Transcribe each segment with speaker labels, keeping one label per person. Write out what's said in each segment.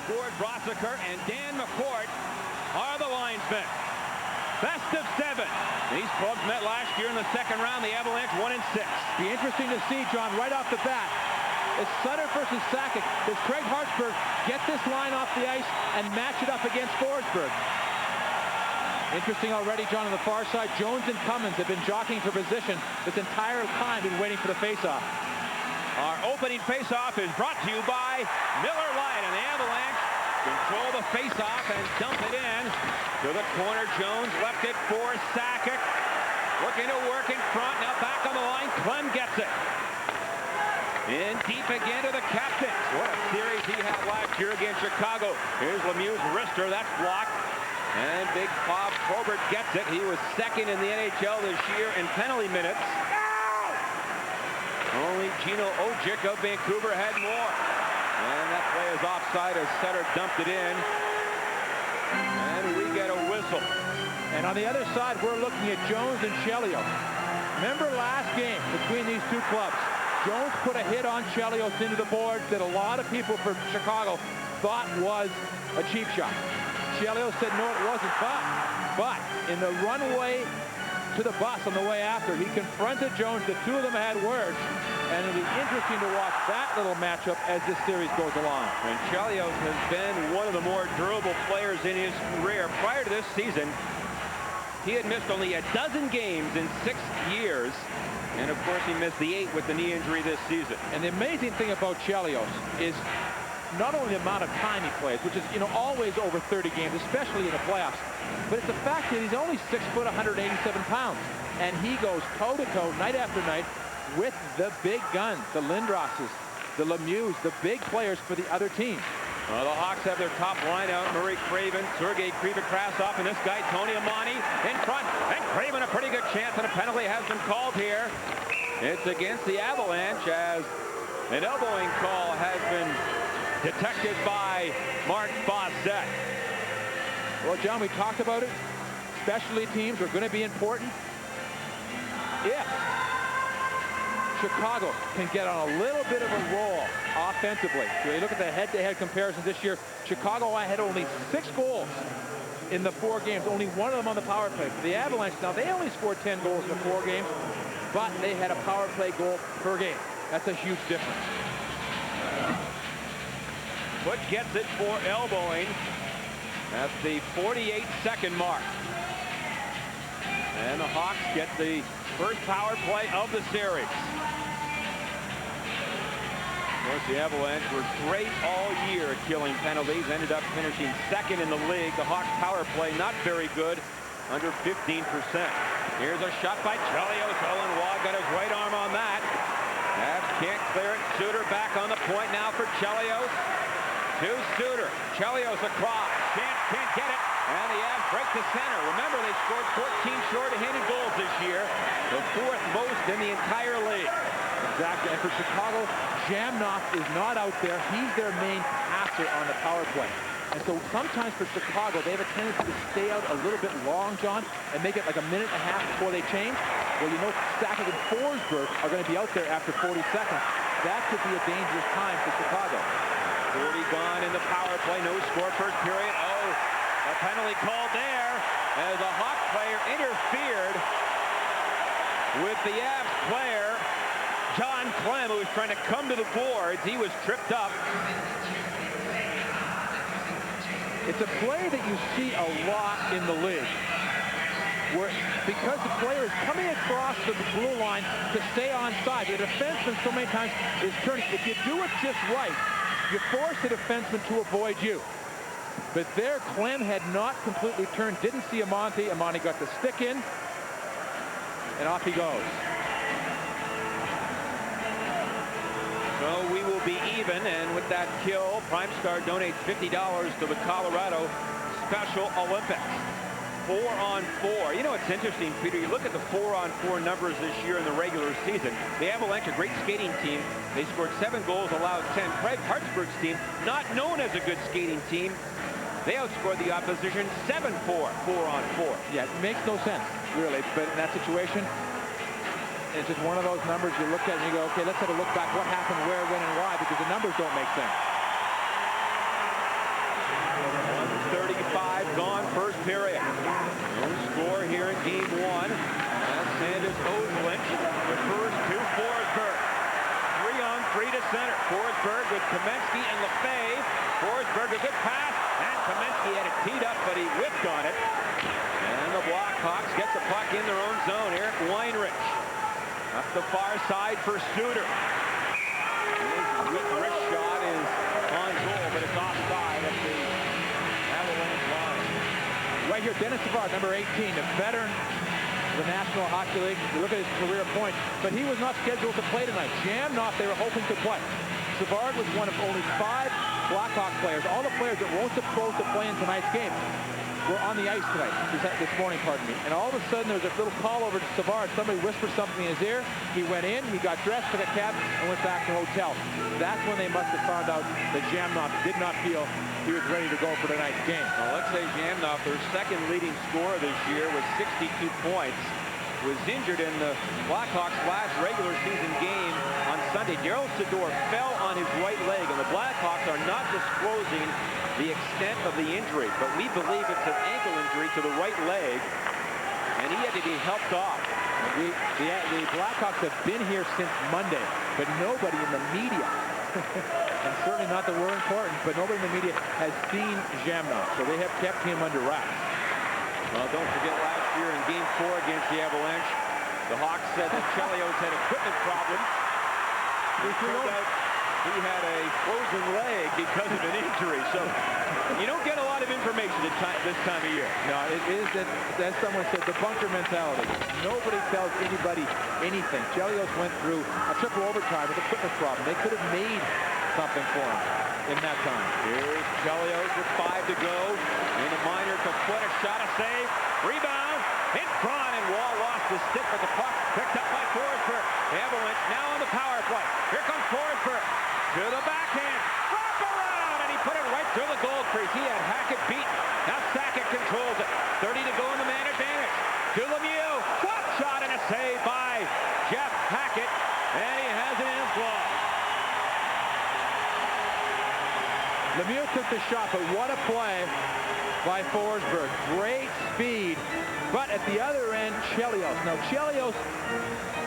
Speaker 1: Gord Brosiker and Dan McCourt are the linesmen. Best of 7. These clubs met last year in the second round. The Avalanche 1-6.
Speaker 2: Be interesting to see, John, right off the bat. It's Sutter versus Sakic. Does Craig Hartsburg get this line off the ice and match it up against Forsberg? Interesting already, John, on the far side. Jones and Cummins have been jockeying for position this entire time, been waiting for the faceoff.
Speaker 1: Our opening faceoff is brought to you by Miller Lite, and the Avalanche control the faceoff and dump it in to the corner. Jones left it for Sakic. Looking to work in front. Now back on the line. Clem gets it. In deep again to the captain. What a series he had last year against Chicago. Here's Lemieux's wrister. That's blocked. And big Bob Probert gets it. He was second in the NHL this year in penalty minutes. Only Gino Ojic of Vancouver had more. And that play is offside as Sutter dumped it in. And we get a whistle.
Speaker 2: And on the other side, we're looking at Jones and Chelios. Remember last game between these two clubs? Jones put a hit on Chelios into the boards that a lot of people from Chicago thought was a cheap shot. Chelios said no, it wasn't, but in the runway to the bus on the way after, he confronted Jones. The two of them had words, and it'll be interesting to watch that little matchup as this series goes along.
Speaker 1: And Chelios has been one of the more durable players in his career. Prior to this season, he had missed only a dozen games in 6 years. And, of course, he missed the 8 with the knee injury this season.
Speaker 2: And the amazing thing about Chelios is not only the amount of time he plays, which is, you know, always over 30 games, especially in the playoffs, but it's the fact that he's only 6 foot, 187 pounds. And he goes toe-to-toe, night after night, with the big guns, the Lindrosses, the Lemieux, the big players for the other team.
Speaker 1: Well, the Hawks have their top line out. Murray Craven, Sergei Krivokrasov, and this guy, Tony Amani, in front. And Craven a pretty good chance, and a penalty has been called here. It's against the Avalanche as an elbowing call has been detected by Mark Fawcett.
Speaker 2: Well, John, we talked about it. Specialty teams are going to be important. If Chicago can get on a little bit of a roll offensively. So you look at the head-to-head comparisons this year, Chicago had only 6 goals in the 4 games, only one of them on the power play. For the Avalanche, now they only scored 10 goals in the 4 games, but they had a power play goal per game. That's a huge difference.
Speaker 1: Foot gets it for elbowing at the 48-second mark. And the Hawks get the first power play of the series. Of course, the Avalanche were great all year at killing penalties. Ended up finishing second in the league. The Hawks power play not very good, under 15%. Here's a shot by Chelios. Owen Waugh got his right arm on that. Avs can't clear it. Suter back on the point now for Chelios. To Suter. Chelios across. Can't get it. And the Avs break the center. Remember, they scored 14 short-handed goals this year. The 4th most in the entire league.
Speaker 2: Exactly. And for Chicago, Jamnoff is not out there. He's their main passer on the power play. And so sometimes for Chicago, they have a tendency to stay out a little bit long, John, and make it like a minute and a half before they change. Well, you know, Sakic and Forsberg are going to be out there after 40 seconds. That could be a dangerous time for Chicago.
Speaker 1: 40 gone in the power play. No score first period. Oh, a penalty called there as a Hawk player interfered with the Avs player, John Clem, who was trying to come to the boards. He was tripped up.
Speaker 2: It's a play that you see a lot in the league, where because the player is coming across the blue line to stay onside, the defenseman so many times is turning. If you do it just right, you force the defenseman to avoid you. But there, Clem had not completely turned, didn't see Amani. Amani got the stick in, and off he goes.
Speaker 1: So we will be even, and with that kill, Prime Star donates $50 to the Colorado Special Olympics. 4-on-4. You know, it's interesting, Peter. You look at the 4-on-4 numbers this year in the regular season. The Avalanche, a great skating team. They scored 7 goals, allowed 10. Craig Hartsburg's team, not known as a good skating team, they outscored the opposition 7-4, 4-on-4.
Speaker 2: Yeah, it makes no sense, really. But in that situation, it's just one of those numbers you look at and you go, okay, let's have a look back. What happened, where, when, and why? Because the numbers don't make sense.
Speaker 1: period. No score here in game one. That's Sanders Ozelinch refers to Forsberg. 3-on-3 to center. Forsberg with Kamensky and Lefebvre. Forsberg a good pass, and Kamensky had it teed up, but he whipped on it. And the Blackhawks get the puck in their own zone. Eric Weinrich up the far side for Suter. His wrist shot is on goal, but it's offside at the Avalanche line.
Speaker 2: Right here, Dennis Savard, number 18, a veteran of the National Hockey League. You look at his career points, but he was not scheduled to play tonight. Jammed off, they were hoping to play. Savard was one of only 5 Blackhawk players. All the players that weren't supposed to play in tonight's game were on the ice tonight, this morning, pardon me. And all of a sudden, there was a little call over to Savard. Somebody whispered something in his ear. He went in, he got dressed, took a cab, and went back to the hotel. That's when they must have found out that Jamnov did not feel he was ready to go for tonight's game.
Speaker 1: Alexei Jamnov, their second leading scorer this year with 62 points, was injured in the Blackhawks' last regular season game on Sunday. Daryl Sador fell on his right leg, and the Blackhawks are not disclosing the extent of the injury, but we believe it's an ankle injury to the right leg, and he had to be helped off.
Speaker 2: The Blackhawks have been here since Monday, but nobody in the media, and certainly not that we're important, but nobody in the media has seen Jamnov, so they have kept him under wraps.
Speaker 1: Well, don't forget last year in Game 4 against the Avalanche, the Hawks said that Chelios had equipment problems. It turned out he had a frozen leg because of an injury. So you don't get a lot of information this time of year.
Speaker 2: No, it is that, as someone said, the bunker mentality. Nobody tells anybody anything. Chelios went through a triple overtime with a equipment problem. They could have made something for him in that time.
Speaker 1: Here's Chelios with 5 to go. And a minor to foot, a shot, a save. Rebound in front, and Wall lost his stick, but the puck picked up by Forsberg. The Avalanche now on the power play. Here comes Forsberg to the backhand. Wrap around, and he put it right through the goal crease. He had Hackett beat. Now Sakic controls it. 30 to go in the man advantage. To Lemieux. Shot, shot, and a save by Jeff Hackett. And he has an inflow.
Speaker 2: Lemieux took the shot, but what a play by Forsberg. Great speed. But at the other end, Chelios. Now, Chelios,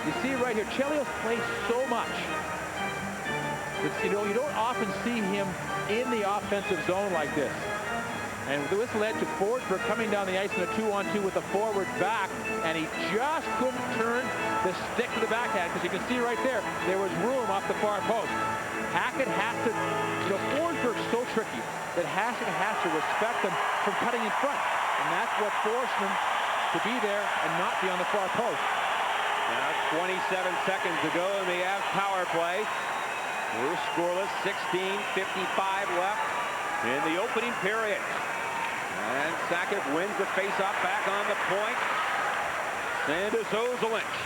Speaker 2: you see right here, Chelios plays so much. It's, you don't often see him in the offensive zone like this. And this led to Forsberg coming down the ice in a 2-on-2 with the forward back, and he just couldn't turn the stick to the backhand, because you can see right there was room off the far post. Hackett has to, Forsberg's so tricky that Hackett has to respect him from cutting in front. And that's what forced him to be there and not be on the far post.
Speaker 1: Now 27 seconds to go in the Avs power play. We're scoreless, 16:55 left in the opening period. And Sakic wins the faceoff back on the point. Sanders Ozelinch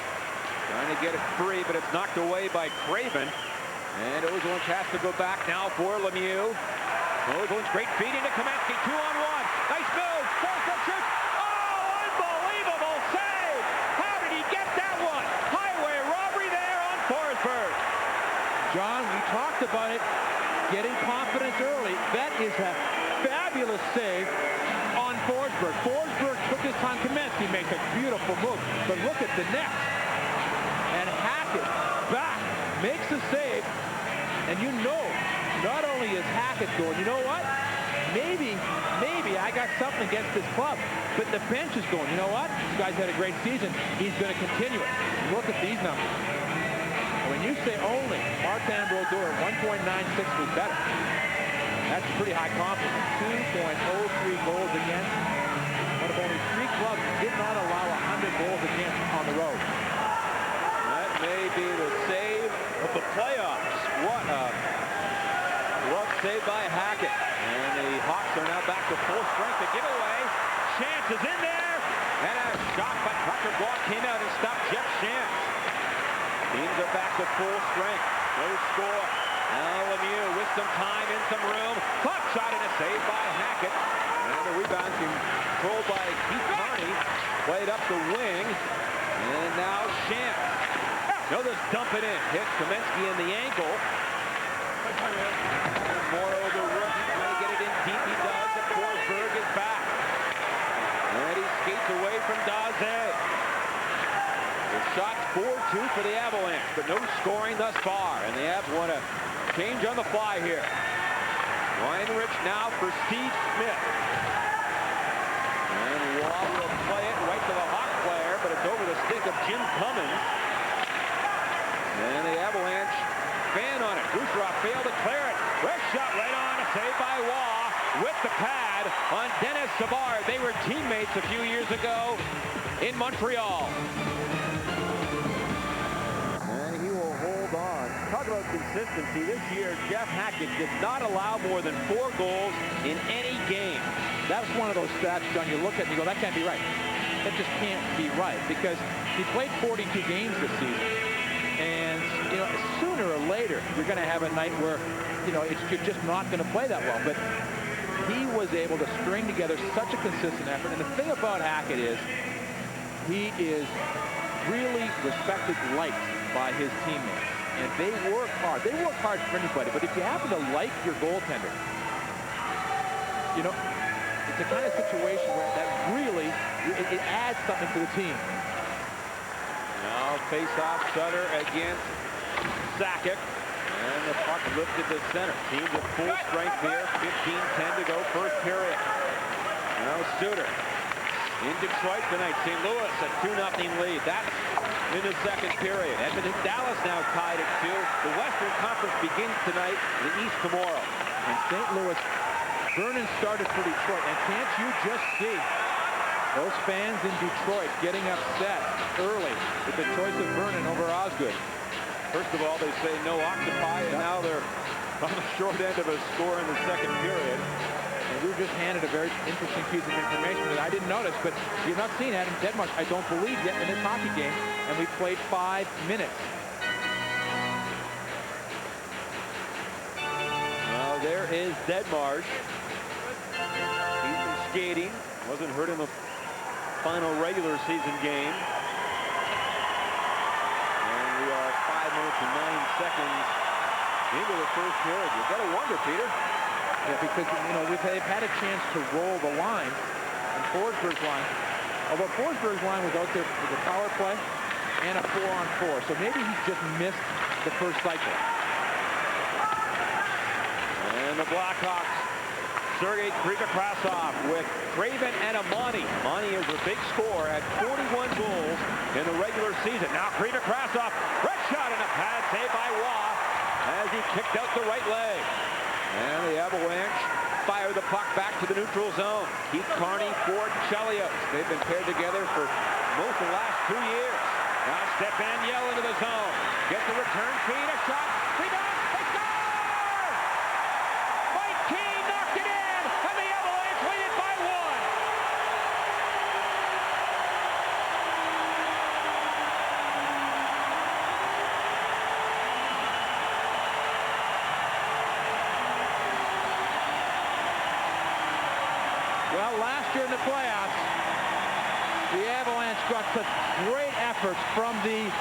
Speaker 1: trying to get it free, but it's knocked away by Craven. And Ozelinch has to go back now for Lemieux. Ozelinch, great feed into Kamensky, 2-on-1. Nice move. Forsberg shoots. Oh, unbelievable save. How did he get that one? Highway robbery there on Forsberg.
Speaker 2: John, we talked about it, getting confidence early. That is a fabulous save on Forsberg. Forsberg took his time. Kamensky makes a beautiful move. But look at the net. And Hackett back, makes a save. And not only is Hackett going, you know what? Maybe I got something against this club. But the bench is going, you know what? This guy's had a great season. He's going to continue it. Look at these numbers. When you say only Martin Brodeur 1.96 was better, that's pretty high compliment. 2.03 goals against. One of only 3 clubs did not allow 100 goals against on the road.
Speaker 1: That may be the save of the playoffs. What a rough save by Hackett. And the Hawks are now back to full strength. The giveaway. Chance is in there. And a shot by Tucker Block came out and stopped Jeff Chance. Teams are back to full strength. No score. Now Lemieux with some time and some room. Clock shot and a save by Hackett. And the rebound controlled by Keith Carney. Played up the wing. And now Chance. They'll just dump it in. Hit Kamensky in the ankle. Morrow, the rookie, trying to get it in deep. He does. And Forsberg is back. scoring thus far, and the Avs want to change on the fly here. Weinrich now for Steve Smith. And Waugh will play it right to the Hawk player, but it's over the stick of Jim Cummins. And the Avalanche fan on it. Kucherov failed to clear it. Wrist shot right on, a save by Waugh with the pad on Dennis Savard. They were teammates a few years ago in Montreal. And he will hold on. Talk about consistency. This year, Jeff Hackett did not allow more than 4 goals in any game.
Speaker 2: That's one of those stats, John, you look at and you go, that can't be right. That just can't be right, because he played 42 games this season. And, you know, sooner or later, you're going to have a night where, you know, you're just not going to play that well. But he was able to string together such a consistent effort. And the thing about Hackett is he is really respected, liked by his teammates. And they work hard. They work hard for anybody. But if you happen to like your goaltender, you know, it's a kind of situation where that really, it adds something to the team.
Speaker 1: Now face-off Sutter against Sakic. And the puck lifted to center. Teams at full strength here. 15-10 to go, first period. Now Sutter in Detroit tonight. St. Louis a 2-0 lead. That's in the second period. Edmonton, Dallas now tied at 2. The Western Conference begins tonight. The East tomorrow.
Speaker 2: And St. Louis, Vernon started for Detroit. And can't you just see those fans in Detroit getting upset early with the choice of Vernon over Osgood?
Speaker 1: First of all, they say no octopi, and now they're on the short end of a score in the second period.
Speaker 2: And we were just handed a very interesting piece of information that I didn't notice, but you've not seen Adam Deadmarsh, I don't believe, yet in this hockey game, and we played 5 minutes.
Speaker 1: Well, there is Deadmarsh. He's been skating, wasn't hurt in the final regular season game. And we are 5 minutes and 9 seconds into the first period. You've got to wonder, Peter.
Speaker 2: Yeah, because, you know, they've had a chance to roll the line, and Forsberg's line, although Forsberg's line was out there for the power play and a 4-on-4, so maybe he just missed the first cycle.
Speaker 1: And the Blackhawks, Sergei Krivokrasov with Craven and Amani. Amani is a big scorer at 41 goals in the regular season. Now Krivokrasov, red shot and a pad save by Waugh as he kicked out the right leg. And the Avalanche fire the puck back to the neutral zone. Keith Carney, Ford, Chelios. They've been paired together for most of the last 2 years. Now Stefan Yell into the zone. Get the return feed, a shot. Rebound, they score! Mike Keane knocked it in, and the Avalanche lead it by 1.
Speaker 2: Well, last year in the playoffs, the Avalanche got such great efforts from the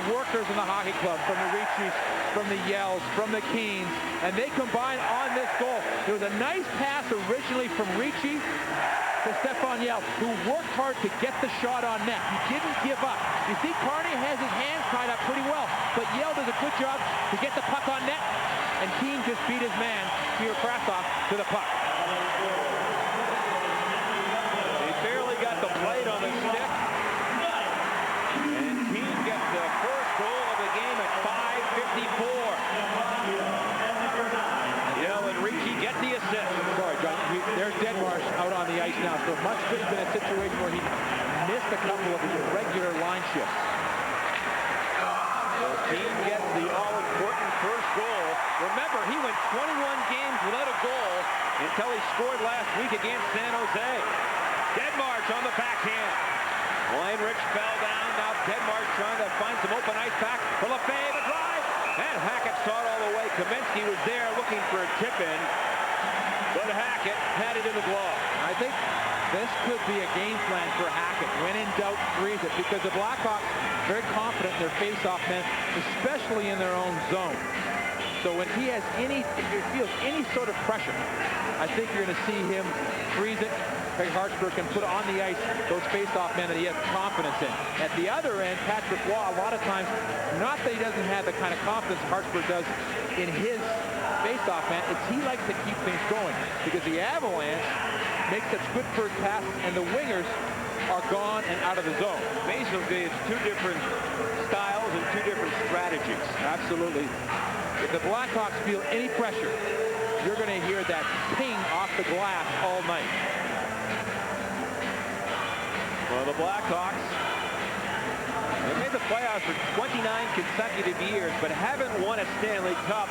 Speaker 2: workers in the hockey club, from the Ricci's, from the Yells, from the Keens, and they combined on this goal. There was a nice pass originally from Ricci to Stefan Yell, who worked hard to get the shot on net. He didn't give up. You see, Carney has his hands tied up pretty well, but Yell does a good job to get the puck on net, and Keene just beat his man, Krivokrasov, to the puck.
Speaker 1: Got the blade on the stick, and Keane gets the first goal of the game at 5:54. Yell and Ricci get the assist.
Speaker 2: Sorry, John. There's Deadmarsh out on the ice now, so it must have been a situation where he missed a couple of his regular line shifts.
Speaker 1: So Keane gets the all-important first goal. Remember, he went 21 games without a goal until he scored last week against San Jose. Deadmarsh on the backhand. Weinrich fell down. Now Deadmarsh trying to find some open ice back for Lefebvre. A drive. And Hackett saw it all the way. Kaminsky was there looking for a tip-in. But Hackett had it in the glove.
Speaker 2: I think this could be a game plan for Hackett. When in doubt, freeze it. Because the Blackhawks very confident in their face-off men, especially in their own zone. So when he has feels any sort of pressure, I think you're going to see him freeze it. Craig Hartsburg can put on the ice those face-off men that he has confidence in. At the other end, Patrick Waugh, a lot of times, not that he doesn't have the kind of confidence Hartsburg does in his face-off man, it's he likes to keep things going because the Avalanche makes such good first passes and the wingers are gone and out of the zone.
Speaker 1: Basically, it's two different styles and two different strategies.
Speaker 2: Absolutely. If the Blackhawks feel any pressure, you're going to hear that ping off the glass all night.
Speaker 1: Well, the Blackhawks have made the playoffs for 29 consecutive years, but haven't won a Stanley Cup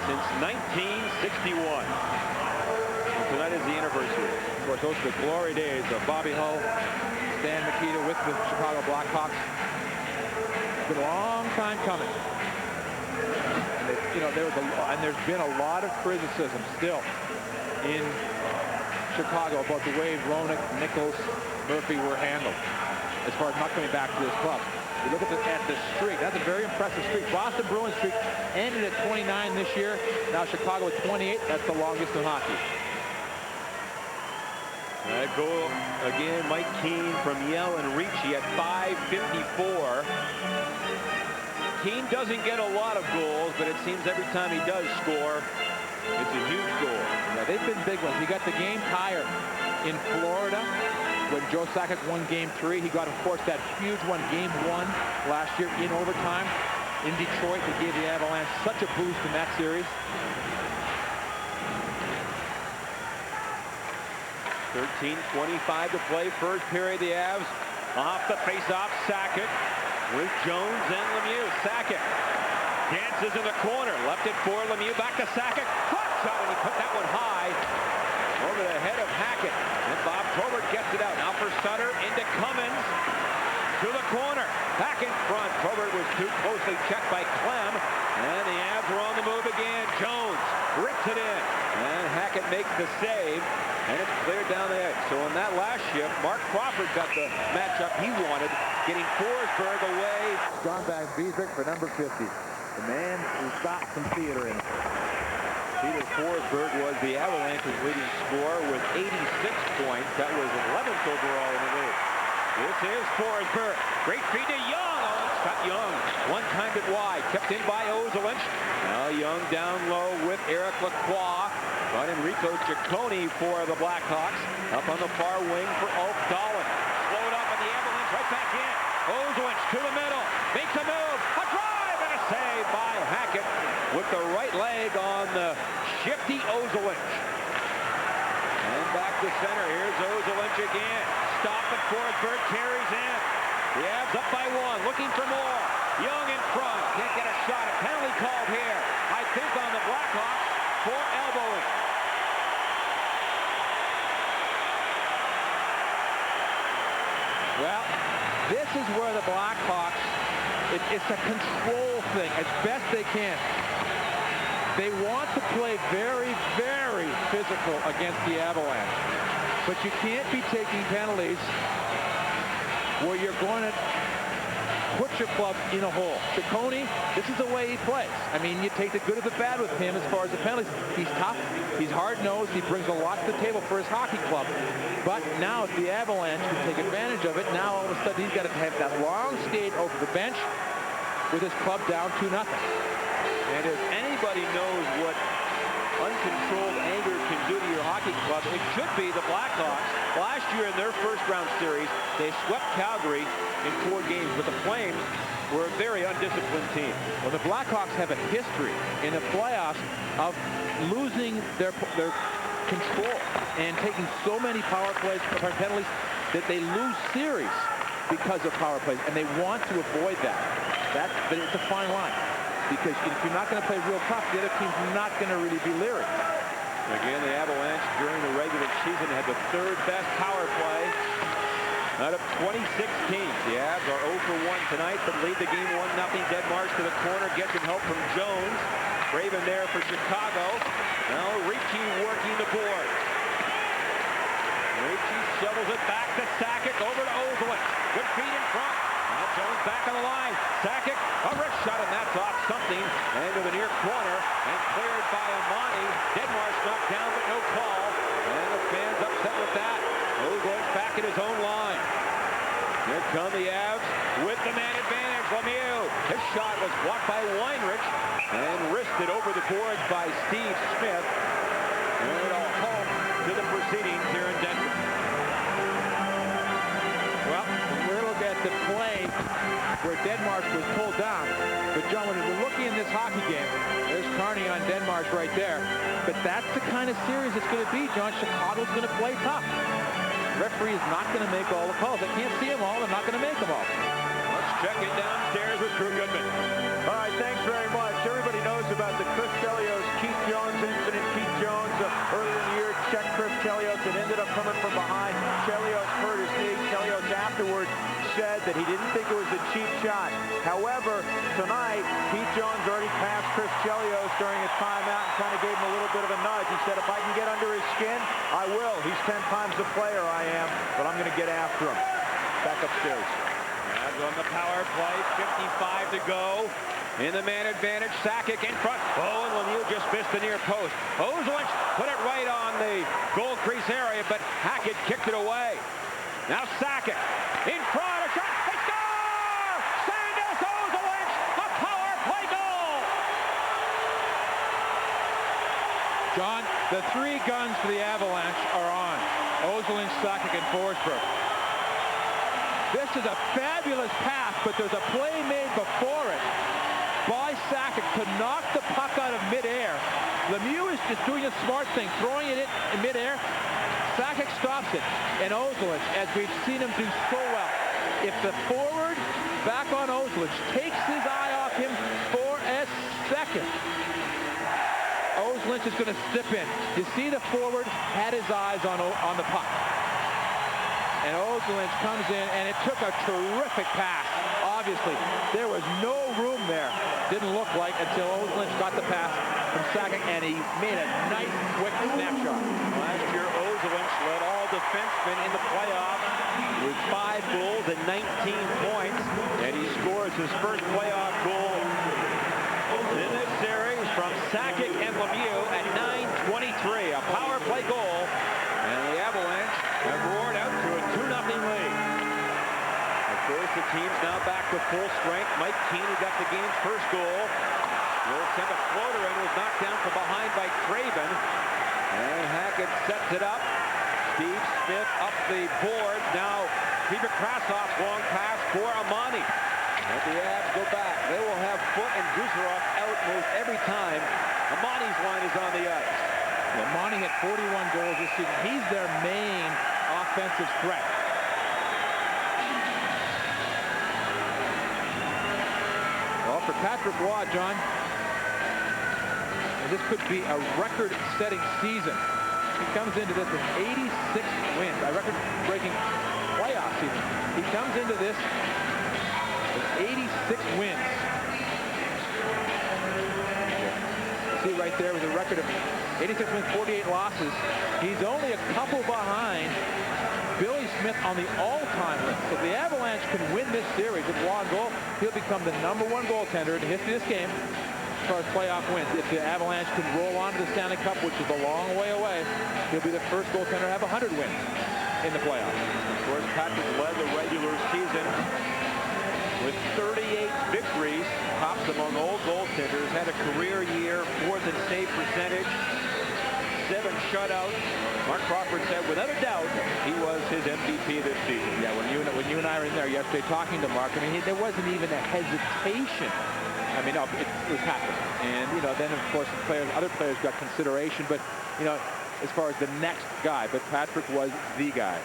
Speaker 1: since 1961. And tonight is the anniversary.
Speaker 2: Of course, those are the glory days of Bobby Hull, Stan Mikita with the Chicago Blackhawks. It's been a long time coming. And you know, there's been a lot of criticism still in Chicago about the way Roenick, Nichols, Murphy were handled as far as not coming back to this club. You look at the streak. That's a very impressive streak. Boston Bruins streak ended at 29 this year. Now Chicago at 28. That's the longest in hockey.
Speaker 1: That goal again, Mike Keane from Yell and Ricci at 5:54. Keane doesn't get a lot of goals, but it seems every time he does score, it's a huge goal.
Speaker 2: Yeah, they've been big ones. He got the game tire in Florida when Joe Sakic won Game 3. He got, of course, that huge one, Game 1 last year in overtime in Detroit that gave the Avalanche such a boost in that series.
Speaker 1: 13:25 to play, first period. The Avs off the face-off. Sakic with Jones and Lemieux. Sakic dances in the corner, left it for Lemieux, back to Sakic. Hot shot, and he put that one high over the head of Hackett. And Bob Probert gets it out. Now for Sutter, into Cummins, to the corner, back in front. Probert was too closely checked by Clem, and the Avs were on the move again. Jones rips it in, and Hackett makes the save, and it's cleared down the edge. So in that last shift, Mark Crawford got the matchup he wanted, getting Forsberg away.
Speaker 2: John Van Beeswick for number 50. The man who's got some theater in it.
Speaker 1: Peter Forsberg was the Avalanche's leading scorer with 86 points. That was 11th overall in the league. This is Forsberg. Great feed to Young. Oh, it's got Young. One timed it wide. Kept in by Ozolinsh. Now Young down low with Eric Lacroix. Got Enrico Ciccone for the Blackhawks. Up on the far wing for Ulf Dahlin. Slowed up by the Avalanche. Right back in. Ozolinsh to the middle. Makes a move. A drive and a save by Hackett with the right leg on the shifty Ozolinsh. And back to center. Here's Ozolinsh again. Stop at Forsberg. Carries in. The Avs up by one. Looking for more. Young in front. Can't get a shot. A penalty called here. I think on the Blackhawks for elbowing.
Speaker 2: Well, this is where the Blackhawks, it's a control thing as best they can. They want to play very, very physical against the Avalanche. But you can't be taking penalties where you're going to put your club in a hole. Ciccone, this is the way he plays. I mean, you take the good or the bad with him as far as the penalties. He's tough. He's hard-nosed. He brings a lot to the table for his hockey club. But now if the Avalanche can take advantage of it, now all of a sudden he's got to have that long skate over the bench with his club down 2-0.
Speaker 1: And if anybody knows what uncontrolled anger can do to your hockey club, it should be the Blackhawks. Last year in their first-round series, they swept Calgary in 4 games, but the Flames were a very undisciplined team.
Speaker 2: Well, the Blackhawks have a history in the playoffs of losing their control and taking so many power plays, penalties, that they lose series because of power plays, and they want to avoid that. But it's a fine line, because if you're not going to play real tough, the other team's not going to really be leery.
Speaker 1: Again, the Avalanche during the regular season had the 3rd best power play out of 26 teams. The Avs are 0 for 1 tonight, but lead the game 1-0. Deadmarsh to the corner, gets some help from Jones. Raven there for Chicago. Now Ricci working the board. Ricci shovels it back to Sakic, over to Ozolinsh. Good feed in front. Now Jones back on the line. Sakic, a wrist shot, and that's off something. Into the near corner, and cleared by Amani. Denmark knocked down, but no call. And the fans upset with that. Ozolinsh back at his own line. Here come the Avs with the man advantage. Lemieux. His shot was blocked by Weinrich and wristed over the boards by Steve Smith. And it'll halt to the proceedings here in Denver.
Speaker 2: Well, we're looking at the play where Denmark was pulled down. But John, when we're looking in this hockey game, there's Carney on Denmark right there. But that's the kind of series it's going to be, John. Chicago's going to play tough. The referee is not going to make all the calls. They can't see them all. They're not going to make them all.
Speaker 1: Let's check it downstairs with Drew Goodman.
Speaker 3: All right, thanks very much. Everybody knows about the Chris Chelios, Keith Jones incident. Keith Jones earlier in the year checked Chris Chelios. It ended up coming from behind. Chelios hurt his knee. Chelios afterwards said that he didn't think it was a cheap shot. However, tonight, Keith Jones already passed Chris Chelios during his timeout and kind of gave him a little bit of a nudge. He said, if I can get under his skin, I will. He's 10 times the player I am, but I'm going to get after him. Back upstairs.
Speaker 1: Avs on the power play, 55 to go. In the man advantage, Sakic in front. Oh, and Lemieux just missed the near post. Ozolinsh put it right on the goal crease area, but Hackett kicked it away. Now Sakic in front, a shot, they score! Sandis Ozolinsh, a power play goal!
Speaker 2: John, the three guns for the Avalanche are on. Ozolinsh, Sakic, and Forsberg. This is a fabulous pass, but there's a play made before it by Sakic to knock the puck out of midair. Lemieux is just doing a smart thing, throwing it in midair. Sakic stops it, and Ozolinsh, as we've seen him do so well, if the forward back on Ozolinsh takes his eye off him for a second, Ozolinsh is going to step in. You see the forward had his eyes on the puck. And Ozolinsh comes in, and it took a terrific pass. Obviously, there was no room there. Didn't look like until Ozolinsh got the pass from Sakic, and he made a nice, quick snapshot.
Speaker 1: Last year, Ozolinsh led all defensemen in the playoffs with 5 goals and 19 points, and he scores his first playoff goal in this series from Sakic and Lemieux at 9:23. A power play goal, and the Avalanche have roared out to a 2-0 lead. Of course, the team's now back to full strength. Mike Keeney got the game's first goal. Will send a floater in, was knocked down from behind by Craven. And Hackett sets it up. Steve Smith up the board. Now, Peter Krasov's long pass for Amani. And the Avs go back. They will have Foot and Guzarov out most every time Amani's line is on the ice.
Speaker 2: Amani had 41 goals this season. He's their main offensive threat. Well, for Patrick Roy, John, this could be a record-setting season. He comes into this with 86 wins, a record-breaking playoff season. He comes into this with 86 wins. See right there with a record of 86 wins, 48 losses. He's only a couple behind Billy Smith on the all-time list. So if the Avalanche can win this series with Roy goal, he'll become the #1 goaltender in the history of this game as far as playoff wins. If the Avalanche can roll on to the Stanley Cup, which is a long way away, he'll be the first goaltender to have 100 wins in the playoffs.
Speaker 1: Of course, Patrick led the regular season with 38 victories, tops among all goaltenders, had a career year, 4th in save percentage, 7 shutouts. Mark Crawford said, without a doubt, he was his MVP this season.
Speaker 2: Yeah, when you and I were in there yesterday talking to Mark, I mean, there wasn't even a hesitation. I mean, no, it was Patrick. And, you know, then, of course, other players got consideration. But, you know, as far as the next guy, but Patrick was the guy.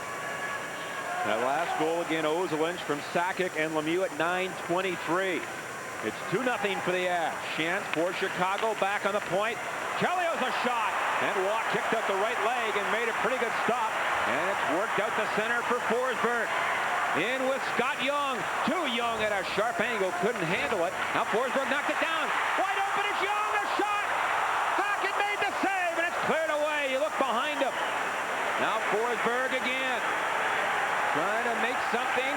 Speaker 1: That last goal again, Ozolinsh from Sakic and Lemieux at 9:23. It's 2-0 for the Avs. Chance for Chicago back on the point. Chelios a shot. And Watt kicked out the right leg and made a pretty good stop. And it's worked out the center for Forsberg. In with Scott Young. Too Young at a sharp angle. Couldn't handle it. Now Forsberg knocked it down. Wide open is Young. A shot. Hackett made the save. And it's cleared away. You look behind him. Now Forsberg again. Trying to make something.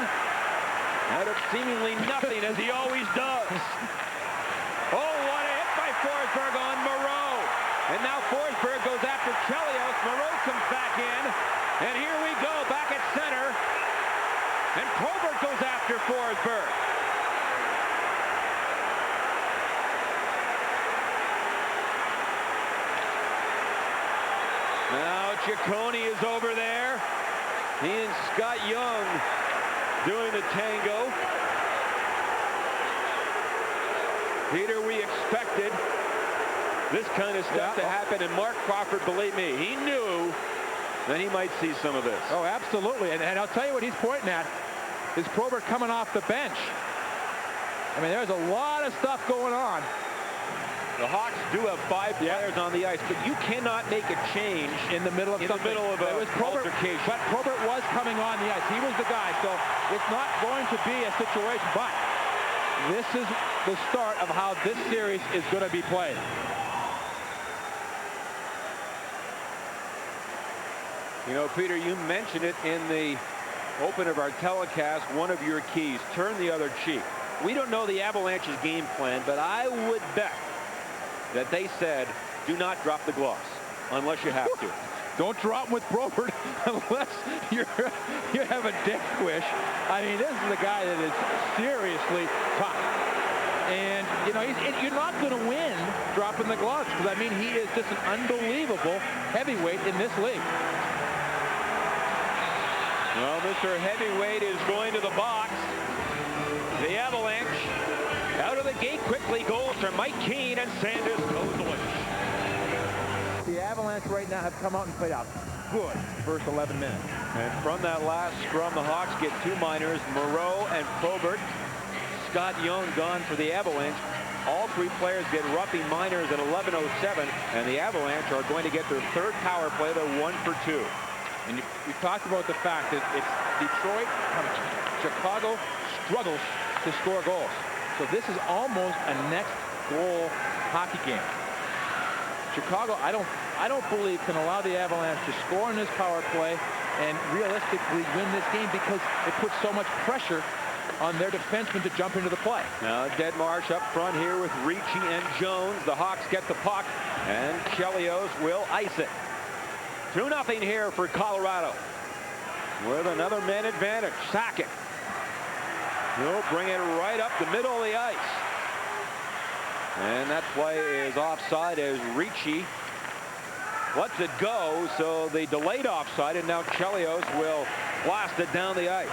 Speaker 1: out of seemingly nothing, as he always does. Oh, what a hit by Forsberg on Moreau. And now Forsberg goes after Chelios. Moreau comes back in. And here we go, back at center. And Probert goes after Forsberg. Now Ciccone is over there. He and Scott Young doing the tango. Peter, we expected this kind of stuff to happen, and Mark Crawford, believe me, he knew that he might see some of this.
Speaker 2: Oh, absolutely. And I'll tell you what he's pointing at is Probert coming off the bench. I mean, there's a lot of stuff going on.
Speaker 1: The Hawks do have 5 players on the ice, but you cannot make a change
Speaker 2: in the middle of
Speaker 1: an altercation.
Speaker 2: But Probert was coming on the ice. He was the guy, so it's not going to be a situation. But this is the start of how this series is going to be played.
Speaker 1: You know, Peter, you mentioned it in the open of our telecast, one of your keys, turn the other cheek. We don't know the Avalanche's game plan, but I would bet that they said, do not drop the gloves unless you have to.
Speaker 2: Don't drop them with Probert unless you have a death wish. I mean, this is a guy that is seriously tough. And, you know, you're not going to win dropping the gloves, because, I mean, he is just an unbelievable heavyweight in this league.
Speaker 1: Well, Mr. Heavyweight is going to the box. The Avalanche out of the gate quickly. Goals from Mike Keane and Sanders Kozolich.
Speaker 2: The Avalanche right now have come out and played out good first 11 minutes.
Speaker 1: And from that last scrum, the Hawks get 2 minors, Moreau and Probert. Scott Young gone for the Avalanche. All 3 players get roughing minors at 11:07, and the Avalanche are going to get their 3rd power play. They're 1 for 2.
Speaker 2: And we talked about the fact that it's Detroit, Chicago struggles to score goals. So this is almost a next goal hockey game. Chicago, I don't believe, can allow the Avalanche to score in this power play and realistically win this game, because it puts so much pressure on their defensemen to jump into the play.
Speaker 1: Now Deadmarsh up front here with Ricci and Jones. The Hawks get the puck, and Chelios will ice it. 2-0 here for Colorado with another man advantage. Sakic. He'll bring it right up the middle of the ice. And that play is offside as Ricci lets it go. So the delayed offside, and now Chelios will blast it down the ice.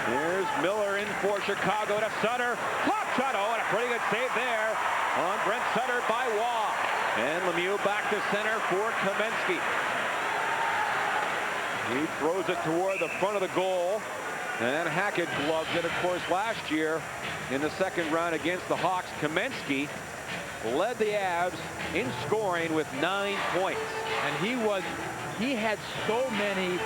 Speaker 1: Here's Miller in for Chicago to Sutter. Flop shot. Oh, and a pretty good save there on Brent Sutter by Waugh. And Lemieux back to center for Kamensky. He throws it toward the front of the goal. And Hackett gloves it. Of course, last year in the 2nd round against the Hawks, Kamensky led the Avs in scoring with 9 points.
Speaker 2: And he had so many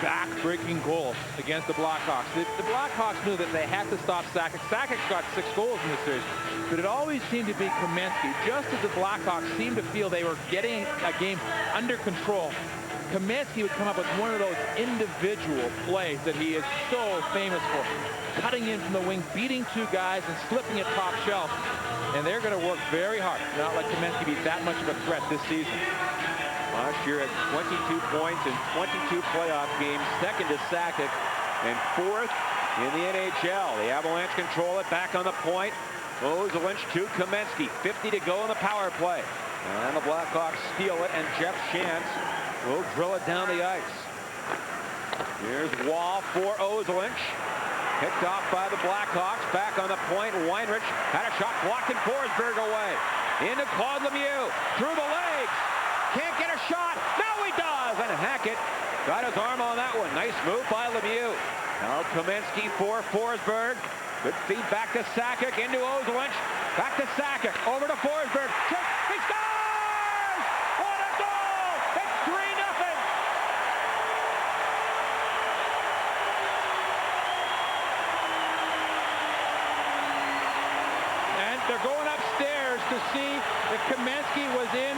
Speaker 2: back-breaking goals against the Blackhawks. The Blackhawks knew that they had to stop Sakic. Sakic got 6 goals in this series, but it always seemed to be Kamensky. Just as the Blackhawks seemed to feel they were getting a game under control, Kamensky would come up with one of those individual plays that he is so famous for. Cutting in from the wing, beating 2 guys, and slipping it top shelf. And they're going to work very hard to not let Kamensky be that much of a threat this season.
Speaker 1: Last year at 22 points in 22 playoff games, 2nd to Sakic, and 4th in the NHL. The Avalanche control it back on the point. Kozolich to Kamensky. 50 to go in the power play. And the Blackhawks steal it, and Jeff Shantz will drill it down the ice. Here's Waugh for Kozolich. Picked off by the Blackhawks. Back on the point. Weinrich had a shot blocked, and Forsberg away. Into Claude Lemieux. Through the legs. Can't get a shot. Now he does. And Hackett got his arm on that one. Nice move by Lemieux. Now Kamensky for Forsberg. Good feed back to Sakic. Into Kozolich. Back to Sakic. Over to Forsberg. He scores! What a goal! It's 3-0.
Speaker 2: And they're going upstairs to see if Kamensky was in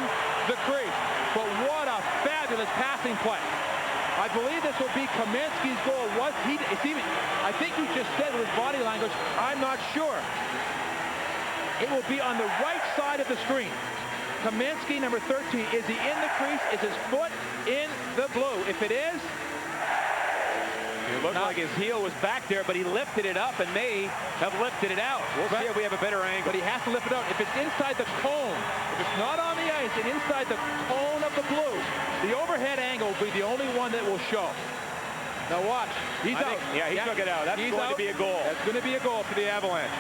Speaker 2: the crease. But what a fabulous passing play. I believe this will be Kaminsky's goal. I think you just said with his body language, I'm not sure. It will be on the right side of the screen. Kaminsky, number 13, is he in the crease? Is his foot in the blue? If it is,
Speaker 1: it looked like his heel was back there, but he lifted it up and may have lifted it out. We'll see if we have a better angle.
Speaker 2: But he has to lift it out. If it's inside the cone, if it's not on the ice and inside the cone of the blue, the overhead angle will be the only one that will show. Now watch. He's out.
Speaker 1: Yeah, he took it out. That's going to be a goal.
Speaker 2: That's going to be a goal for the Avalanche.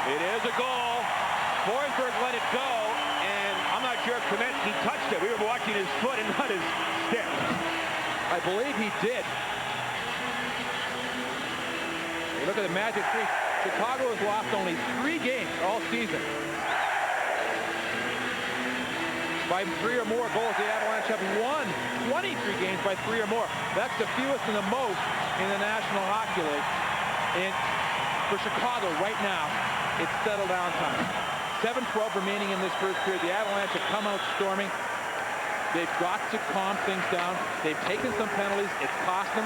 Speaker 1: It is a goal. Forsberg let it go, and I'm not sure if Kaminsky touched it. We were watching his foot and not his stick.
Speaker 2: I believe he did. You look at the Magic streak. Chicago has lost only 3 games all season. By 3 or more goals, the Avalanche have won 23 games by 3 or more. That's the fewest and the most in the National Hockey League. And for Chicago right now, it's settled down time. 7:12 remaining in this first period. The Avalanche have come out storming. They've got to calm things down. They've taken some penalties. It's cost them.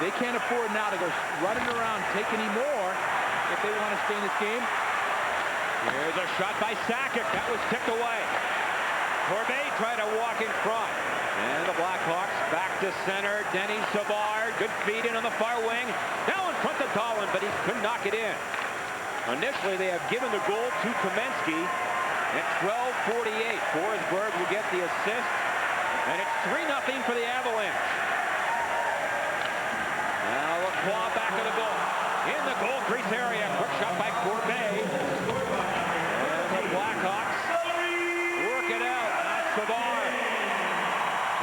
Speaker 2: They can't afford now to go running around, take any more if they want to stay in this game.
Speaker 1: Here's a shot by Sakic. That was tipped away. Corbet tried to walk in front. And the Blackhawks back to center. Denny Savard. Good feed in on the far wing. Now in front of Dahlin, but he couldn't knock it in. Initially, they have given the goal to Kaminsky. At 12:48, Forsberg will get the assist. And it's 3-0 for the Avalanche. Now LaCroix back of the goal. In the goal crease area. Quick shot by Corbet. And the Blackhawks work it out. Savard.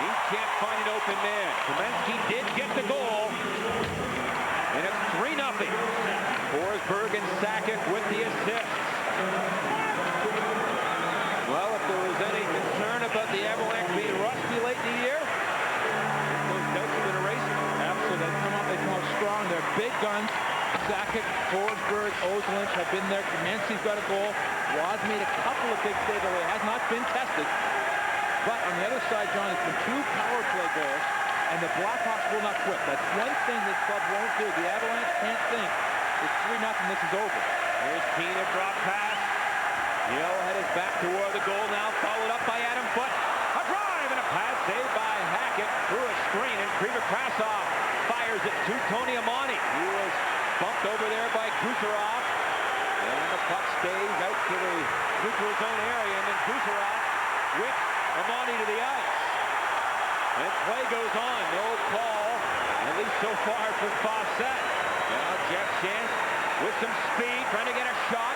Speaker 1: He can't find an open man. Kaminsky did get the goal. And it's 3-0. Forsberg and Sakic with the assists. Well, if there was any concern about the Avalanche being rusty late in the year, those doubts have been erased.
Speaker 2: Absolutely. They come out strong. They're big guns. Sakic, Forsberg, Ozolinsh have been there. Kaminsky's got a goal. Wad's made a couple of big saves, although it has not been tested. But on the other side, John, it's been 2 power play goals, and the Blackhawks will not quit. That's one thing this club won't do. The Avalanche can't think it's 3-0, this is over.
Speaker 1: Here's Keane, a drop pass. Yellowhead is back toward the goal now, followed up by Adam Foote. A drive and a pass saved by Hackett through a screen, and Krivokrasov fires it to Tony Amani. He was bumped over there by Kucherov, and the puck stays out to the neutral zone area, and then Kucherov with Amani to the ice. And play goes on, no call, at least so far from Fawcett. Now Jeff Chance with some speed, trying to get a shot.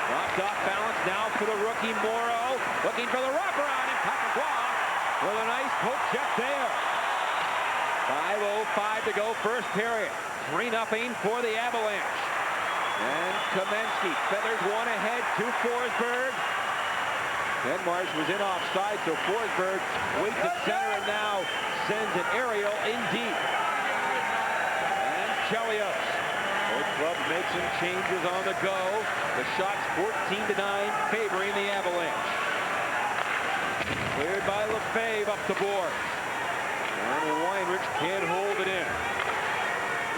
Speaker 1: Knocked off balance now for the rookie Morrow. Looking for the wraparound, and Patrick Waugh with a nice poke check there. 5:05 to go, first period. 3-0 for the Avalanche. And Kaminsky feathers one ahead to Forsberg. Denmarsh was in offside, so Forsberg waits at center and now sends an aerial in deep. And Chelios. Both clubs make some changes on the go. The shot's 14-9, favoring the Avalanche. Cleared by Lefebvre up the board. And Weinrich can't hold it in.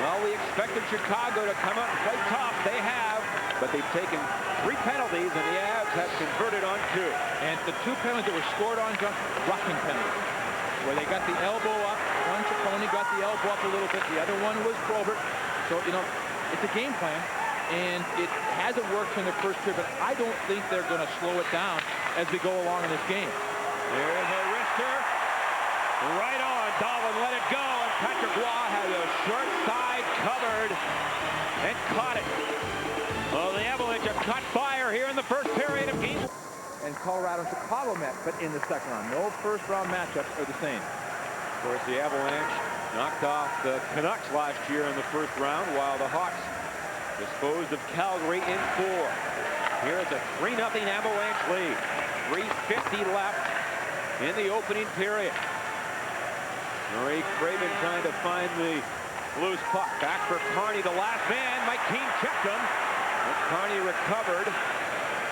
Speaker 1: Well, we expected Chicago to come out and play tough. They have, but they've taken 3 penalties, and the Avs have converted on 2.
Speaker 2: And the 2 penalties that were scored on, John, roughing penalties, where they got the elbow up. One Ciccone got the elbow up a little bit. The other one was Probert. So, you know, it's a game plan, and it hasn't worked in the first period, but I don't think they're going to slow it down as we go along in this game.
Speaker 1: There's a wrister. Right on. Dahlin let it go, and Patrick Waugh had a short side covered and caught it. Well, the Avalanche have caught fire here in the first period of game.
Speaker 2: And Colorado and Chicago met, but in the second round. No first-round matchups are the same.
Speaker 1: Of course, the Avalanche knocked off the Canucks last year in the first round, while the Hawks disposed of Calgary in 4. Here's a 3-0 Avalanche lead. 3:50 left in the opening period. Murray Craven trying to find the loose puck. Back for Carney, the last man. Mike Keane checked him. And Carney recovered.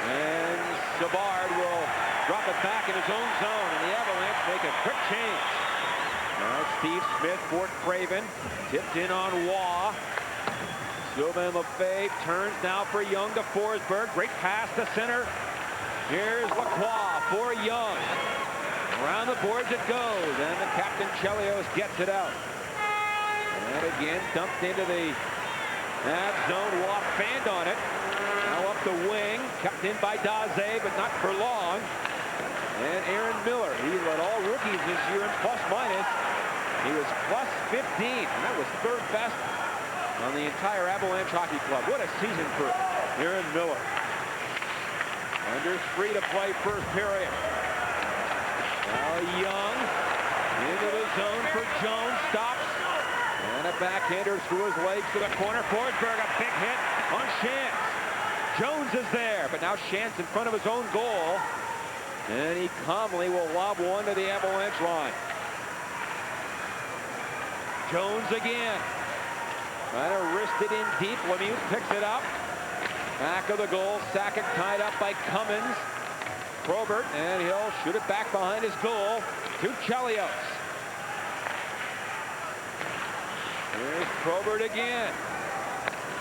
Speaker 1: And Savard will drop it back in his own zone. And the Avalanche make a quick change. Now Steve Smith for Craven. Tipped in on Waugh. Sylvain Lefebvre turns now for Young to Forsberg. Great pass to center. Here's Lacroix for Young. Around the boards it goes, and the captain Chelios gets it out. And again dumped into the zone. Waugh fanned on it. Now up the wing, kept in by Daze, but not for long. And Aaron Miller, he led all rookies this year in plus minus. He was plus 15, and that was third best on the entire Avalanche Hockey Club. What a season for Aaron Miller. Under 3 to play first period. Now Young into the zone for Jones, stops. And a backhander through his legs to the corner. Forsberg, a big hit on Shantz. Jones is there, but now Shantz in front of his own goal. And he calmly will lob one to the Avalanche line. Jones again. Trying to wrist it in deep. Lemieux picks it up. Back of the goal. Sakic tied up by Cummins. Probert, and he'll shoot it back behind his goal to Chelios. Here's Probert again.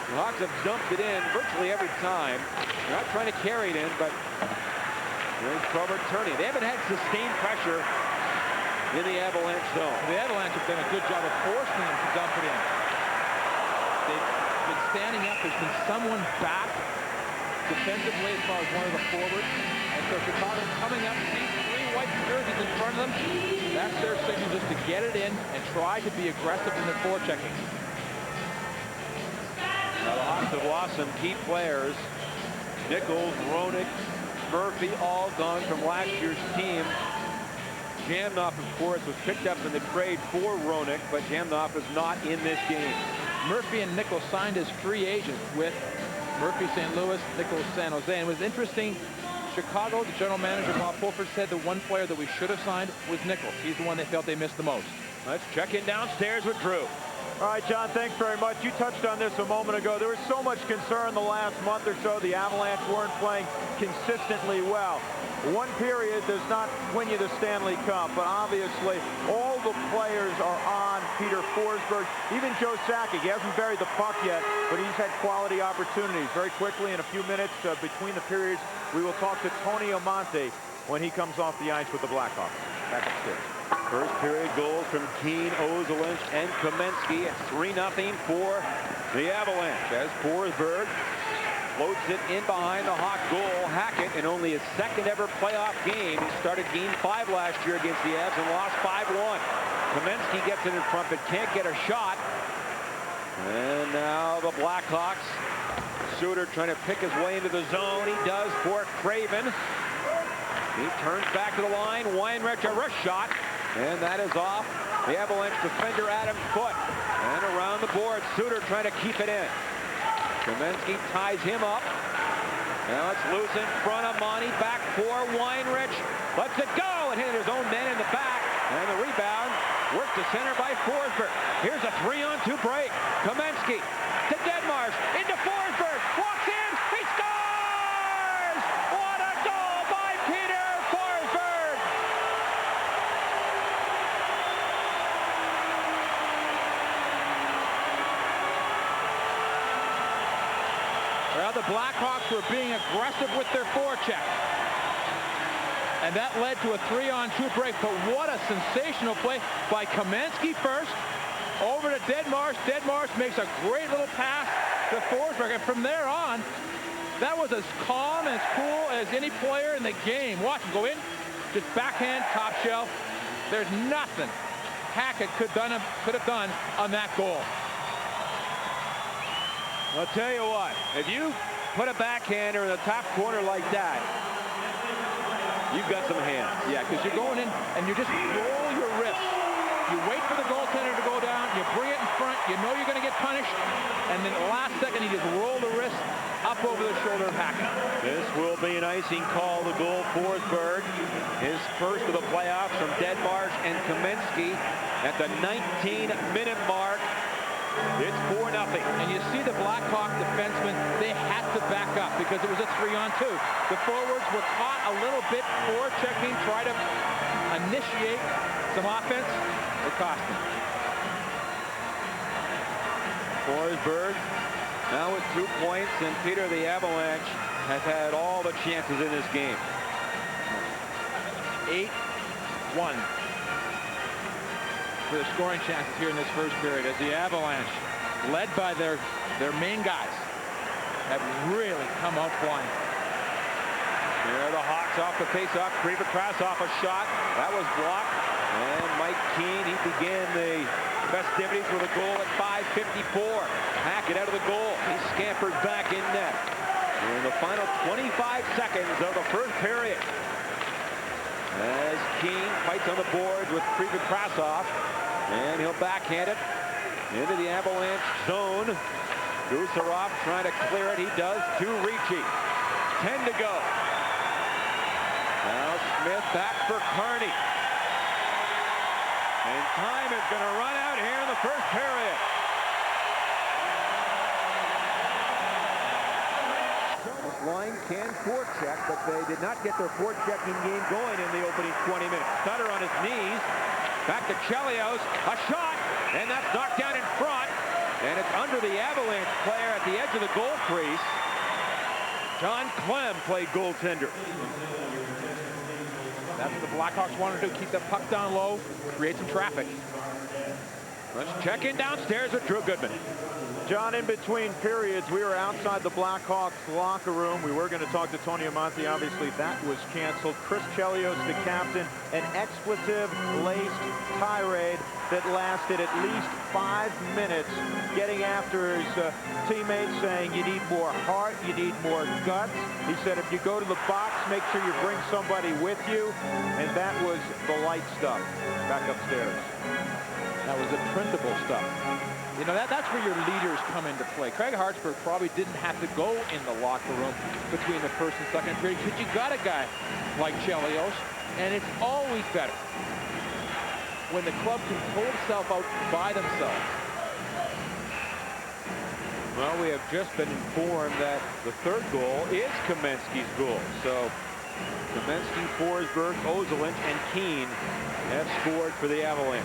Speaker 1: The Hawks have dumped it in virtually every time. They're not trying to carry it in, but here's Probert turning. They haven't had sustained pressure in the Avalanche zone.
Speaker 2: The Avalanche have done a good job of forcing them to dump it in. They've been standing up. There's been someone back defensively as far as one of the forwards. And so Chicago coming up, sees 3 white jerseys in front of them. That's their signal, just to get it in and try to be aggressive in their forechecking.
Speaker 1: Now the Hawks have lost some key players. Nichols, Roenick, Murphy, all gone from last year's team. Jamnoff, of course, was picked up in the trade for Roenick, but Jamnoff is not in this game.
Speaker 2: Murphy and Nichols signed as free agents with Murphy St. Louis, Nichols San Jose. And it was interesting, Chicago, the general manager Bob Fulford said the one player that we should have signed was Nichols. He's the one they felt they missed the most.
Speaker 1: Let's check in downstairs with Drew.
Speaker 3: All right, John, thanks very much. You touched on this a moment ago. There was so much concern the last month or so. The Avalanche weren't playing consistently well. One period does not win you the Stanley Cup, but obviously all the players are on Peter Forsberg. Even Joe Sakic, he hasn't buried the puck yet, but he's had quality opportunities. Very quickly, in a few minutes between the periods, we will talk to Tony Amonte when he comes off the ice with the Blackhawks. Back upstairs.
Speaker 1: First period goals from Keane, Ozolinsh, and Kamensky. It's 3-0 for the Avalanche as Forsberg floats it in behind the Hawk goal. Hackett, in only his second ever playoff game. He started game 5 last year against the Avs and lost 5-1. Kamensky gets it in front but can't get a shot. And now the Blackhawks. Suter trying to pick his way into the zone. He does for Craven. He turns back to the line. Weinreich, a wrist shot. And that is off the Avalanche defender Adam's foot. And around the board, Suter trying to keep it in. Kamensky ties him up. Now it's loose in front of Monty. Back for Weinreich. Lets it go and hit his own man in the back. And the rebound worked to center by Forsberg. Here's a 3-on-2 break. Kamensky to Deadmarsh. Into Forsberg. Walks in. He scores! What a goal by Peter Forsberg!
Speaker 2: Well, the Blackhawks were being aggressive with their forecheck. And that led to a 3-on-2 break. But what a sensational play by Kamensky first. Over to Deadmarsh. Deadmarsh makes a great little pass to Forsberg. And from there on, that was as calm, as cool as any player in the game. Watch him go in. Just backhand, top shelf. There's nothing Hackett could have done on that goal.
Speaker 1: I'll tell you what, if you put a backhander in the top corner like that, you've got some hands.
Speaker 2: Yeah, because you're going in and you just roll your wrist. You wait for the goaltender to go down, you bring it in front, you know you're going to get punished, and then the last second you just roll the wrist up over the shoulder of Hackett.
Speaker 1: This will be an icing call, the goal Forsberg. His first of the playoffs from Deadmarsh and Kamensky at the 19-minute mark. It's 4-0.
Speaker 2: And you see the Blackhawk defensemen, they had to back up because it was a 3-on-2. The forwards were caught a little bit forechecking, try to initiate some offense. It cost him.
Speaker 1: Forsberg now with 2 points, and Peter, the Avalanche have had all the chances in this game.
Speaker 2: 8-1 for the scoring chances here in this first period, as the Avalanche, led by their main guys, have really come out flying.
Speaker 1: Here the Hawks off the face-off. Krivokrasov a shot. That was blocked. And Mike Keane, he began the festivities with a goal at 5:54. Hackett out of the goal. He scampered back in net. In the final 25 seconds of the first period, as Keane fights on the boards with Krivokrasov, and he'll backhand it into the Avalanche zone. Gusarov trying to clear it. He does to Ricci. 10 to go. Now Smith back for Carney. And time is going to run out here in the first period. This line can forecheck, but they did not get their forechecking game going in the opening 20 minutes. Sutter on his knees. Back to Chelios. A shot. And that's knocked down in front. And it's under the Avalanche player at the edge of the goal crease. John Clem played goaltender.
Speaker 2: That's what the Blackhawks wanted to do, keep the puck down low, create some traffic.
Speaker 1: Let's check in downstairs with Drew Goodman.
Speaker 3: John, in between periods, we were outside the Blackhawks locker room. We were going to talk to Tony Amonte. Obviously, that was canceled. Chris Chelios, the captain, an expletive-laced tirade that lasted at least 5 minutes, getting after his teammates, saying you need more heart, you need more guts. He said if you go to the box, make sure you bring somebody with you. And that was the light stuff. Back upstairs.
Speaker 2: That was the printable stuff. You know, that's where your leaders come into play. Craig Hartsburg probably didn't have to go in the locker room between the first and second period, because you got a guy like Chelios, and it's always better when the club can pull itself out by themselves.
Speaker 1: Well, we have just been informed that the third goal is Kamensky's goal. So Kamensky, Forsberg, Ozolinsh, and Keane have scored for the Avalanche.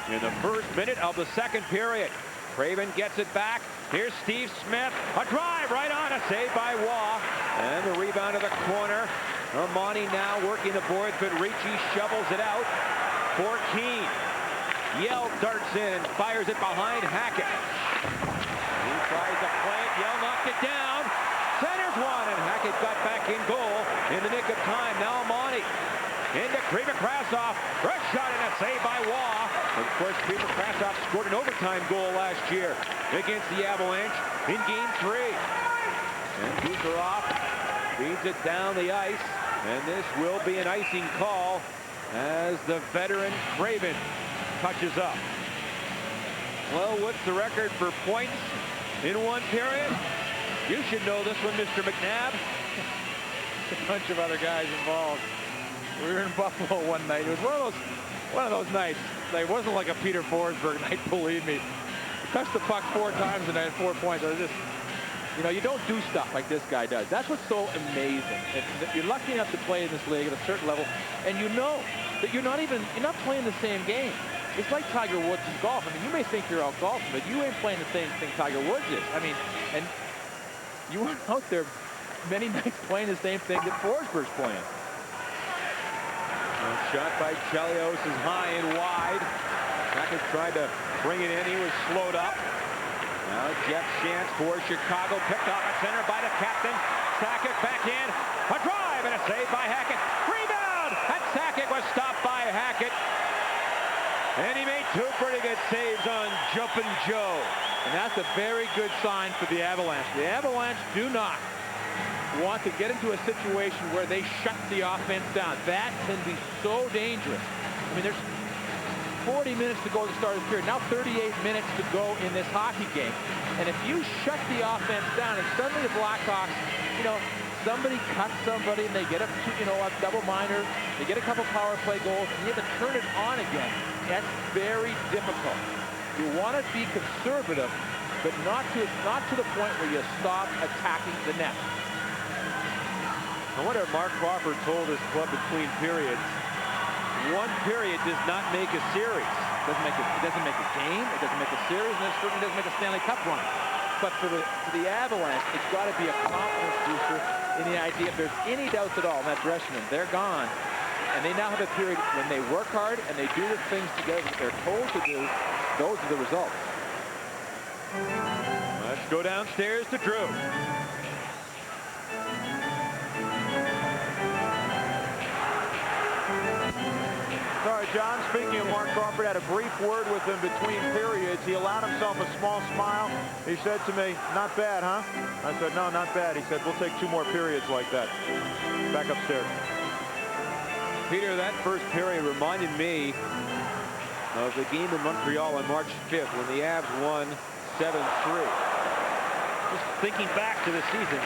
Speaker 1: In the first minute of the second period, Craven gets it back. Here's Steve Smith. A drive right on, a save by Waugh. And the rebound to the corner. Armani now working the boards, but Ricci shovels it out for Keane. Yell darts in and fires it behind Hackett. He tries to play it. Yell knocked it down. Centers one, and Hackett got back in goal in the nick of time. Now Armani into Krivokrasov. Fresh shot and a save by Waugh. Of course, Krivokrasov scored an overtime goal last year against the Avalanche in Game 3. And Gusarov feeds it down the ice. And this will be an icing call as the veteran Craven touches up. Well, what's the record for points in one period? You should know this one, Mr. McNabb.
Speaker 2: A bunch of other guys involved. We were in Buffalo one night. It was one of those nights. It wasn't like a Peter Forsberg night, believe me. He touched the puck 4 times and had 4 points. I was just, you know, you don't do stuff like this guy does. That's what's so amazing. You're lucky enough to play in this league at a certain level, and you know that you're not playing the same game. It's like Tiger Woods in golf. I mean, you may think you're out golfing, but you ain't playing the same thing Tiger Woods is. I mean, and you weren't out there many nights playing the same thing that Forsberg's playing.
Speaker 1: Shot by Chelios is high and wide. Hackett tried to bring it in. He was slowed up. Now Jeff Shantz for Chicago. Picked off at center by the captain. Sakic back in. A drive and a save by Hackett. Rebound! And Sakic was stopped by Hackett. And he made 2 pretty good saves on Jumpin' Joe.
Speaker 2: And that's a very good sign for the Avalanche. The Avalanche do not want to get into a situation where they shut the offense down. That can be so dangerous. I mean, there's 40 minutes to go at the start of the period. Now 38 minutes to go in this hockey game. And if you shut the offense down and suddenly the Blackhawks, you know, somebody cuts somebody and they get a double minor, they get a couple power play goals, and you have to turn it on again. That's very difficult. You want to be conservative, but not to the point where you stop attacking the net.
Speaker 1: I wonder if Mark Crawford told his club between periods one period does not make a series.
Speaker 2: It doesn't make a game. It doesn't make a series, and it certainly doesn't make a Stanley Cup run. But for the Avalanche, it's got to be a confidence booster in the idea if there's any doubts at all in that dressing room, they're gone. And they now have a period when they work hard and they do the things together that they're told to do. Those are the results.
Speaker 1: Let's go downstairs to Drew.
Speaker 3: Sorry, John, speaking of Mark Crawford, had a brief word with him between periods. He allowed himself a small smile. He said to me, "Not bad, huh?" I said, "No, not bad." He said, "We'll take 2 more periods like that." Back upstairs.
Speaker 1: Peter, that first period reminded me of the game in Montreal on March 5th when the Avs won 7-3. Just thinking back to the season,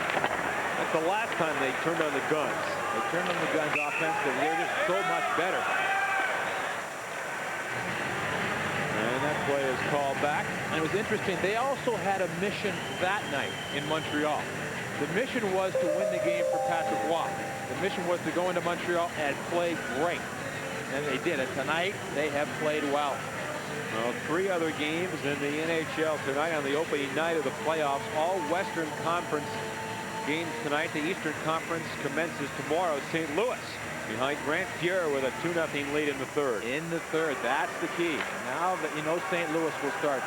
Speaker 1: that's the last time they turned on the guns.
Speaker 2: They turned on the guns offensively. They're just so much better.
Speaker 1: And that play is called back.
Speaker 2: And it was interesting. They also had a mission that night in Montreal. The mission was to win the game for Patrick Waugh. The mission was to go into Montreal and play great. And they did it. Tonight, they have played well.
Speaker 1: Well, 3 other games in the NHL tonight on the opening night of the playoffs. All Western Conference games tonight. The Eastern Conference commences tomorrow. St. Louis behind Grant Fuhr with a 2-0 lead in the third.
Speaker 2: In the third, that's the key. Now that you know St. Louis will start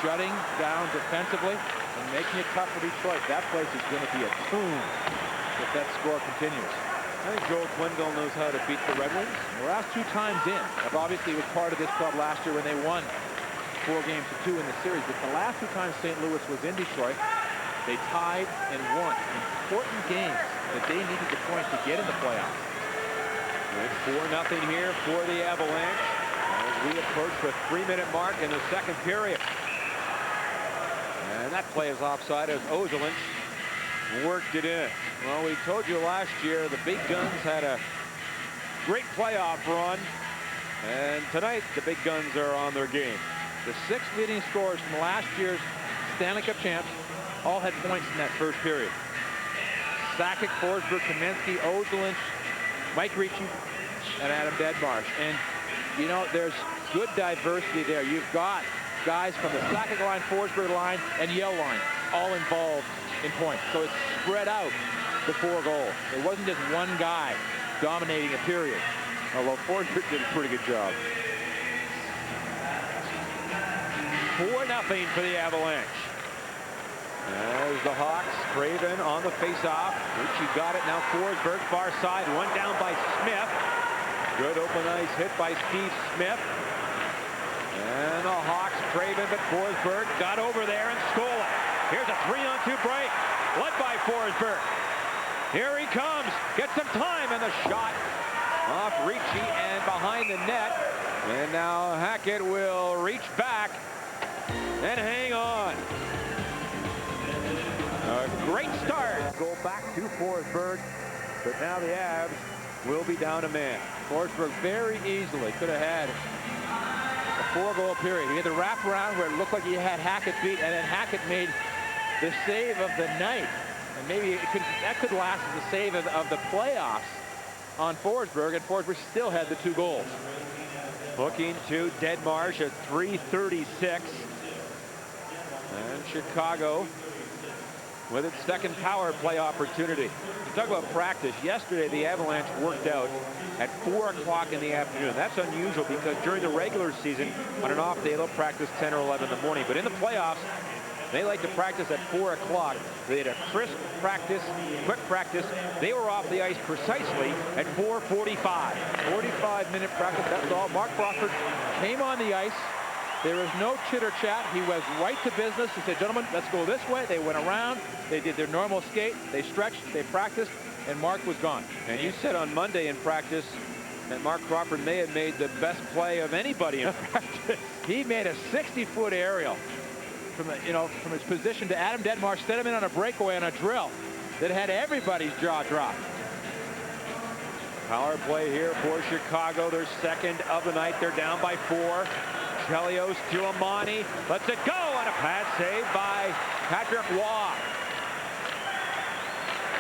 Speaker 2: shutting down defensively and making it tough for Detroit. That place is going to be a tomb if that score continues.
Speaker 1: I think Joel Quenneville knows how to beat the Red Wings.
Speaker 2: The last 2 times in. Obviously, he was part of this club last year when they won 4-2 in the series. But the last 2 times St. Louis was in Detroit, they tied and won important games that they needed the points to get in the playoffs.
Speaker 1: It's 4-0 here for the Avalanche as we approach the 3-minute mark in the second period. And that play is offside as Ozolinsh worked it in. Well, we told you last year the big guns had a great playoff run, and tonight the big guns are on their game.
Speaker 2: The 6 leading scorers from last year's Stanley Cup champs all had points in that first period. Sakic, Forsberg, Kamensky, Ozolinsh, Mike Ricci, and Adam Deadmarsh. And, you know, there's good diversity there. You've got guys from the Sakic line, Forsberg line, and Yell line all involved in points. So it's spread out the 4 goals. It wasn't just one guy dominating a period.
Speaker 1: Although Forsberg did a pretty good job. 4-0 for the Avalanche. As the Hawks, Craven on the face-off. Ricci got it. Now Forsberg, far side. 1 down by Smith. Good open ice hit by Steve Smith. And the Hawks, Craven, but Forsberg got over there and stole it. Here's a 3-on-2 break, led by Forsberg. Here he comes, gets some time, and the shot off Ricci and behind the net. And now Hackett will reach back and hang on. A great start. Go back to Forsberg, but now the Avs will be down a man.
Speaker 2: Forsberg very easily could have had a 4-goal period. He had the wraparound where it looked like he had Hackett beat, and then Hackett made the save of the night. And maybe that could last as the save of the playoffs on Forsberg, and Forsberg still had the 2 goals.
Speaker 1: Looking to Deadmarsh at 3:36. And Chicago with its second power play opportunity. You talk about practice. Yesterday, the Avalanche worked out at 4 o'clock in the afternoon. That's unusual because during the regular season, on an off day, they'll practice 10 or 11 in the morning. But in the playoffs, they like to practice at 4 o'clock. They had a crisp practice, quick practice. They were off the ice precisely at 4:45.
Speaker 2: 45-minute practice, that's all. Mark Crawford came on the ice. There was no chitter-chat. He was right to business. He said, "Gentlemen, let's go this way." They went around. They did their normal skate. They stretched. They practiced. And Mark was gone.
Speaker 1: And you said on Monday in practice that Mark Crawford may have made the best play of anybody in practice.
Speaker 2: He made a 60-foot aerial from his position to Adam Deadmarsh, set him in on a breakaway on a drill that had everybody's jaw dropped.
Speaker 1: Power play here for Chicago. Their second of the night. They're down by 4. Chelios to Amani. Lets it go on a pad save by Patrick Waugh.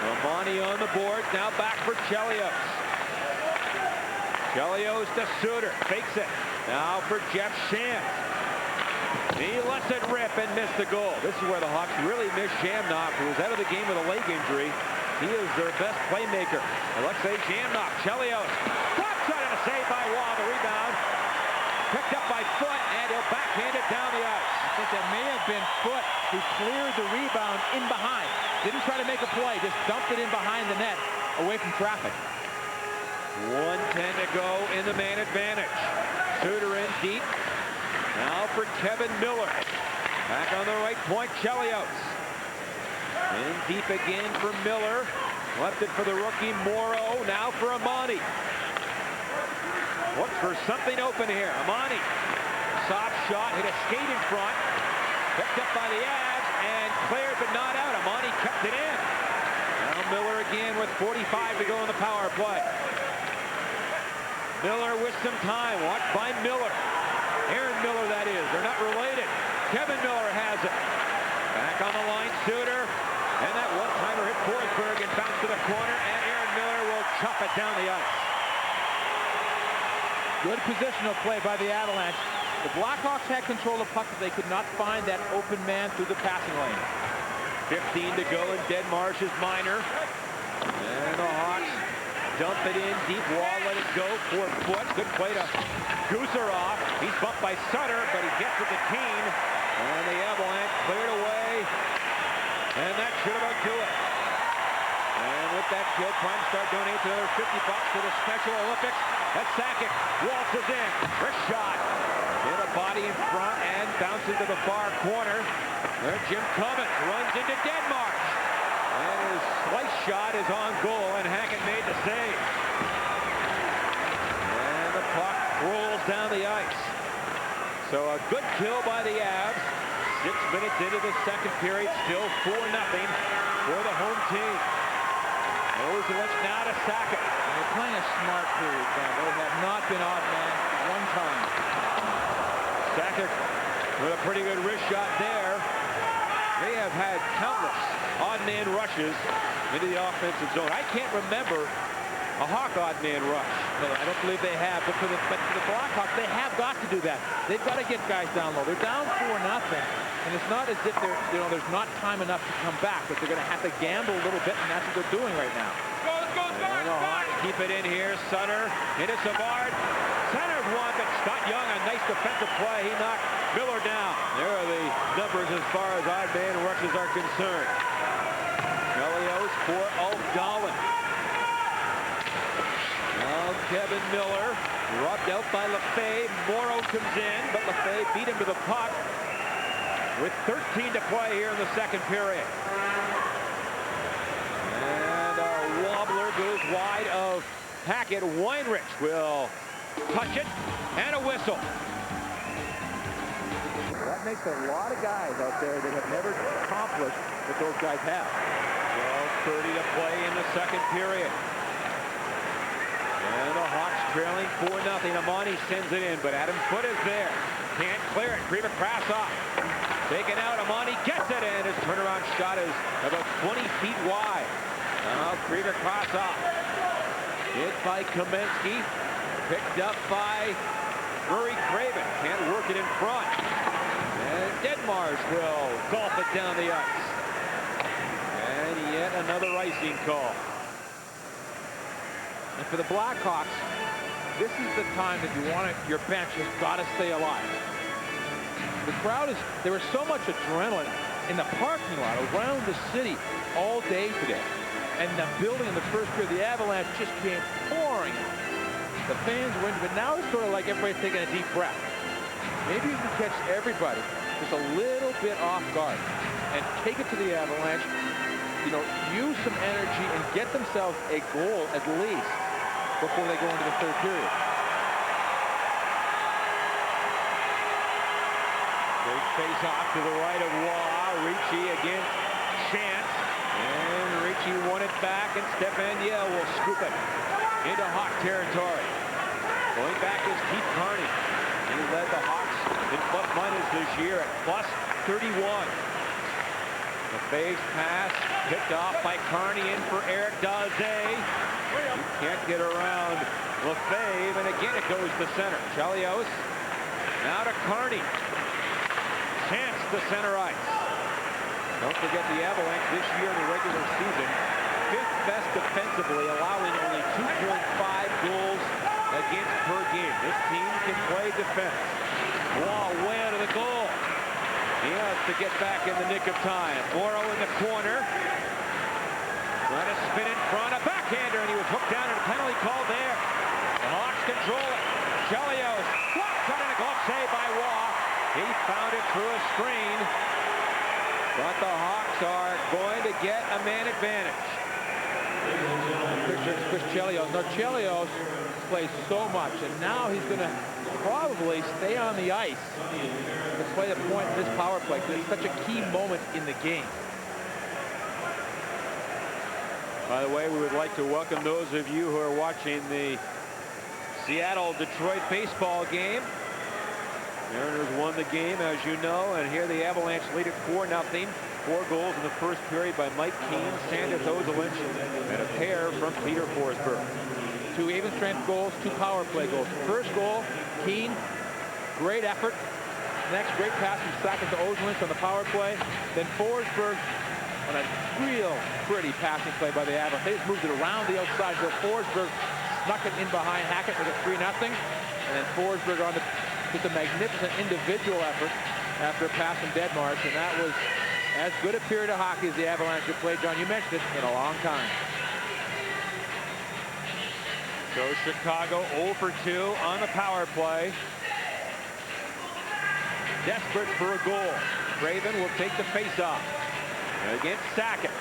Speaker 1: Amani on the board. Now back for Chelios. Chelios to Suter. Fakes it. Now for Jeff Shantz. He lets it rip and missed the goal. This is where the Hawks really missed Shamrock, who was out of the game with a leg injury. He is their best playmaker. Alexei Shamrock. Chelios. Top shot and a save by Wall. The rebound picked up by Foot, and he'll backhand it down the ice.
Speaker 2: I think that may have been Foot who cleared the rebound in behind. Didn't try to make a play, just dumped it in behind the net, away from traffic.
Speaker 1: 1:10 to go in the man advantage. Suter in deep. Now for Kevin Miller. Back on the right point, Chelios. In deep again for Miller. Left it for the rookie Morrow. Now for Amani. Looks for something open here. Amani. Soft shot, hit a skate in front. Picked up by the Avs and cleared but not out. Amani kept it in. Now Miller again with 45 to go in the power play. Miller with some time. Watched by Miller. Aaron Miller, that is. They're not related. Kevin Miller has it. Back on the line, Suter. And that one-timer hit Forsberg and bounced to the corner. And Aaron Miller will chop it down the ice.
Speaker 2: Good positional play by the Avalanche. The Blackhawks had control of the puck, but they could not find that open man through the passing lane.
Speaker 1: 15 to go in Denmarsh's minor. And the Hawks dump it in. Deep Wall, let it go. 4 foot. Good play to Gusarov. He's bumped by Sutter, but he gets it to Keane. And the Avalanche cleared away. And that should about do it. And with that kill, Prime Star donates another $50 to the Special Olympics. That's Sakic. Waltzes in. Wrist shot. Hit a body in front and bounces to the far corner. There Jim Cummins runs into Denmarsh. And his slice shot is on goal, and Hackett made the save. And the puck rolls down the ice. So a good kill by the Avs. 6 minutes into the second period, still 4-0 for the home team. Ozolich now to Sakic.
Speaker 2: They're playing a smart period, Ben. They have not been odd man one time.
Speaker 1: Sakic with a pretty good wrist shot there. They have had countless odd man rushes into the offensive zone. I can't remember a Hawk odd man rush.
Speaker 2: No, I don't believe they have. But for the Blackhawks, they have got to do that. They've got to get guys down low. They're down 4-0. And it's not as if there's not time enough to come back, but they're going to have to gamble a little bit, and that's what they're doing right now.
Speaker 1: And the Hawks keep it in here. Sutter into Savard. Centers one, but Scott Young, a nice defensive play. He knocked Miller down. There are the numbers as far as odd man rushes are concerned. Chelios for O'Donnell. Now Kevin Miller robbed out by Lefebvre. Morrow comes in, but Lefebvre beat him to the puck with 13 to play here in the second period. And a wobbler goes wide of Hackett. Weinrich will touch it, and a whistle.
Speaker 2: That makes a lot of guys out there that have never accomplished what those guys have.
Speaker 1: 12:30 to play in the second period. And the Hawks trailing 4-0. Amani sends it in, but Adam Foote is there. Can't clear it. Kriva Krasov taken out. Amani gets it in. His turnaround shot is about 20 feet wide. Now Kriva Krasov hit by Kamensky. Picked up by Murray Craven. Can't work it in front. And Denmarsh will golf it down the ice. And yet another icing call.
Speaker 2: And for the Blackhawks, this is the time that you want your bench has got to stay alive. The crowd there was so much adrenaline in the parking lot around the city all day today. And the building in the first period, the Avalanche just came pouring. The fans were into it. Now it's sort of like everybody's taking a deep breath. Maybe you can catch everybody just a little bit off guard and take it to the Avalanche, use some energy and get themselves a goal at least before they go into the third period.
Speaker 1: Big face off to the right of Waugh. Ricci against Shantz. And Ricci won it back, and Stefan Yell will scoop it into Hawk territory. Going back is Keith Carney. He led the Hawks in plus minus this year at plus 31. LaFave's pass picked off by Kearney in for Eric Daze. He can't get around LaFave, and again it goes to center. Chelios now to Kearney. Chance to center ice. Don't forget the Avalanche this year in the regular season, 5th best defensively, allowing only 2.5 goals against per game. This team can play defense. Wall way out of the goal. He has to get back in the nick of time. Morrow in the corner. Trying to spin in front. A backhander, and he was hooked down, and a penalty called there. The Hawks control it. Chelios. Cut in a glove save by Waugh. He found it through a screen. But the Hawks are going to get a man advantage.
Speaker 2: Picture Chris Chelios. Now Chelios plays so much, and now he's going to probably stay on the ice to play the point in this power play, because it's such a key moment in the game.
Speaker 1: By the way, we would like to welcome those of you who are watching the Seattle-Detroit baseball game. Mariners won the game, as you know, and here the Avalanche lead at 4-0. 4 goals in the first period by Mike Keane, Sandis Ozolinsh, and a pair from Peter Forsberg.
Speaker 2: 2 even strength goals, 2 power play goals. First goal, Keane, great effort. Next, great pass from Sakic to Ozolinsh on the power play. Then Forsberg on a real pretty passing play by the Avalanche. They just moved it around the outside, so Forsberg snuck it in behind Hackett with a 3-0. And then Forsberg on just a magnificent individual effort after a pass from Deadmarsh, and that was as good a period of hockey as the Avalanche have played, John, you mentioned it, in a long time.
Speaker 1: So Chicago 0 for 2 on the power play. Desperate for a goal. Craven will take the face-off against Sakic.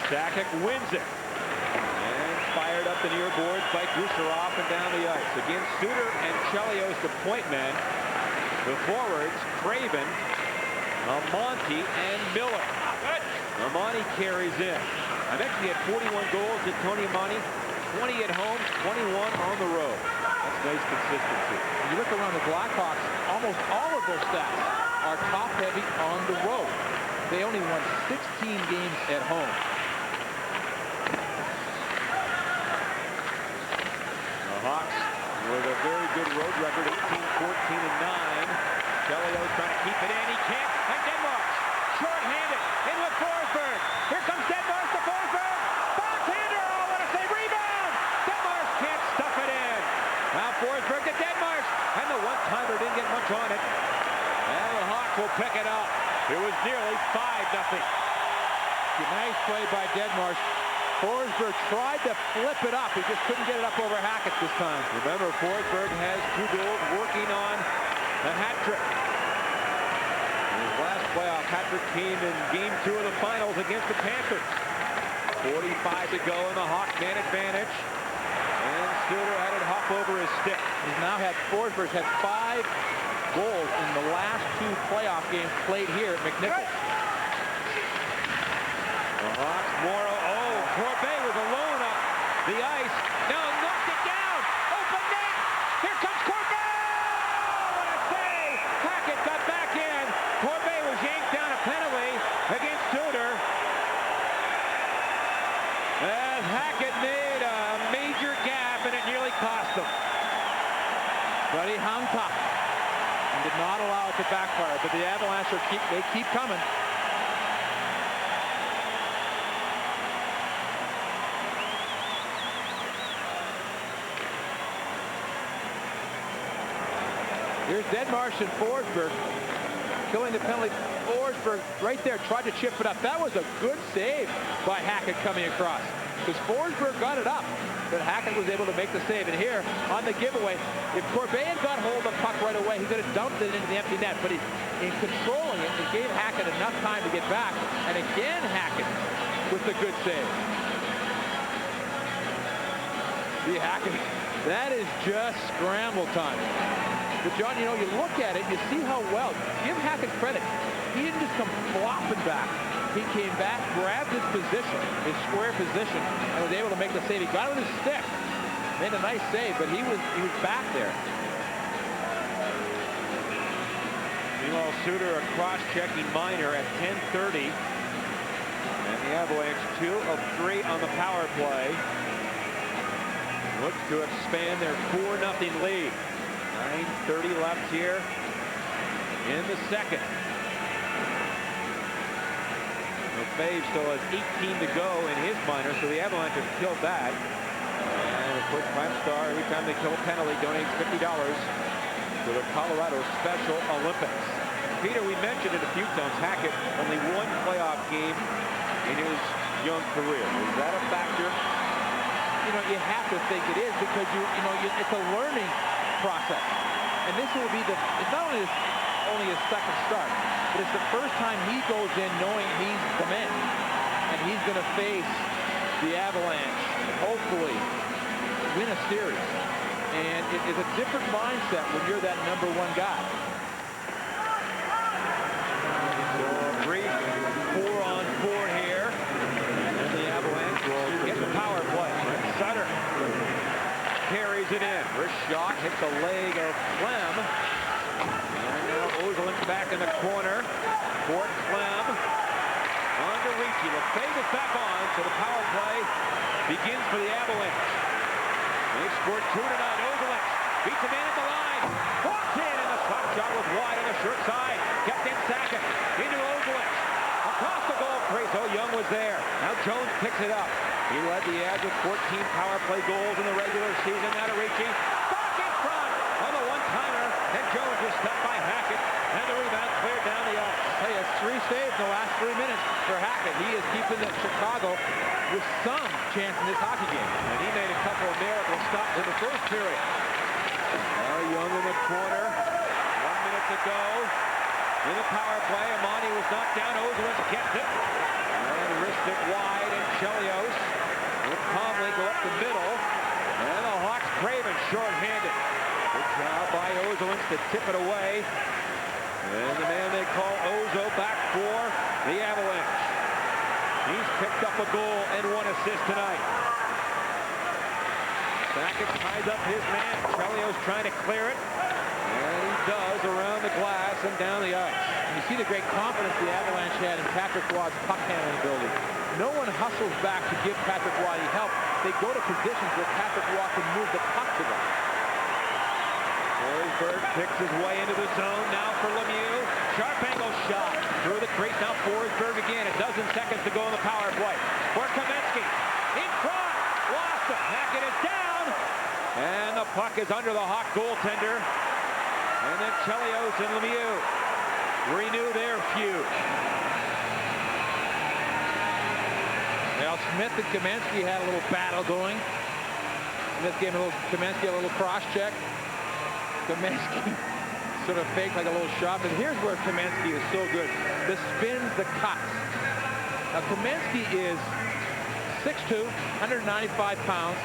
Speaker 1: Sakic wins it. And fired up the near boards by Kucherov and down the ice. Again, Suter and Chelios, the point men. The forwards, Craven, Amonte, and Miller. Amonte carries in. I mentioned he had 41 goals at Tony Amonte. 20 at home, 21 on the road. That's nice consistency.
Speaker 2: When you look around the Blackhawks, almost all of those stats are top-heavy on the road. They only won 16 games at home.
Speaker 1: The Hawks with a very good road record, 18-14-9. Chelios trying to keep it in. He can't. And Deadmarsh, short-handed, in with Forsberg. Here comes Deadmarsh to Forsberg. Backhander. Oh, what a save. Rebound. Deadmarsh can't stuff it in. Now Forsberg to Deadmarsh. And the one-timer didn't get much on it. And the Hawks will pick it up. It was nearly 5-0.
Speaker 2: Nice play by Deadmarsh. Forsberg tried to flip it up. He just couldn't get it up over Hackett this time.
Speaker 1: Remember, Forsberg has 2 goals, working on a hat trick. His last playoff hat trick came in Game 2 of the finals against the Panthers. 45 to go in the Hawk man advantage. And Suter had it hop over his stick.
Speaker 2: He's now had, Forsberg's had 5 goals in the last 2 playoff games played here at McNichols.
Speaker 1: The Hawks, Morrow, Corbett was alone up the ice. Now knocked it down. Open net. Here comes Corbett. What a save. Hackett got back in. Corbett was yanked down a penalty against Suter. As Hackett made a major gap, and it nearly cost him.
Speaker 2: But he hung tough and did not allow it to backfire. But the Avalanche they keep coming. Here's Deadmarsh and Forsberg killing the penalty. Forsberg right there tried to chip it up. That was a good save by Hackett coming across, because Forsberg got it up, but Hackett was able to make the save. And here on the giveaway, if Corbett had got hold of the puck right away, he could have dumped it into the empty net, but in controlling it, it gave Hackett enough time to get back. And again, Hackett with the good save. See, Hackett, that is just scramble time. But John, you know, you look at it, you see how well, give Hackett credit. He didn't just come flopping back. He came back, grabbed his position, his square position, and was able to make the save. He got it with his stick, made a nice save, but he was back there.
Speaker 1: Meanwhile, Suter a cross-checking minor at 10:30 the Avalanche 2 of 3 on the power play. Looks to expand their 4-0 lead. 9:30 left here in the second. Lefebvre still has 18 to go in his minor, so the Avalanche have killed that. And of course, Prime Star, every time they kill a penalty, donates $50 to the Colorado Special Olympics. Peter, we mentioned it a few times. Hackett, only one playoff game in his young career. Is that a factor?
Speaker 2: You know, you have to think it is, because it's a learning process. And this will be it's not only his second start, but it's the first time he goes in knowing he's the man. And he's going to face the Avalanche, hopefully win a series. And it is a different mindset when you're that #1 guy.
Speaker 1: So a brief 4-on-4 here. And the Avalanche will get the power play. Sutter carries it in. First shot hits the leg of Clem. And now Ozolin's back in the corner. Fort Clem. On to Ricci. Lefebvre is back on. So the power play begins for the Avalanche. They scored 2 tonight. Ozolin beats a man at the line. Walks in, and the shot was wide on the short side. Kept in second. Into Ozolin. Across the goal crease. Oh, Young was there. Now Jones picks it up. He led the Avs with 14 power play goals in the regular season. Now to Ricci. Back in front on the one-timer. And Jones was stopped by Hackett. And the rebound cleared down the ice.
Speaker 2: Hey, it's 3 saves in the last 3 minutes for Hackett. He is keeping Chicago with some chance in this hockey game.
Speaker 1: And he made a couple of miracle stops in the first period. Now Young in the corner. 1 minute to go. In the power play, Amani was knocked down. Ozolin gets it. And wristed it wide. And Chelios with Conley go up the middle. And the Hawks Craven short-handed. Good job by Ozolin to tip it away. And the man they call Ozo back for the Avalanche. He's picked up a goal and 1 assist tonight. Sakic ties up his man. Chelios trying to clear it. And he does around the glass and down the ice.
Speaker 2: You see the great confidence the Avalanche had in Patrick Roy's puck handling ability. No one hustles back to give Patrick Roy any help. They go to positions where Patrick Roy can move the puck to them.
Speaker 1: Forsberg picks his way into the zone. Now for Lemieux. Sharp angle shot through the crease. Now Forsberg again. A dozen seconds to go in the power play. For Kamensky. In front. Lost it. Hackett is down. And the puck is under the Hawk goaltender. And then Chelios and Lemieux renew their feud.
Speaker 2: Now Smith and Kamensky had a little battle going. Smith gave Kamensky a little cross check. Kamensky sort of faked like a little shot. But here's where Kamensky is so good. The spins, the cuts. Now Kamensky is 6'2", 195 pounds,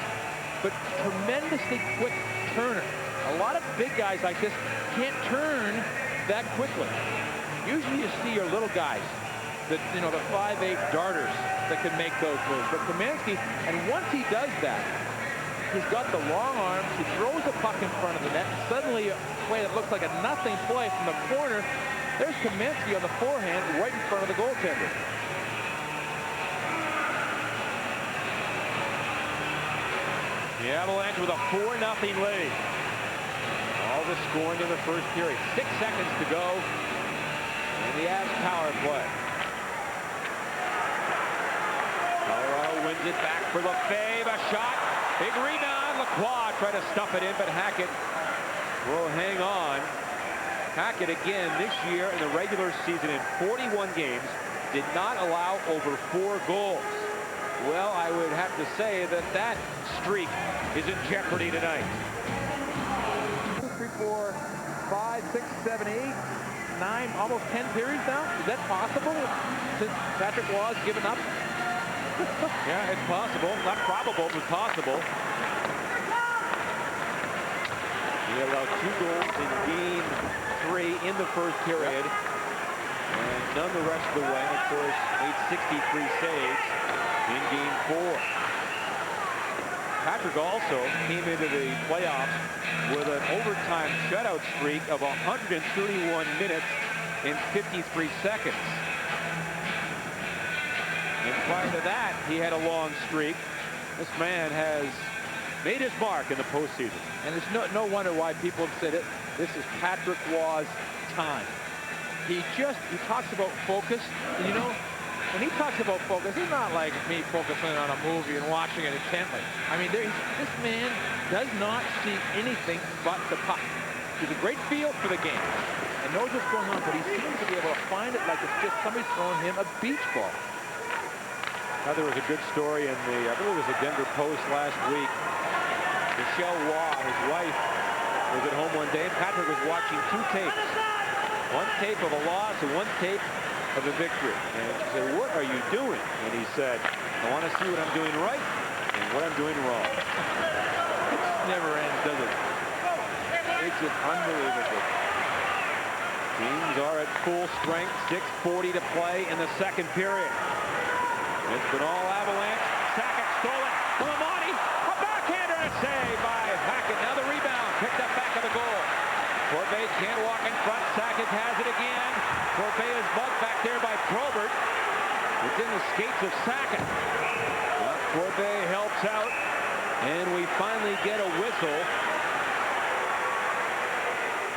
Speaker 2: but tremendously quick turner. A lot of big guys like this can't turn that quickly. Usually you see your little guys, the 5'8" darters that can make those moves. But Kamensky, and once he does that, he's got the long arms. He throws the puck in front of the net. Suddenly a play that looks like a nothing play from the corner. There's Kamensky on the forehand right in front of the goaltender.
Speaker 1: The Avalanche with a 4-0 lead. All the scoring in the first period. 6 seconds to go. And the Avs power play. Colorado wins it back for Lefebvre. A shot. Big rebound. Lacroix tried to stuff it in, but Hackett will hang on. Hackett again this year in the regular season in 41 games did not allow over 4 goals. Well, I would have to say that streak is in jeopardy tonight.
Speaker 2: 2, 3, 4, 5, 6, 7, 8, 9, almost 10 periods now. Is that possible since Patrick Roy's given up?
Speaker 1: Yeah, it's possible. Not probable, but possible. He allowed 2 goals in game 3 in the first period. And none the rest of the way. Of course, made 63 saves in game 4. Patrick also came into the playoffs with an overtime shutout streak of 131 minutes and 53 seconds. And prior to that, he had a long streak. This man has made his mark in the postseason.
Speaker 2: And it's no wonder why people have said it. This is Patrick Waugh's time. He talks about focus. And you know, when he talks about focus, it's not like me focusing on a movie and watching it intently. I mean, this man does not see anything but the puck. He's a great feel for the game and knows what's going on, but he seems to be able to find it like it's just somebody throwing him a beach ball.
Speaker 1: Now, there was a good story in the, I believe it was the Denver Post last week. Michelle Waugh, his wife, was at home one day, and Patrick was watching two tapes. One tape of a loss and one tape of a victory. And she said, "What are you doing?" And he said, "I want to see what I'm doing right and what I'm doing wrong."
Speaker 2: It never ends, does it? It's just unbelievable.
Speaker 1: Teams are at full strength. 6:40 to play in the second period. It's been all Avalanche. Sakic stole it from Amani. A backhander, and a save by Hackett. Now the rebound picked up back of the goal. Corbett can't walk in front. Sakic has it again. Corbett is bugged back there by Probert. It's in the skates of Sakic. Well, Corbett helps out, and we finally get a whistle.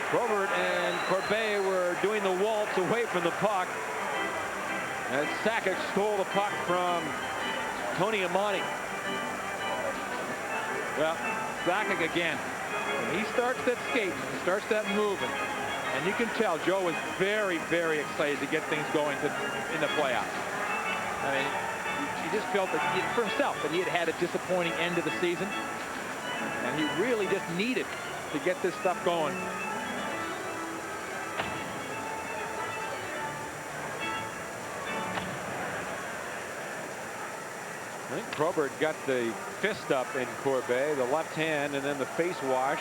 Speaker 1: Probert and Corbett were doing the waltz away from the puck as Sakic stole the puck from Tony Amani.
Speaker 2: Well, Sakic again. When he starts that skate, he starts that moving, and you can tell Joe was very, very excited to get things going in the playoffs. I mean, he just felt that for himself that he had had a disappointing end of the season, and he really just needed to get this stuff going.
Speaker 1: I think Probert got the fist up in Corbett, the left hand, and then the face wash.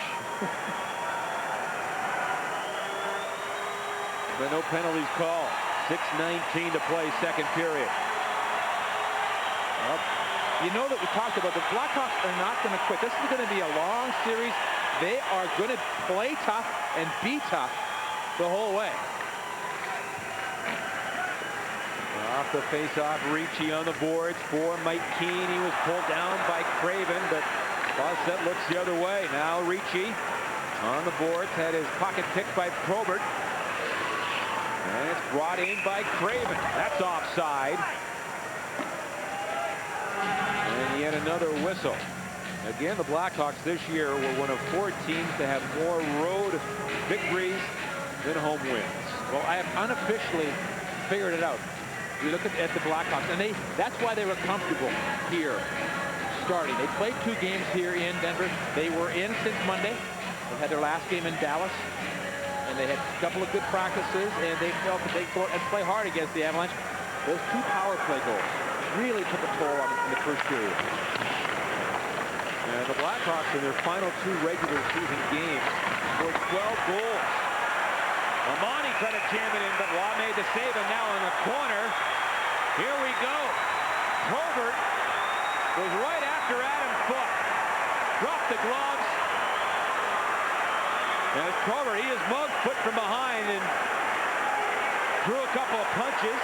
Speaker 1: But no penalties called. 6:19 to play, second period.
Speaker 2: Well, you know that we talked about the Blackhawks are not going to quit. This is going to be a long series. They are going to play tough and be tough the whole way.
Speaker 1: Off the face-off, Ricci on the boards for Mike Keane. He was pulled down by Craven, but Fawcett looks the other way. Now Ricci on the boards, had his pocket picked by Probert. And it's brought in by Craven. That's offside. And yet another whistle. Again, the Blackhawks this year were one of 4 teams to have more road victories than home wins.
Speaker 2: Well, I have unofficially figured it out. You look at the Blackhawks, and that's why they were comfortable here starting. They played 2 games here in Denver. They were in since Monday. They had their last game in Dallas, and they had a couple of good practices, and they felt that they go and play hard against the Avalanche. Those 2 power play goals really took a toll on them in the first period.
Speaker 1: And the Blackhawks in their final 2 regular season games scored 12 goals. Amani tried to jam it in, but Waugh made the save, and now in the corner, here we go. Probert was right after Adam Foote. Dropped the gloves. As Probert, he just mugged Foote from behind and threw a couple of punches.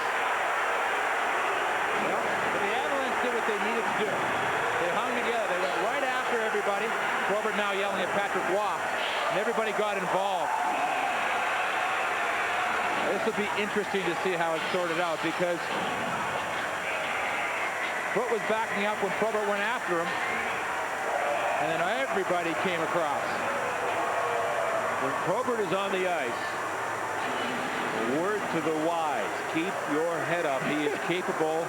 Speaker 2: Well, the Avalanche did what they needed to do. They hung together. They went right after everybody. Probert now yelling at Patrick Waugh, and everybody got involved. This will be interesting to see how it's sorted out, because Foote was backing up when Probert went after him, and then everybody came across.
Speaker 1: When Probert is on the ice, a word to the wise, keep your head up. He is capable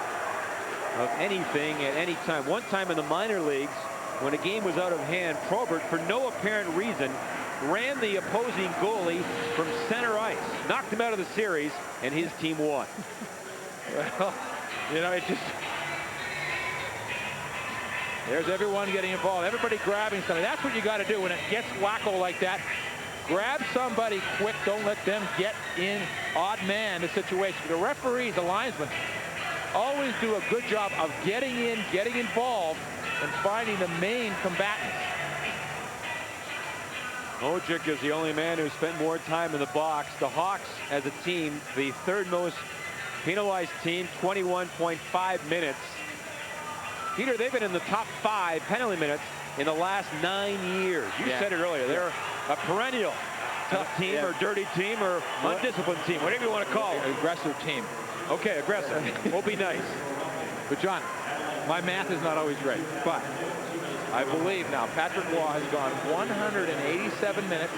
Speaker 1: of anything at any time. One time in the minor leagues, when a game was out of hand, Probert, for no apparent reason, ran the opposing goalie from center ice, knocked him out of the series, and his team won.
Speaker 2: Well, you know, it just... There's everyone getting involved, everybody grabbing something. That's what you got to do when it gets wacko like that. Grab somebody quick. Don't let them get in odd man the situation. The referees, the linesmen, always do a good job of getting in, getting involved, and finding the main combatants.
Speaker 1: Mojic is the only man who spent more time in the box. The Hawks, as a team, the 3rd most penalized team, 21.5 minutes. Peter, they've been in the top 5 penalty minutes in the last 9 years. You said it earlier. They're a perennial tough team or dirty team or undisciplined team, whatever you want to call it.
Speaker 2: Aggressive team.
Speaker 1: Okay, aggressive. We'll be nice.
Speaker 2: But John, my math is not always right, but I believe now Patrick Law has gone 187 minutes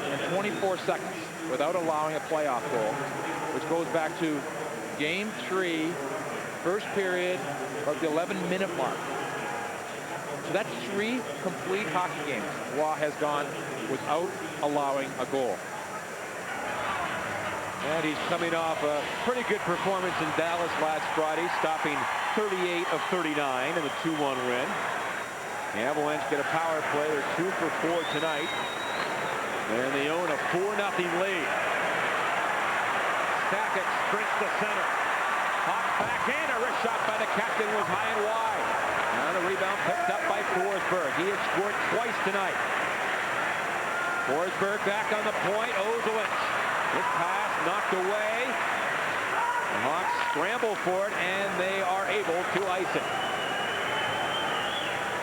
Speaker 2: and 24 seconds without allowing a playoff goal, which goes back to Game 3, first period of the 11-minute mark. So that's 3 complete hockey games Law has gone without allowing a goal.
Speaker 1: And he's coming off a pretty good performance in Dallas last Friday, stopping 38 of 39 in the 2-1 win. The Avalanche get a power play. They're 2 for 4 tonight. And they own a 4-0 lead. Sakic sprints to center. Hawks back in. A wrist shot by the captain was high and wide. Now the rebound picked up by Forsberg. He has scored twice tonight. Forsberg back on the point. Ozolinsh. This pass knocked away. The Hawks scramble for it, and they are able to ice it.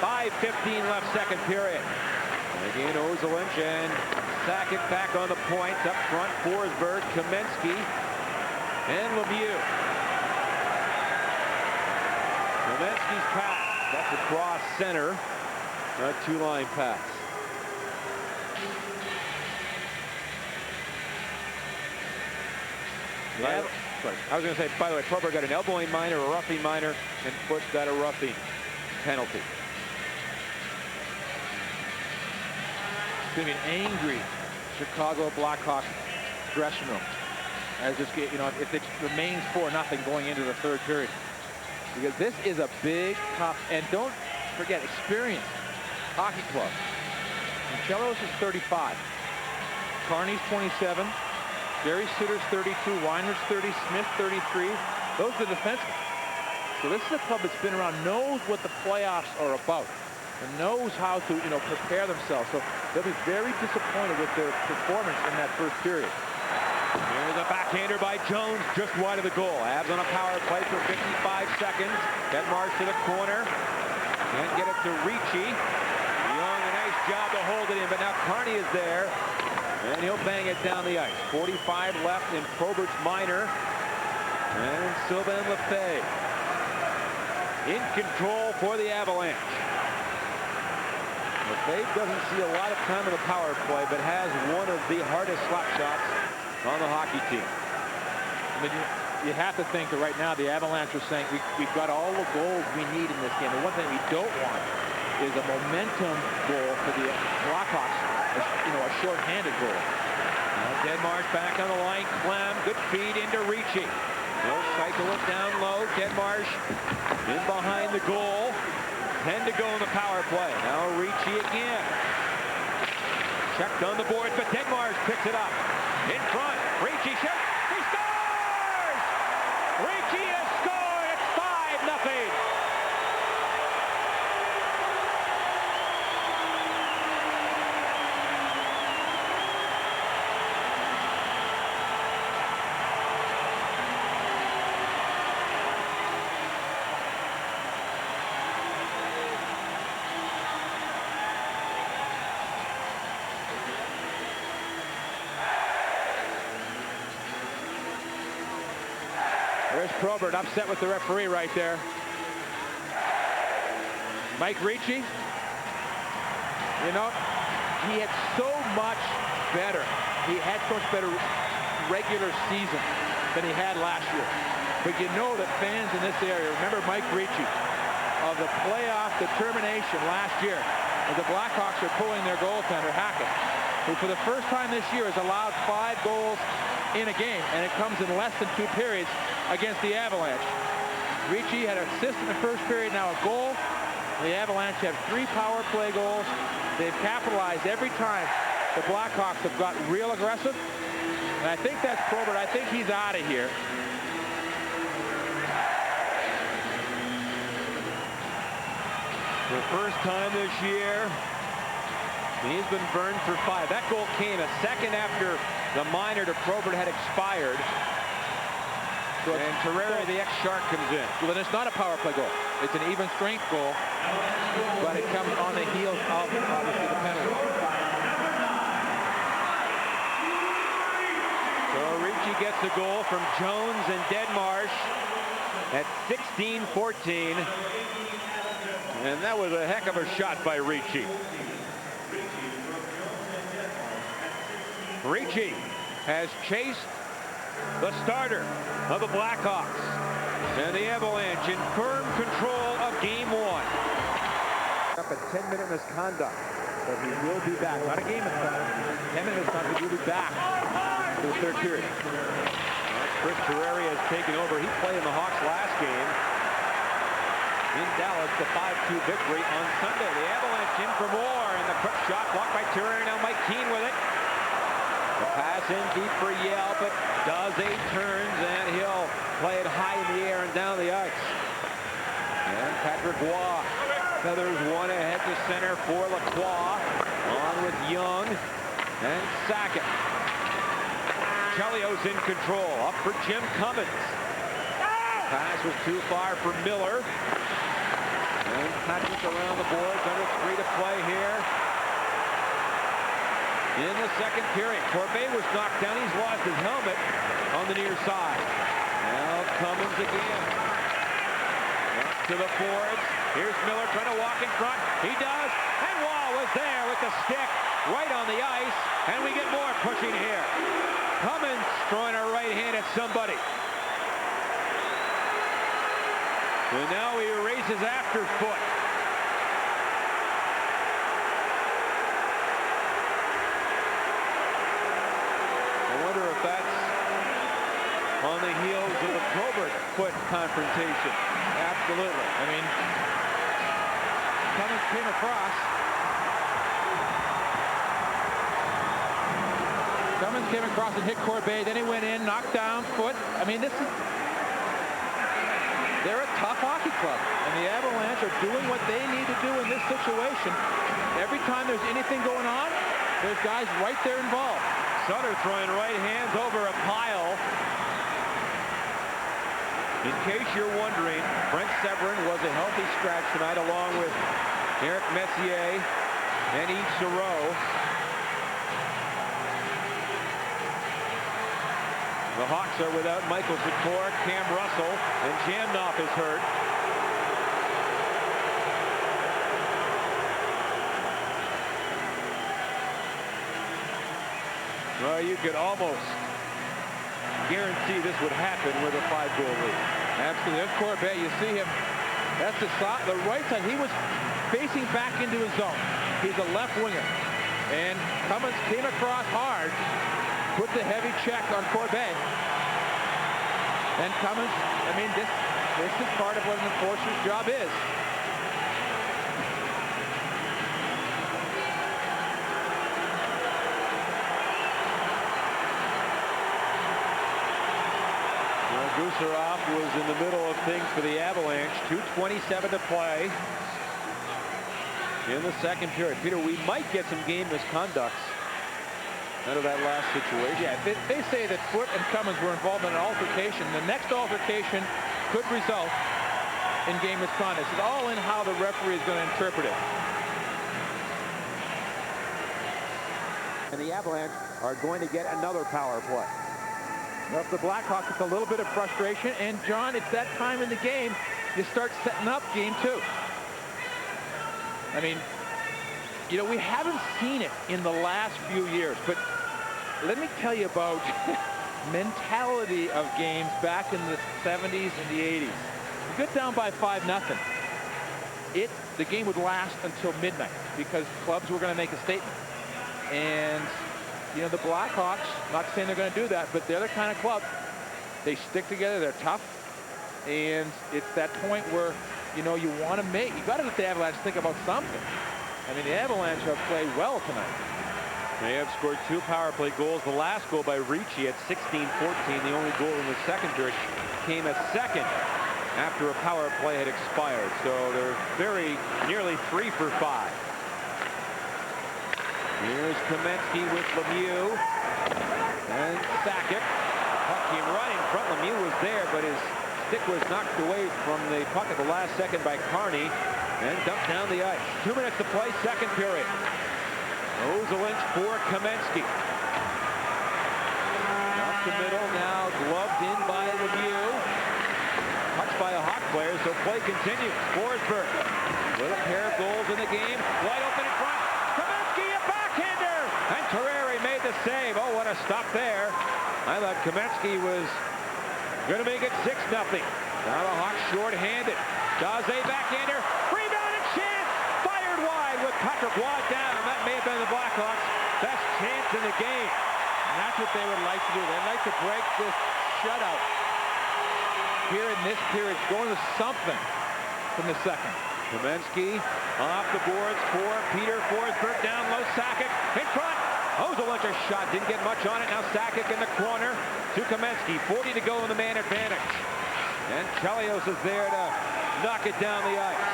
Speaker 1: 5:15 left, second period. And again, Ozolinsh and Sakic back on the point. Up front, Forsberg, Kamensky, and Lemieux. Kamensky's pass. That's across center. A 2-line pass. Yeah, I was going to say, by the way, Probert got an elbowing minor, a roughing minor, and Foote got a roughing penalty.
Speaker 2: It's going to be an angry Chicago Blackhawks dressing room as this game, if it remains 4-0 going into the third period. Because this is a big, tough, and don't forget, experienced hockey club. And Chelios is 35. Carney's 27. Gary Sutter's 32, Weiner's 30, Smith 33. Those are the defensemen. So this is a club that's been around, knows what the playoffs are about, and knows how to, prepare themselves. So they'll be very disappointed with their performance in that first period.
Speaker 1: Here's a backhander by Jones, just wide of the goal. Avs on a power play for 55 seconds. Denmark to the corner. Can't get it to Ricci. Young, a nice job to hold it in, but now Carney is there. And he'll bang it down the ice. 45 left in Probert's minor. And Sylvain Lefebvre in control for the Avalanche. Lefebvre doesn't see a lot of time in the power play, but has one of the hardest slap shots on the hockey team.
Speaker 2: I mean, you have to think that right now the Avalanche are saying we've got all the goals we need in this game. The one thing we don't want is a momentum goal for the Blackhawks. A short-handed goal. Now Denmark back on the line. Clem, good feed into Ricci. They'll cycle it down low. Denmark in behind the goal. 10 to go in the power play. Now Ricci again. Checked on the boards, but Denmark picks it up. In front, Ricci shoots. He scores! Ricci has scored. It's 5-0. There's Probert upset with the referee right there. Mike Ricci, he had so much better. He had so much better regular season than he had last year. But that fans in this area remember Mike Ricci of the playoff determination last year as the Blackhawks are pulling their goaltender, Hackett, who for the first time this year has allowed 5 goals in a game, and it comes in less than 2 periods against the Avalanche. Ricci had an assist in the first period, now a goal. The Avalanche have 3 power play goals. They've capitalized every time the Blackhawks have gotten real aggressive. And I think that's Probert. I think he's out of here.
Speaker 1: For the first time this year, he's been burned for 5. That goal came a second after the minor to Probert had expired. And Terreri, the ex-Shark, comes in.
Speaker 2: So then it's not a power play goal. It's an even strength goal, but it comes on the heels of, obviously, the penalty.
Speaker 1: So Ricci gets the goal from Jones and Deadmarsh at 16-14. And that was a heck of a shot by Ricci. Ricci has chased the starter of the Blackhawks. And the Avalanche in firm control of game one.
Speaker 3: Up a 10-minute misconduct, but he will be back. Not a game misconduct. 10-minute misconduct. He will be back for the third period.
Speaker 1: Chris Terreri has taken over. He played in the Hawks last game in Dallas, the 5-2 victory on Sunday. The Avalanche in for more, and the quick shot blocked by Terreri. Now Mike Keane with it. The pass in deep for Yale, but does 8 turns, and he'll play it high in the air and down the ice. And Patrick Roy feathers one ahead to center for Lacroix. On with Young and Sackett. Chelios in control, up for Jim Cummins. Pass was too far for Miller. And Patrick around the boards, under 3 to play here in the second period. Corbett was knocked down. He's lost his helmet on the near side. Now Cummins again. Up to the boards. Here's Miller trying to walk in front. He does. And Wall was there with the stick right on the ice. And we get more pushing here. Cummins throwing a right hand at somebody. And now he erases after foot. I wonder if that's on the heels of the Probert foot confrontation. Absolutely.
Speaker 2: I mean, Cummins came across. Cummins came across and hit Corbett. Then he went in, knocked down, foot. I mean, they're a tough hockey club. And the Avalanche are doing what they need to do in this situation. Every time there's anything going on, there's guys right there involved.
Speaker 1: Sutter throwing right hands over a pile. In case you're wondering, Brent Severin was a healthy scratch tonight, along with Eric Messier and Yves Saroux. The Hawks are without Michael Secor, Cam Russell, and Jamnoff is hurt. Well, you could almost guarantee this would happen with a 5-goal lead.
Speaker 2: Absolutely. There's Corbett. You see him. That's the right side. He was facing back into his zone. He's a left winger. And Cummins came across hard, put the heavy check on Corbett. And Cummins, I mean, this is part of what an enforcer's job is.
Speaker 1: Gusarov was in the middle of things for the Avalanche. 2:27 to play in the second period. Peter, we might get some game misconducts out of that last situation.
Speaker 2: Yeah, they say that Foote and Cummins were involved in an altercation. The next altercation could result in game misconduct. It's all in how the referee is going to interpret it.
Speaker 3: And the Avalanche are going to get another power play.
Speaker 2: Well, the Blackhawks, it's a little bit of frustration. And, John, it's that time in the game you start setting up game 2. I mean, you know, we haven't seen it in the last few years. But let me tell you about mentality of games back in the 70s and the 80s. You get down by 5-0. The game would last until midnight because clubs were going to make a statement. And you know, the Blackhawks, not saying they're going to do that, but they're the kind of club. They stick together. They're tough. And it's that point where, you know, you want to make. You got to let the Avalanche think about something. I mean, the Avalanche have played well tonight.
Speaker 1: They have scored 2 power play goals. The last goal by Ricci at 16-14. The only goal in the second period came a second after a power play had expired. So they're very nearly 3 for 5. Here's Kamensky with Lemieux and Sackett. Puck came right in front. Lemieux was there, but his stick was knocked away from the puck at the last second by Carney and dumped down the ice. 2 minutes to play, second period. AVALANCHE for Kamensky. Up the middle now, gloved in by Lemieux. Touched by a Hawk player, so play continues. Forsberg with a pair of goals in the game. Wide open in front. Kamensky, a backhander! And Terreri made the save. Oh, what a stop there. I thought Kamensky was going to make it 6-0. Now the Hawks short-handed. Daze backhander. Rebound and chance. Fired wide with Patrick Waugh down. That may have been the Blackhawks' best chance in the game.
Speaker 2: And that's what they would like to do. They'd like to break this shutout here in this period, going to something from the second.
Speaker 1: Kamensky off the boards for Peter Forsberg. Down low, Sakic in front. AVALANCHE shot, didn't get much on it. Now Sakic in the corner to Kamensky. 40 to go in the man advantage. And Chelios is there to knock it down the ice.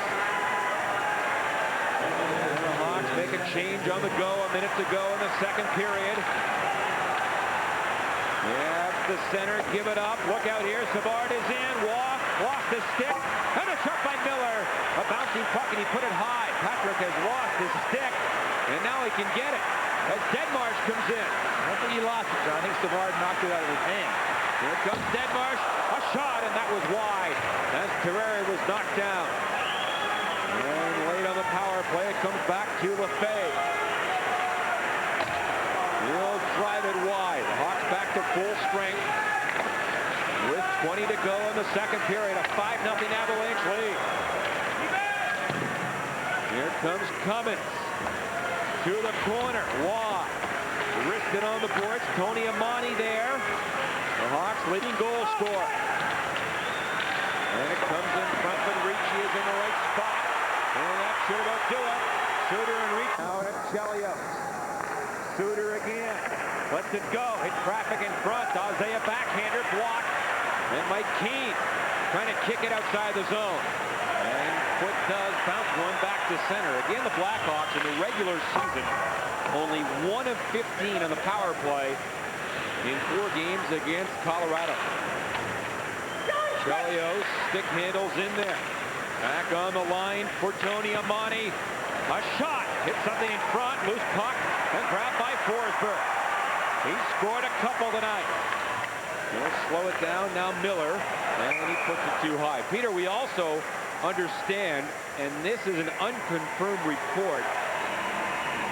Speaker 1: And the Hawks make a change on the go, a minute to go in the second period. Yeah, the center, give it up. Look out here, Savard is in. Waugh lost the stick. And a shot by Miller. A bouncing puck, and he put it high. Patrick has lost his stick, and now he can get it as Deadmarsh comes in.
Speaker 2: I don't think he lost it, John. I think Savard knocked it out of his hand.
Speaker 1: Here comes Deadmarsh. A shot, and that was wide as Terreri was knocked down. And late on the power play, it comes back to Lefay. He'll drive it wide. The Hawks back to full strength with 20 to go in the second period. A 5-0 Avalanche lead. Here comes Cummins to the corner. Waugh wristed on the boards. Tony Amani there. The Hawks leading goal scorer. And it comes in front, but Ricci is in the right spot. And that should about do it. Suter and Ricci. Now to Chelios. Suter again. Lets it go. Hit traffic in front. Daze a backhander blocked. And Mike Keane trying to kick it outside the zone. And Foot does bounce one back to center. Again, the Blackhawks in the regular season only 1 of 15 on the power play in 4 games against Colorado. Chelios, stick handles in there. Back on the line for Tony Amani. A shot. Hit something in front. Loose puck. And grabbed by Forsberg. He scored a couple tonight. He'll slow it down. Now Miller. And he puts it too high. Peter, we also understand, and this is an unconfirmed report,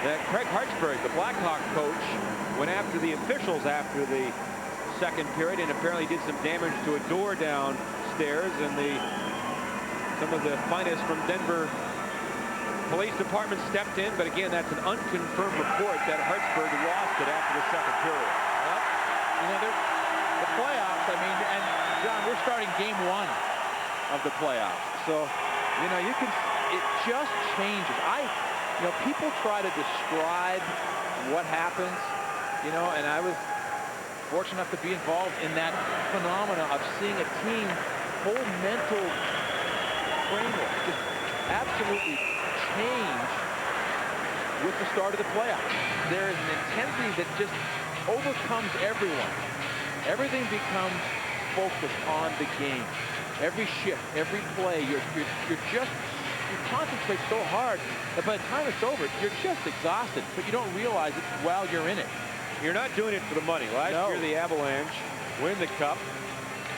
Speaker 1: that Craig Hartsburg, the Blackhawk coach, went after the officials after the second period and apparently did some damage to a door downstairs, and some of the finest from Denver Police Department stepped in, but again, that's an unconfirmed report that Hartsburg lost it after the second period.
Speaker 2: Well, you know, the playoffs, I mean, and John, we're starting game 1 of the playoffs. So, you know, it just changes. You know, people try to describe what happens, you know, and I was fortunate enough to be involved in that phenomena of seeing a team whole mental framework just absolutely change with the start of the playoffs. There is an intensity that just overcomes everyone. Everything becomes focused on the game. Every shift, every play, you concentrate so hard that by the time it's over, you're just exhausted, but you don't realize it while you're in it.
Speaker 1: You're not doing it for the money. Last year, the Avalanche win the cup,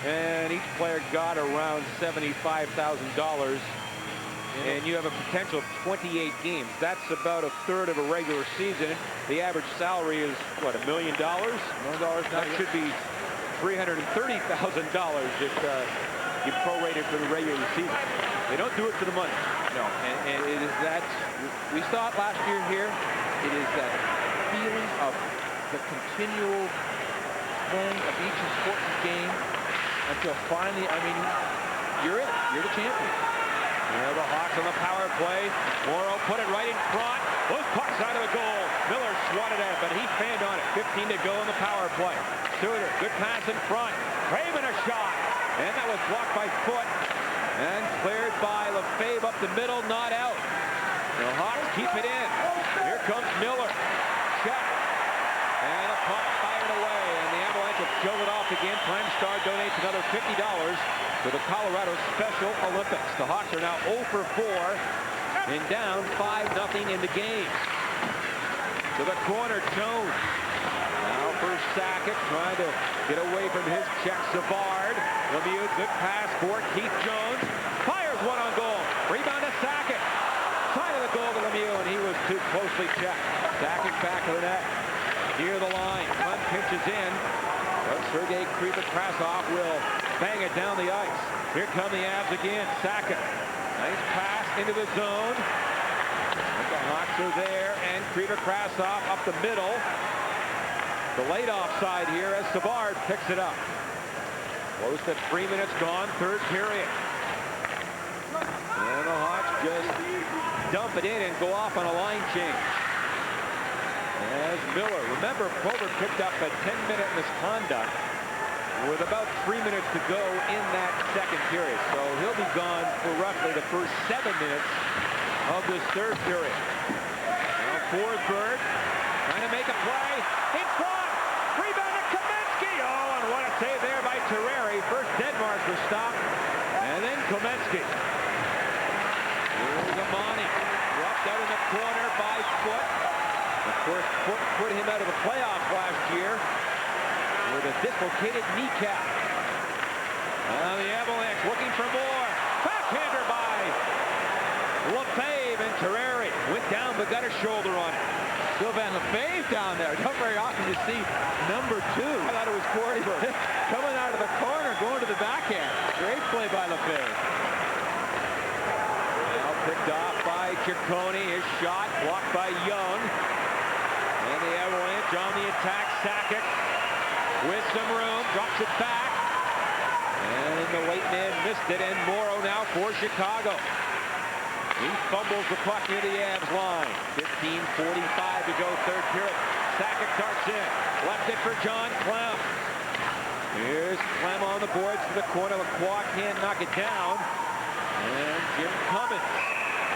Speaker 1: and each player got around $75,000, and you have a potential of 28 games. That's about a third of a regular season. The average salary is, what, $1 million? $1 million. That should be $330,000 if you prorate it for the regular season. They don't do it for the money.
Speaker 2: No, and it is that, we saw it last year here. It is that feeling of the continual playing of each important game until finally, I mean, you're it. You're the champion.
Speaker 1: Now the Hawks on the power play. Morrow put it right in front. Loose puck side of the goal. Miller swatted at it, but he fanned on it. 15 to go in the power play. Suter, good pass in front. Craven a shot. And that was blocked by Foot. And cleared by Lefebvre up the middle, not out. The Hawks keep it in. Here comes Miller. Check. And a puck fired away. And the Avalanche have killed it off again. Crime Star donates another $50 to the Colorado Special Olympics. The Hawks are now 0 for 4 and down 5-0 in the game. To the corner, Jones. Now for Sakic, trying to get away from his check. Savard. Lemieux, good pass for Keith Jones. Fires one on goal. Rebound to Sakic. Side of the goal to Lemieux, and he was too closely checked. Sakic back of the net. Near the line. Hunt pitches in. But Sergei Krivokrasov will bang it down the ice. Here come the Avs again. Sakic. Nice pass into the zone. But the Hawks are there, and Krivokrasov up the middle. The late offside here as Savard picks it up. Close to 3 minutes gone, third period. And the Hawks just dump it in and go off on a line change. As Miller, remember, Prover picked up a 10-minute misconduct with about 3 minutes to go in that second period. So he'll be gone for roughly the first 7 minutes of this third period. Now Forsberg trying to make a play. In front. Rebound to Kamensky. Oh, and what a save there by Terreri. First Denmark was stopped. And then Kamensky. Here's Amani. Dropped out in the corner by Foot. Of course, Foot put him out of the playoffs last year with a dislocated kneecap. Now the Avalanche looking for more. Backhander by Lefebvre, and Terreri went down but got a shoulder on it.
Speaker 2: Sylvain Lefebvre down there. Not very often you see number 2. I thought it was Forsberg. Coming out of the corner, going to the backhand. Great play by Lefebvre.
Speaker 1: Now picked off by Ciccone. His shot blocked by Young. And the Avalanche on the attack. Sakic with some room, drops it back. And the late man missed it, and Morrow now for Chicago. He fumbles the puck near the Avs line. 15:45 to go, third period. Sakic darts in. Left it for John Clem. Here's Clem on the boards to the corner. Lacroix can't knock it down. And Jim Cummins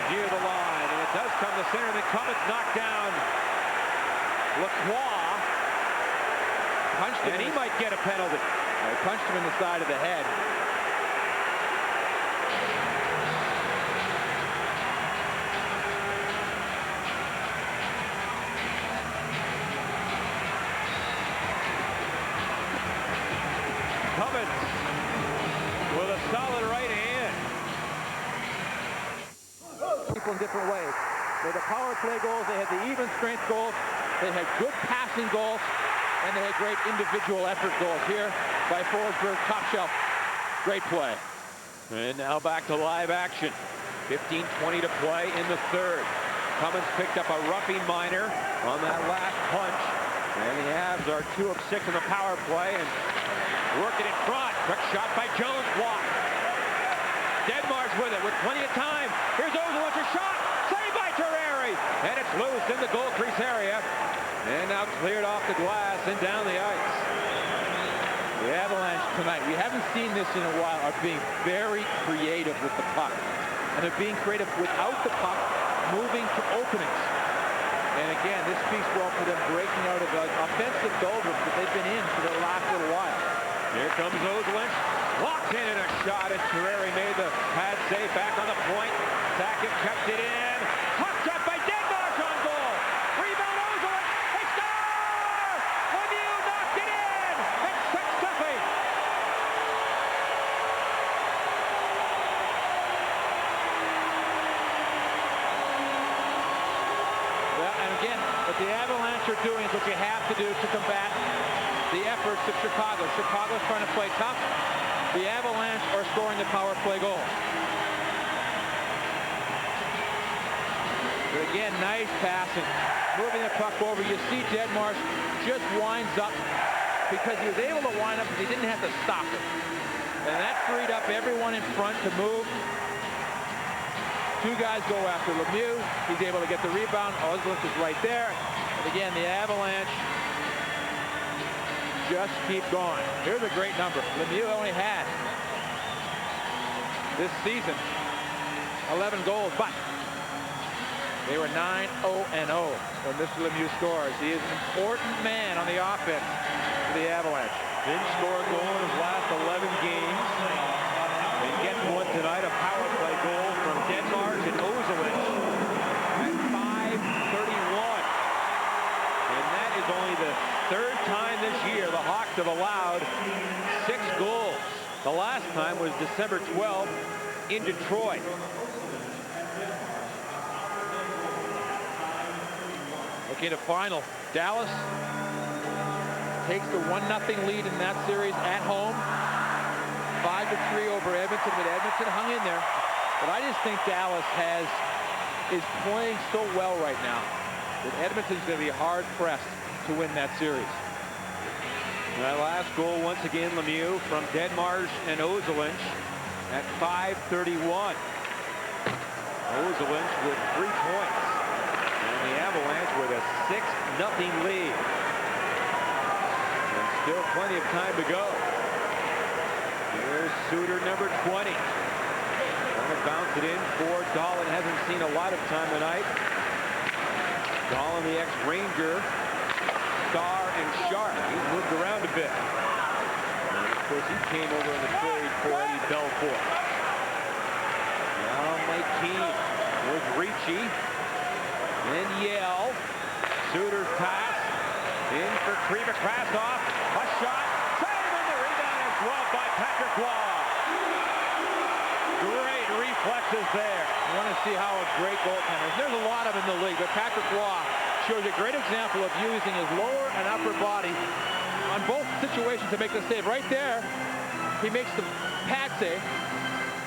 Speaker 1: near the line. And it does come to center, and then Cummins knocked down Lacroix.
Speaker 2: Punched him,
Speaker 1: and he might get a penalty.
Speaker 2: They punched him in the side of the head.
Speaker 1: Cummins with a solid right hand.
Speaker 2: People in different ways. They had the power play goals. They had the even strength goals. They had good passing goals. And they had great individual effort goals here by Forsberg. Top shelf. Great play.
Speaker 1: And now back to live action. 15:20 to play in the third. Cummins picked up a roughing minor on that last punch. And the Avs are 2 of 6 in the power play and working in front. Quick shot by Jones, blocked. Denmark's with it with plenty of time. Here's Ozolin's shot. Saved by Terreri. And it's loose in the goal crease area. And now cleared off the glass and down the ice.
Speaker 2: The Avalanche tonight, we haven't seen this in a while, are being very creative with the puck. And they're being creative without the puck, moving to openings. And again, this speaks well for them breaking out of the offensive doldrums that they've been in for the last little while.
Speaker 1: Here comes Ozolinch. Locked in and a shot, and Terreri made the pad save back on the point. Sakic kept it in. Puck shot by Denmark on goal. Rebound Ozolinch. They score! Lemieux knocked it in. It's 6-0.
Speaker 2: Well, and again, what the Avalanche are doing is what you have to do to combat the efforts of Chicago. Chicago's trying to play tough. The Avalanche are scoring the power play goals. But again, nice passing. Moving the puck over. You see Denmark just winds up because he was able to wind up because he didn't have to stop it. And that freed up everyone in front to move. 2 guys go after Lemieux. He's able to get the rebound. Ozolinch is right there. And again, the Avalanche just keep going. Here's a great number. Lemieux only had this season 11 goals, but they were 9-0-0 when Mr. Lemieux scores. He is an important man on the offense for the Avalanche.
Speaker 1: Didn't score a goal in his last 11 games. And gets one tonight, a power play goal from Denmark and Ozelich at 5:31. And that is only the third time this year the Hawks have allowed 6 goals. The last time was December 12th in Detroit.
Speaker 2: Okay, the final. Dallas takes the 1-0 lead in that series at home. 5-3 over Edmonton, but Edmonton hung in there. But I just think Dallas is playing so well right now that Edmonton's going to be hard-pressed to win that series.
Speaker 1: That last goal, once again, Lemieux from Denmark and Ozelich at 5:31. Ozelich with 3 points. And the Avalanche with a 6-0 lead. And still plenty of time to go. Here's Suter, number 20. Trying to bounce it in for Dahlin. Hasn't seen a lot of time tonight. Dahlin, the ex-Ranger, Star, and Sharp. He's moved around a bit. And of course, he came over in the trade for Eddie Belfour. Now Mike Keane with Ricci. And Yell. Suter's pass. In for Krivik-Krasov. A shot. Save, and the rebound is gloved by Patrick Waugh. Great reflexes there.
Speaker 2: You want to see how a great goaltender. There's a lot of them in the league, but Patrick Waugh shows a great example of using his lower and upper body on both situations to make the save. Right there, he makes the pad save,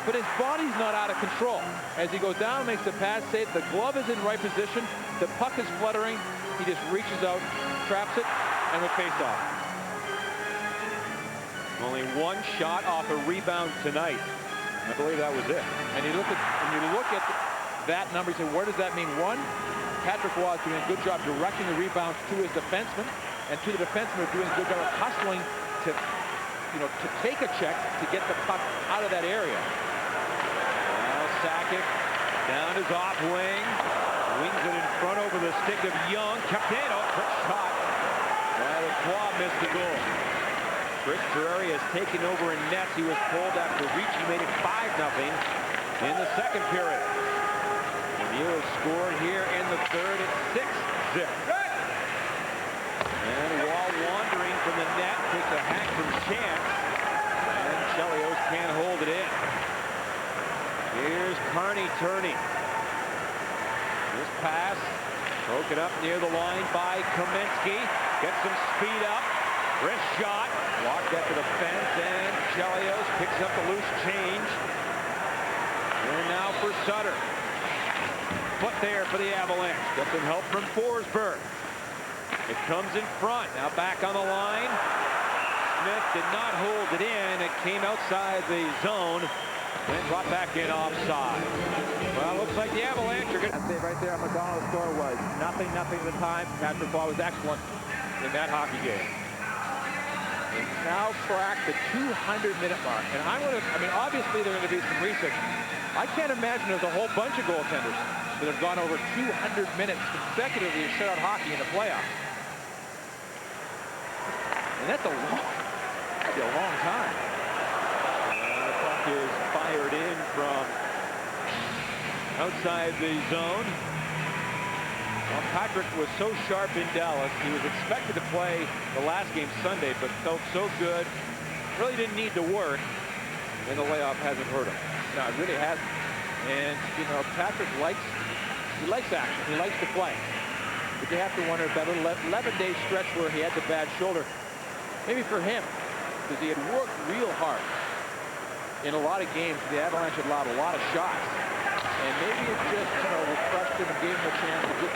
Speaker 2: but his body's not out of control. As he goes down, makes the pad save, the glove is in right position, the puck is fluttering, he just reaches out, traps it, and with face-off.
Speaker 1: Only 1 shot off a rebound tonight. I believe that was it.
Speaker 2: And you look at that number, you say, where does that mean? 1, Patrick Waugh is doing a good job directing the rebounds to his defenseman, and to the defenseman are doing a good job of hustling to, to take a check to get the puck out of that area.
Speaker 1: Now Sakic down his off wing, wings it in front over the stick of Young. Kept in, quick shot. Well, Waugh missed the goal. Chris Terreri has taken over in nets. He was pulled after Ricci made it 5-0 in the second period. Lemieux has scored here in the third at 6-0. And Waugh wandering from the net, takes a Hackman chance, and Chelios can't hold it in. Here's Carney turning. This pass broken up near the line by Kamensky. Gets some speed up. Wrist shot. Walked up to the fence, and Chelios picks up the loose change. And now for Sutter. Foot there for the Avalanche. Got some help from Forsberg. It comes in front. Now back on the line. Smith did not hold it in. It came outside the zone. Then brought back in offside. Well, looks like the Avalanche are going to...
Speaker 2: That save right there on McDonald's score was 0-0 at the time. Patrick Waugh was excellent in that hockey game. It's now cracked the 200-minute mark. And obviously there's going to be some research. I can't imagine there's a whole bunch of goaltenders that have gone over 200 minutes consecutively in shutout hockey in the playoffs. And that'd be a long time.
Speaker 1: The puck is fired in from outside the zone. Well, Patrick was so sharp in Dallas. He was expected to play the last game Sunday, but felt so good. Really didn't need to work, and the layoff hasn't hurt him.
Speaker 2: No, it really hasn't. And, Patrick likes action. He likes to play. But you have to wonder if that little 11-day stretch where he had the bad shoulder, maybe for him, because he had worked real hard in a lot of games. The Avalanche had allowed a lot of shots. And maybe it just, refreshed him and gave him a chance to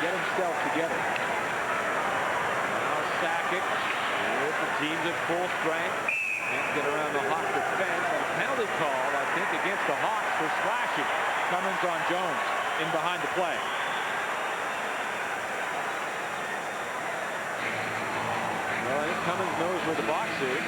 Speaker 2: get himself together.
Speaker 1: Now Sakic, with the team's at full strength. Can't get around the Hawks defense. And a penalty call, I think, against the Hawks for slashing.
Speaker 2: Cummins on Jones in behind the play.
Speaker 1: Well, I think Cummins knows where the box is.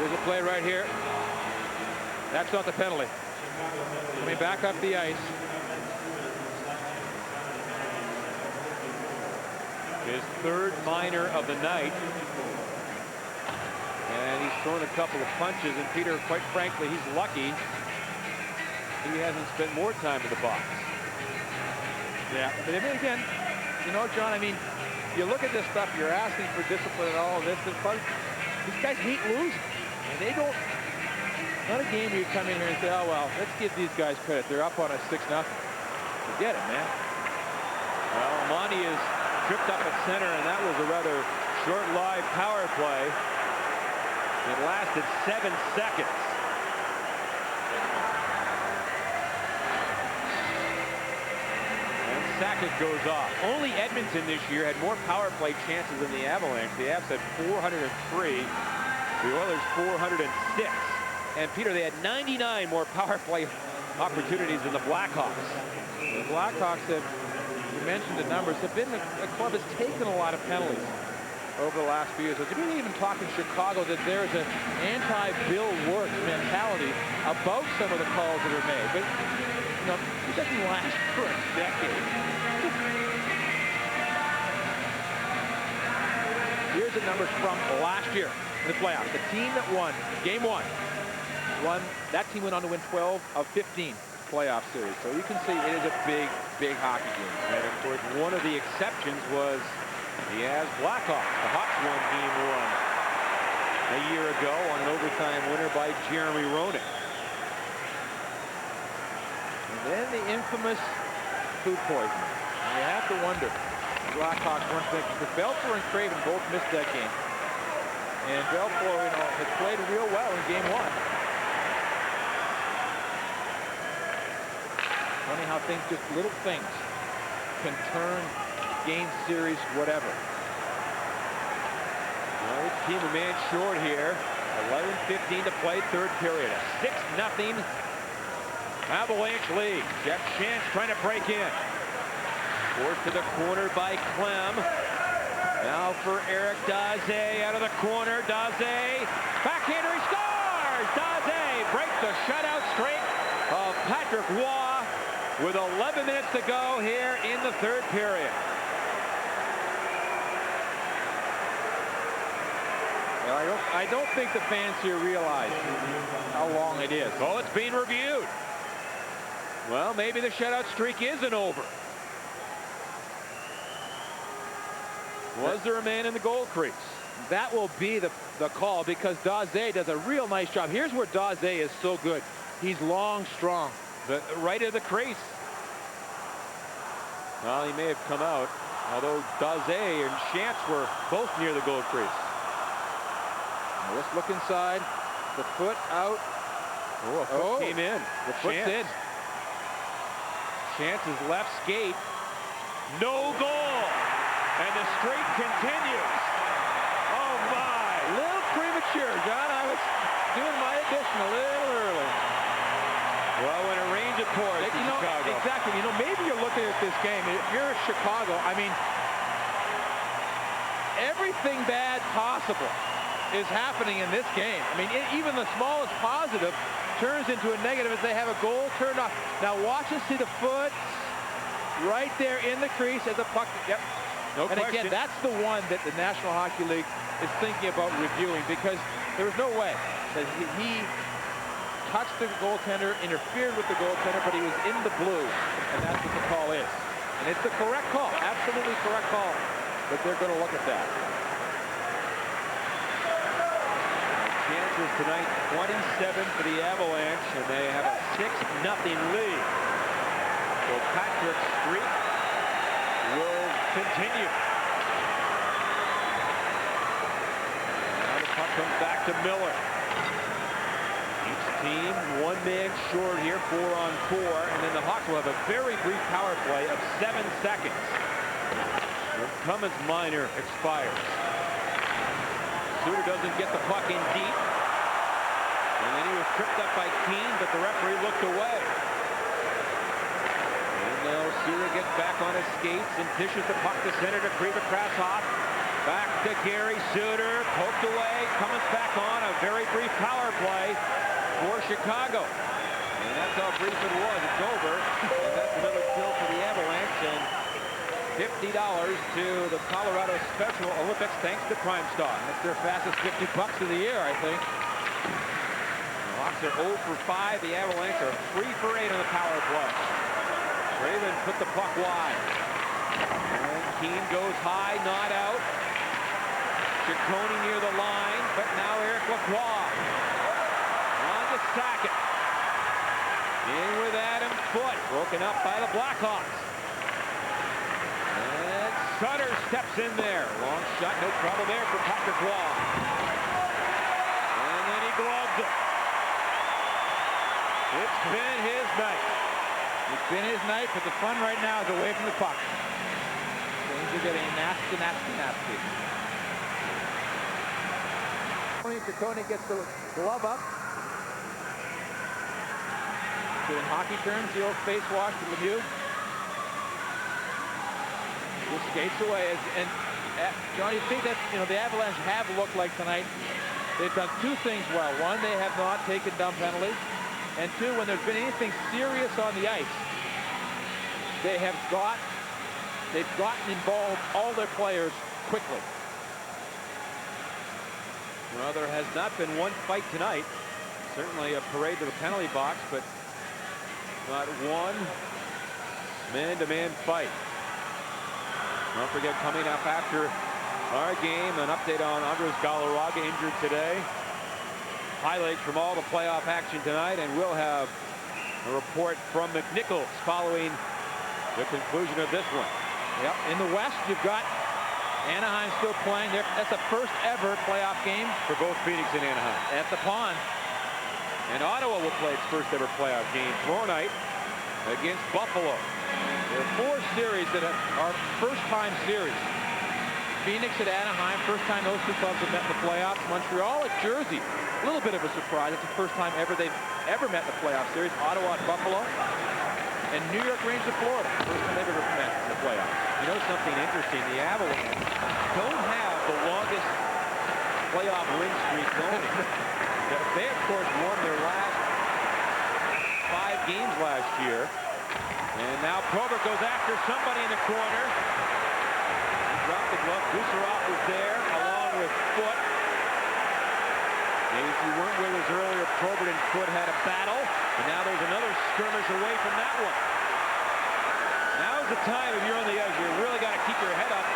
Speaker 2: Here's a play right here. That's not the penalty. Coming back up the ice.
Speaker 1: His third minor of the night. And he's thrown a couple of punches, and Peter, quite frankly, he's lucky he hasn't spent more time in the box.
Speaker 2: Yeah, but again, you know, John, I mean, you look at this stuff, you're asking for discipline and all of this. These guys hate losing. And they don't, not a game where you come in here and say, oh, well, let's give these guys credit. They're up on us 6-0. Forget it, man.
Speaker 1: Well, Monty is tripped up at center, and that was a rather short-lived power play. It lasted 7 seconds. And Sakic goes off. Only Edmonton this year had more power play chances than the Avalanche. The Avs had 403. The Oilers 406. And Peter, they had 99 more power play opportunities than the Blackhawks.
Speaker 2: The Blackhawks have, you mentioned the numbers, have been a club that's taken a lot of penalties over the last few years. There's been even talk in Chicago that there is an anti-Bill Works mentality about some of the calls that are made. But, you know, it doesn't last for a decade. Here's the numbers from last year in the playoffs. The team that won game one, that team went on to win 12 of 15 playoff series. So you can see it is a big, big hockey game.
Speaker 1: And of course, one of the exceptions was the Avs Blackhawks. The Hawks won game one a year ago on an overtime winner by Jeremy Roenick.
Speaker 2: And then the infamous food poisoning. And you have to wonder, the Blackhawks weren't thinking, because Belfour and Craven both missed that game. And Belfour, you know, has played real well in game one. Funny how things, just little things, can turn game, series, whatever.
Speaker 1: Well, this team a man short here. 11:15 to play, third period. A 6-0 Avalanche lead. Jeff Shantz trying to break in. Forced to the corner by Clem. Now for Eric Daze out of the corner. Daze, backhander, he scores! Daze breaks the shutout streak of Patrick Waugh with 11 minutes to go here in the third period.
Speaker 2: Well, I don't think the fans here realize how long it is.
Speaker 1: Oh, it's being reviewed. Well, maybe the shutout streak isn't over. Was there a man in the goal crease?
Speaker 2: That will be the call, because Daze does a real nice job. Here's where Daze is so good. He's long, strong.
Speaker 1: The right of the crease. Well, he may have come out, although Daze and Shantz were both near the goal crease.
Speaker 2: Now let's look inside. The foot out.
Speaker 1: Oh, a foot came in.
Speaker 2: The foot's in.
Speaker 1: Shantz's left skate. No goal. And the streak continues. Oh, my.
Speaker 2: A little premature, John. I was doing my addition a little early.
Speaker 1: Well, when it rains, it pours in Chicago.
Speaker 2: Exactly. You know, maybe you're looking at this game. If you're in Chicago, I mean, everything bad possible is happening in this game. I mean, even the smallest positive turns into a negative as they have a goal turned off. Now watch and see the foot right there in the crease as the puck. Yep.
Speaker 1: No
Speaker 2: and
Speaker 1: question.
Speaker 2: again, that's the one that the National Hockey League is thinking about reviewing, because there was no way that he touched the goaltender, interfered with the goaltender, but he was in the blue, and that's what the call is. And it's the correct call, absolutely correct call, but they're going to look at that.
Speaker 1: Chances tonight, 27 for the Avalanche, and they have a 6-0 lead. So Patrick's streak will continue. Now the puck comes back to Miller. Each team one man short here, 4-on-4, and then the Hawks will have a very brief power play of 7 seconds. When Cummins' minor expires. Suter doesn't get the puck in deep. And then he was tripped up by Keane, but the referee looked away. And now Suter gets back on his skates and dishes the puck to center to Krivokrasov. Back to Gary Suter, poked away, comes back on a very brief power play for Chicago. And that's how brief it was. It's over. And that's another kill for the Avalanche, and $50 to the Colorado Special Olympics thanks to Prime Stock.
Speaker 2: That's their fastest $50 of the year, I think.
Speaker 1: The Hawks are 0 for 5. The Avalanche are 3 for 8 on the power play. Raven put the puck wide. And Keane goes high, not out. Ciccone near the line, but now Eric Lacroix on to Sackett. In with Adam Foote, broken up by the Blackhawks. And Sutter steps in there. Long shot, no trouble there for Patrick Waugh. And then he gloves it. It's been his night.
Speaker 2: It's been his night, but the fun right now is away from the puck. Things are getting nasty, nasty, nasty. Ciccone gets the glove up. So in hockey terms, the old face wash to Lemieux. Just skates away. John, you think that, you know, the Avalanche have looked like tonight. They've done two things well. One, they have not taken dumb penalties. And two, when there's been anything serious on the ice, they've gotten involved, all their players, quickly.
Speaker 1: Well, there has not been one fight tonight. Certainly a parade to the penalty box, but not one man-to-man fight. Don't forget, coming up after our game, an update on Andres Galarraga, injured today. Highlights from all the playoff action tonight, and we'll have a report from McNichols following the conclusion of this one.
Speaker 2: Yep. In the West, you've got Anaheim still playing. That's the first ever playoff game
Speaker 1: for both Phoenix and Anaheim
Speaker 2: at the Pond.
Speaker 1: And Ottawa will play its first ever playoff game tomorrow night against Buffalo.
Speaker 2: There are 4 series that are first-time series. Phoenix at Anaheim, first time those two clubs have met in the playoffs. Montreal at Jersey, a little bit of a surprise. It's the first time they've ever met in the playoff series. Ottawa at Buffalo. And New York Rangers at Florida, first time they've ever met in the playoffs.
Speaker 1: You know something interesting? The Avalanche don't have the longest playoff win streak going. They, of course, won their last 5 games last year. And now Probert goes after somebody in the corner. He dropped the glove. Gusarov was there, along with Foote. Maybe if you weren't with us earlier, Probert and Foote had a battle. And now there's another skirmish away from that one. Now's the time, if you're on the edge, you really got to keep your head up.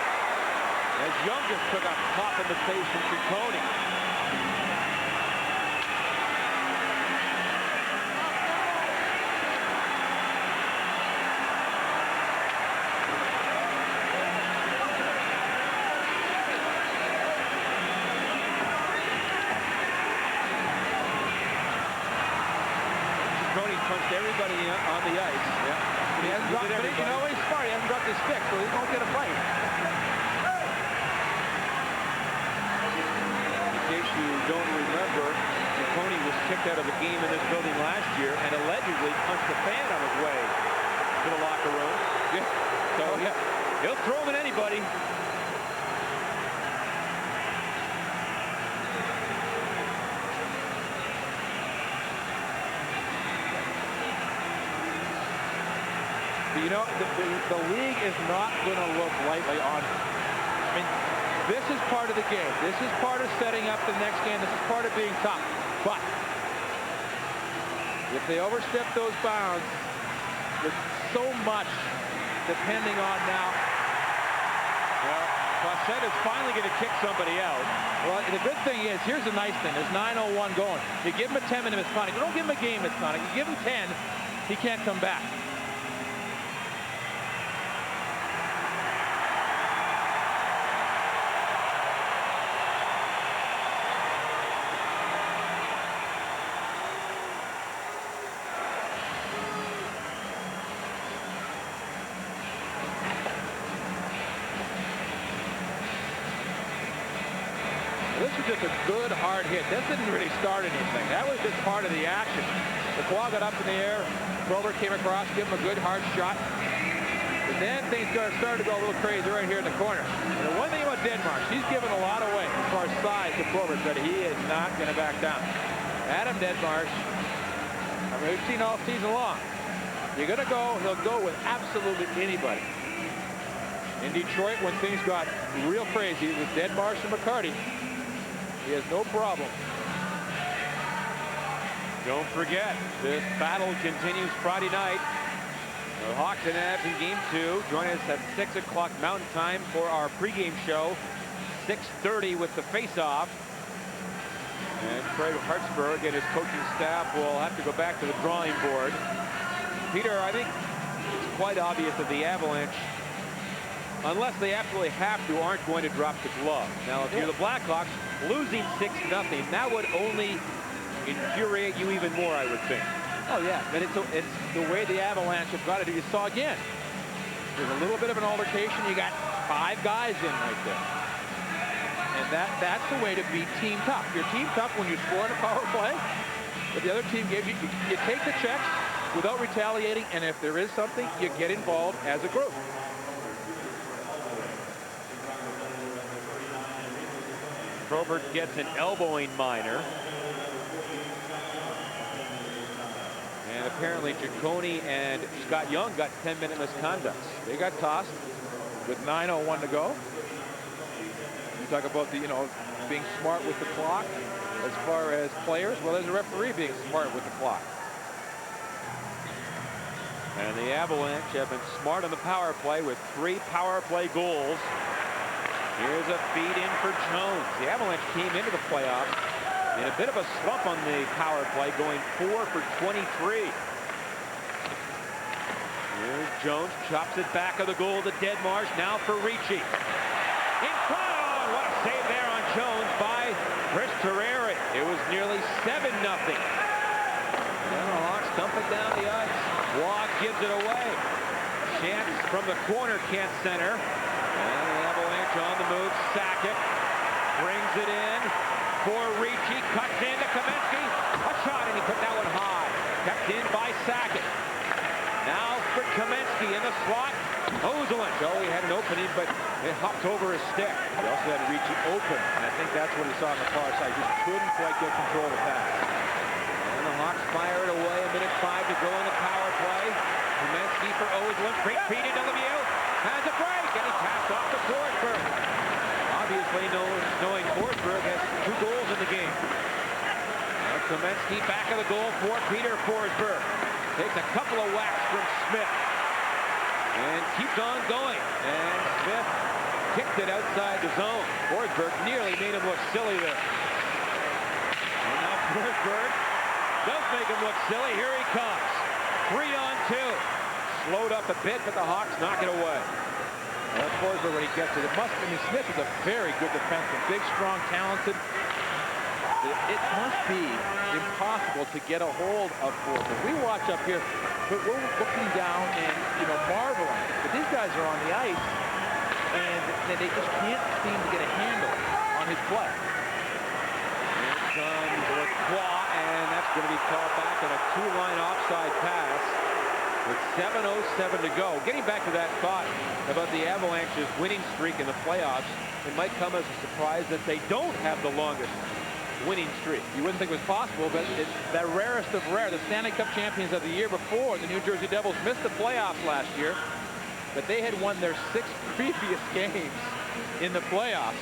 Speaker 1: As Young just took a pop in the face from Ciccone. Punched everybody on the ice. Yeah.
Speaker 2: He hasn't dropped, but you know, he's smart. He hasn't dropped his stick, so he won't get a fight.
Speaker 1: In case you don't remember, Ciccone was kicked out of the game in this building last year and allegedly punched a fan on his way to the locker room. Yeah. So he'll throw him at anybody.
Speaker 2: You know, the league is not going to look lightly on. I mean, this is part of the game. This is part of setting up the next game. This is part of being tough. But if they overstep those bounds, there's so much depending on now.
Speaker 1: Well, Fawcett is finally going to kick somebody out.
Speaker 2: Well, the good thing is, here's the nice thing. There's 9:01 going. You give him a 10-minute misconduct. You don't give him a game misconduct. You give him 10, he can't come back. This was just a good, hard hit. This didn't really start anything. That was just part of the action. The claw got up in the air. Probert came across, gave him a good, hard shot. But then things started to go a little crazy right here in the corner. And the one thing about Denmark, she's given a lot away as far as size to Probert, but he is not going to back down. Adam Denmark, I mean, we've seen all season long. You're going to go, he'll go with absolutely anybody. In Detroit, when things got real crazy with Denmark and McCarty, he has no problem.
Speaker 1: Don't forget, this battle continues Friday night. The Hawks and Avs in Game 2. Join us at 6 o'clock Mountain Time for our pregame show. 6:30 with the face-off. And Craig Hartsburg and his coaching staff will have to go back to the drawing board. Peter, I think it's quite obvious that the Avalanche, unless they absolutely have to, aren't going to drop the glove. Now, if you're the Blackhawks, losing 6-0, that would only infuriate you even more, I would think.
Speaker 2: Oh, yeah, but it's the way the Avalanche have got to do. You saw again, there's a little bit of an altercation. You got 5 guys in right there. And that's the way to beat team tough. You're team tough when you score in a power play, but the other team gives you take the checks without retaliating, and if there is something, you get involved as a group.
Speaker 1: Probert gets an elbowing minor. And apparently Ciccone and Scott Young got 10-minute misconducts.
Speaker 2: They got tossed with 9:01 to go. You talk about the, being smart with the clock as far as players. Well, there's a referee being smart with the clock.
Speaker 1: And the Avalanche have been smart on the power play with 3 power play goals. Here's a feed in for Jones. The Avalanche came into the playoffs in a bit of a slump on the power play, going 4 for 23. Here's Jones, chops it back of the goal to Deadmarsh, now for Ricci. In front, oh, what a save there on Jones by Chris Terreri. It was nearly 7-0. And the Hawks dump it down the ice. Wog gives it away. Chance from the corner, can't center. And the Avalanche on the move. Sackett brings it in for Ricci. Cuts into Kamensky. A shot, and he put that one high. Kept in by Sackett. Now for Kamensky in the slot. Ozelin. Oh, he had an opening, but it hopped over his stick. He also had Ricci open, and I think that's what he saw on the far side. Just couldn't quite get control of the pass. And the Hawks fire it away. 1:05 to go in the power play. Kamensky for Ozelin. Great feed into Lemieux. Has a break, and he passed off to Forsberg. Obviously, knowing Forsberg has 2 goals in the game. Now Kamensky back of the goal for Peter Forsberg. Takes a couple of whacks from Smith. And keeps on going. And Smith kicked it outside the zone. Forsberg nearly made him look silly there. And now Forsberg does make him look silly. Here he comes. 3-on-2. Slowed up a bit, but the Hawks knock it away.
Speaker 2: Well, Forsberg, when he gets it, Smith is a very good defenseman. Big, strong, talented. It must be impossible to get a hold of Forsberg. We watch up here, but we're looking down and, marveling. But these guys are on the ice, and they just can't seem to get a handle on his play.
Speaker 1: Here comes Lacroix, and that's going to be called back on a 2-line offside pass with 7:07 to go. Getting back to that thought about the Avalanche's winning streak in the playoffs, it might come as a surprise that they don't have the longest winning streak.
Speaker 2: You wouldn't think it was possible, but it's the rarest of rare. The Stanley Cup champions of the year before, the New Jersey Devils, missed the playoffs last year, but they had won their 6 previous games in the playoffs.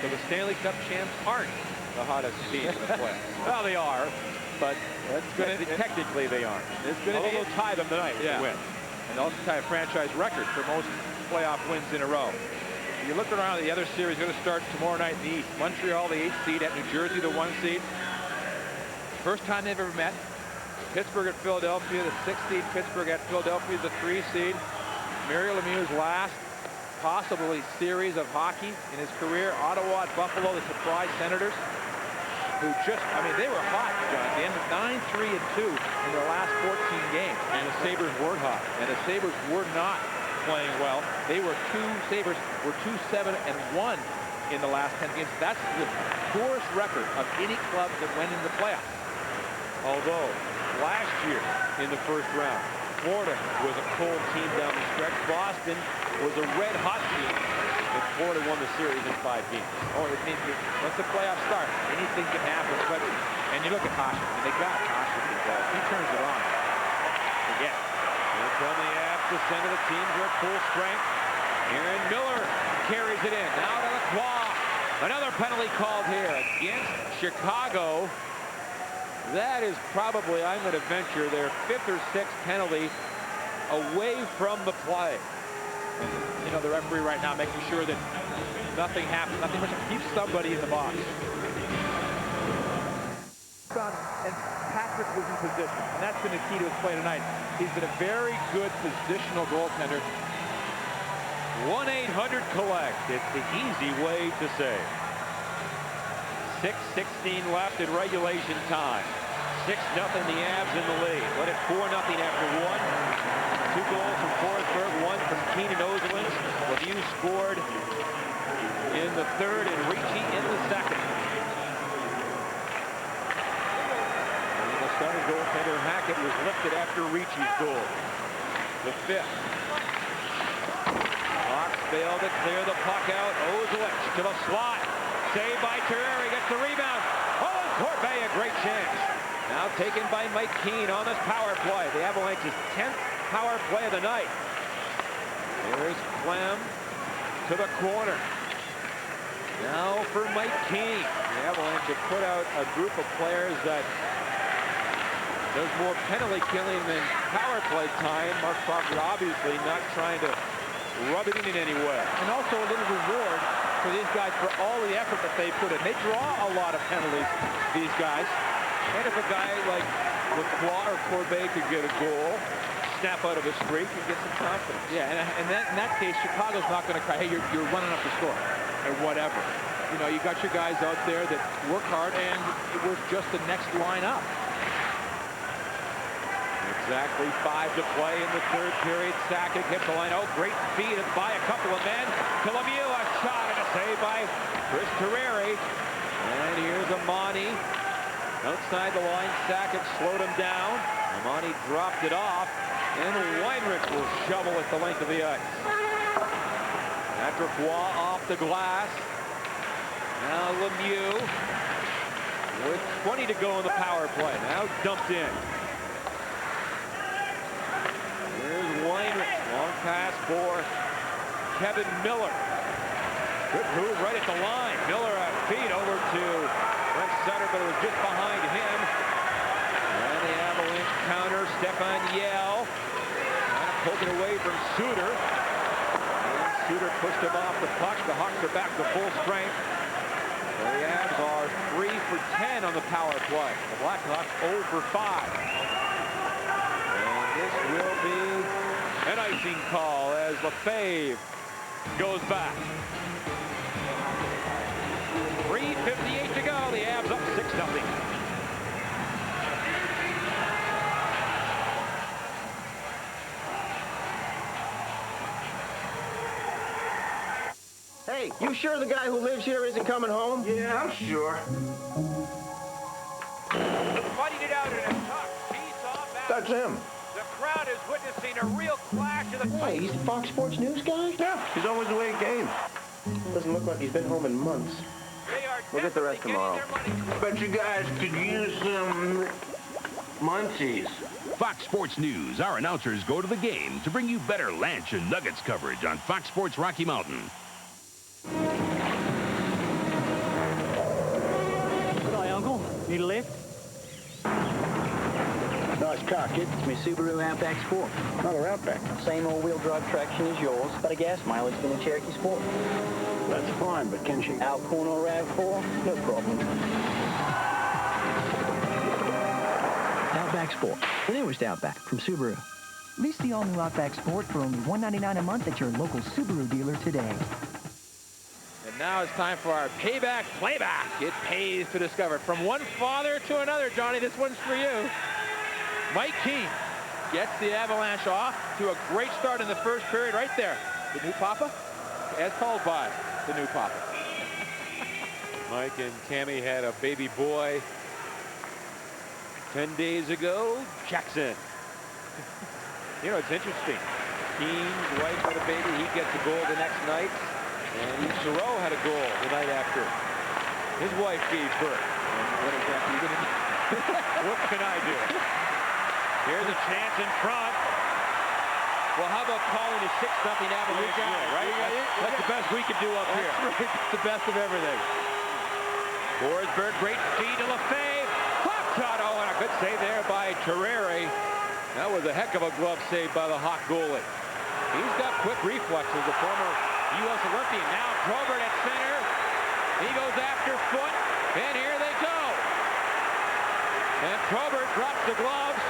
Speaker 1: So the Stanley Cup champs aren't the hottest team in the playoffs. Well, they are, but technically they aren't. Although they'll tie them tonight if they win.
Speaker 2: And also tie a franchise record for most playoff wins in a row. You look around at the other series going to start tomorrow night in the East. Montreal, the 8th seed, at New Jersey, the 1 seed. First time they've ever met. Pittsburgh at Philadelphia, the 6th seed. Pittsburgh at Philadelphia, the 3 seed. Mario Lemieux's last possibly series of hockey in his career. Ottawa at Buffalo, the surprise Senators, who just, they were hot, John. They ended 9-3-2 in their last 14 games.
Speaker 1: And the Sabres weren't hot.
Speaker 2: And the Sabres were not playing well. Sabres were 2-7-1 in the last 10 games. That's the poorest record of any club that went into the playoffs.
Speaker 1: Although last year in the first round, Florida was a cold team down the stretch. Boston was a red-hot team, and Florida won the series in 5 games.
Speaker 2: Oh, it means once the playoffs start, anything can happen. But and you look at Hasek, and they got Hasek involved. He turns it on.
Speaker 1: Again, here come the Avs to center. The teams are at full strength. Aaron Miller carries it in. Now to LaCroix. Another penalty called here against Chicago. That is probably, I'm going to venture, their 5th or 6th penalty away from the play.
Speaker 2: You know, the referee right now making sure that nothing happens, nothing much. Keep somebody in the box. And Patrick was in position, and that's been the key to his play tonight. He's been a very good positional goaltender.
Speaker 1: 1-800-COLLECT. It's the easy way to save. 6:16 left in regulation time. 6-0 the Avs in the lead. Led it 4-0 after 1. 2 goals from Forsberg, 1 from Keenan Oselins. Lemieux scored in the 3rd and Ricci in the 2nd. And the starting goaltender Hackett was lifted after Ricci's goal. The 5th. Hawks failed to clear the puck out. Oselins to the slot. Saved by Terreri. Gets the rebound. Oh, Corbet, a great chance. Now taken by Mike Keane on this power play. The Avalanche's 10th power play of the night. There's Clem to the corner. Now for Mike Keane. The Avalanche have put out a group of players that does more penalty killing than power play time. Mark Crawford obviously not trying to rub it in any way.
Speaker 2: And also a little reward for these guys for all the effort that they put in. They draw a lot of penalties, these guys. And if a guy like LaCroix or Corbet could get a goal, snap out of a streak, and get some confidence. Yeah, and in that case, Chicago's not going to cry, hey, you're running up the score, or whatever. You know, you got your guys out there that work hard, and we're just the next line up.
Speaker 1: Exactly 5 to play in the 3rd period. Sakic hits the line. Oh, great feed by a couple of men. To Lemieux, a shot and a save by Chris Terreri. And here's Amani. Outside the line, Sakic slowed him down. Amani dropped it off, and Weinrich will shovel it the length of the ice. Patrick Roy off the glass. Now Lemieux with 20 to go in the power play. Now dumped in. Here's Weinrich. Long pass for Kevin Miller. Good move right at the line. Miller a feed over to Brent Sutter, but it was just behind him. And the Avalanche counter. Stefan Yell trying to poke it away from Suter. And Suter pushed him off the puck. The Hawks are back to full strength. The Avs are 3 for 10 on the power play. The Blackhawks 0 for 5. And this will be an icing call as Lefebvre goes back. 3:58 to go. The Avs up 6-0.
Speaker 4: Hey, you sure the guy who lives here isn't coming home?
Speaker 5: Yeah, I'm sure.
Speaker 1: Fighting it out in a tough piece-off.
Speaker 5: That's him.
Speaker 1: The crowd is witnessing a real clash of the...
Speaker 4: Hey, he's the Fox Sports News guy?
Speaker 5: Yeah, he's always away at games.
Speaker 4: Doesn't look like he's been home in months.
Speaker 5: We'll get the rest tomorrow. Bet you guys could use some munchies.
Speaker 6: Fox Sports News. Our announcers go to the game to bring you better Lanche and Nuggets coverage on Fox Sports Rocky Mountain.
Speaker 7: Hi, Uncle. Need a lift?
Speaker 8: Nice car, kid.
Speaker 7: It's my Subaru Outback Sport.
Speaker 8: Another Outback.
Speaker 7: Same all-wheel drive traction as yours, but a gas mileage than a Cherokee Sport.
Speaker 8: That's fine, but can she...
Speaker 7: Alcorn or RAV4? No problem. Outback Sport. The newest Outback from Subaru.
Speaker 9: Lease the all-new Outback Sport for only $199 a month at your local Subaru dealer today.
Speaker 2: And now it's time for our payback playback. It pays to discover. From one father to another, Johnny, this one's for you. Mike Keane gets the Avalanche off to a great start in the 1st period right there. The new Papa, as called by the new Papa.
Speaker 1: Mike and Cammy had a baby boy 10 days ago. Jackson. You know, it's interesting. Keen's wife had a baby. He gets a goal the next night. And Thoreau had a goal the night after. His wife gave birth. And what exactly are you going to do? What can I do? Here's a chance in front. Well, how about calling a 6-0 Avalanche win, right? That's the best we can do up here.
Speaker 2: Right. It's the best of everything.
Speaker 1: Forsberg, great feed to Lefebvre. Pop shot. Oh, and a good save there by Terreri. That was a heck of a glove save by the Hawk goalie. He's got quick reflexes, the former U.S. Olympian. Now Probert at center. He goes after Foot, and here they go. And Probert drops the gloves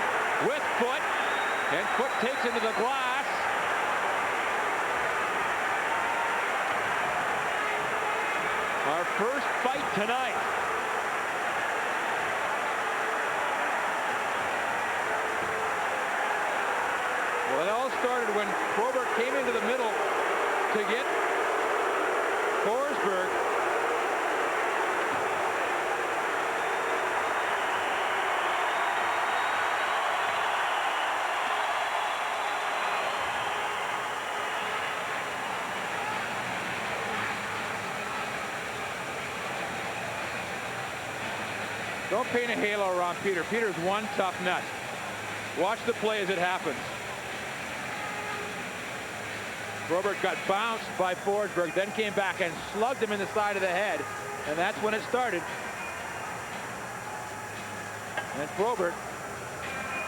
Speaker 1: with Foot, and Foot takes into the glass. Our first fight tonight.
Speaker 2: Well, it all started when Probert came into the middle to get Forsberg. Don't paint a halo around Peter. Peter's one tough nut. Watch the play as it happens. Probert got bounced by Forsberg, then came back and slugged him in the side of the head. And that's when it started. And Probert,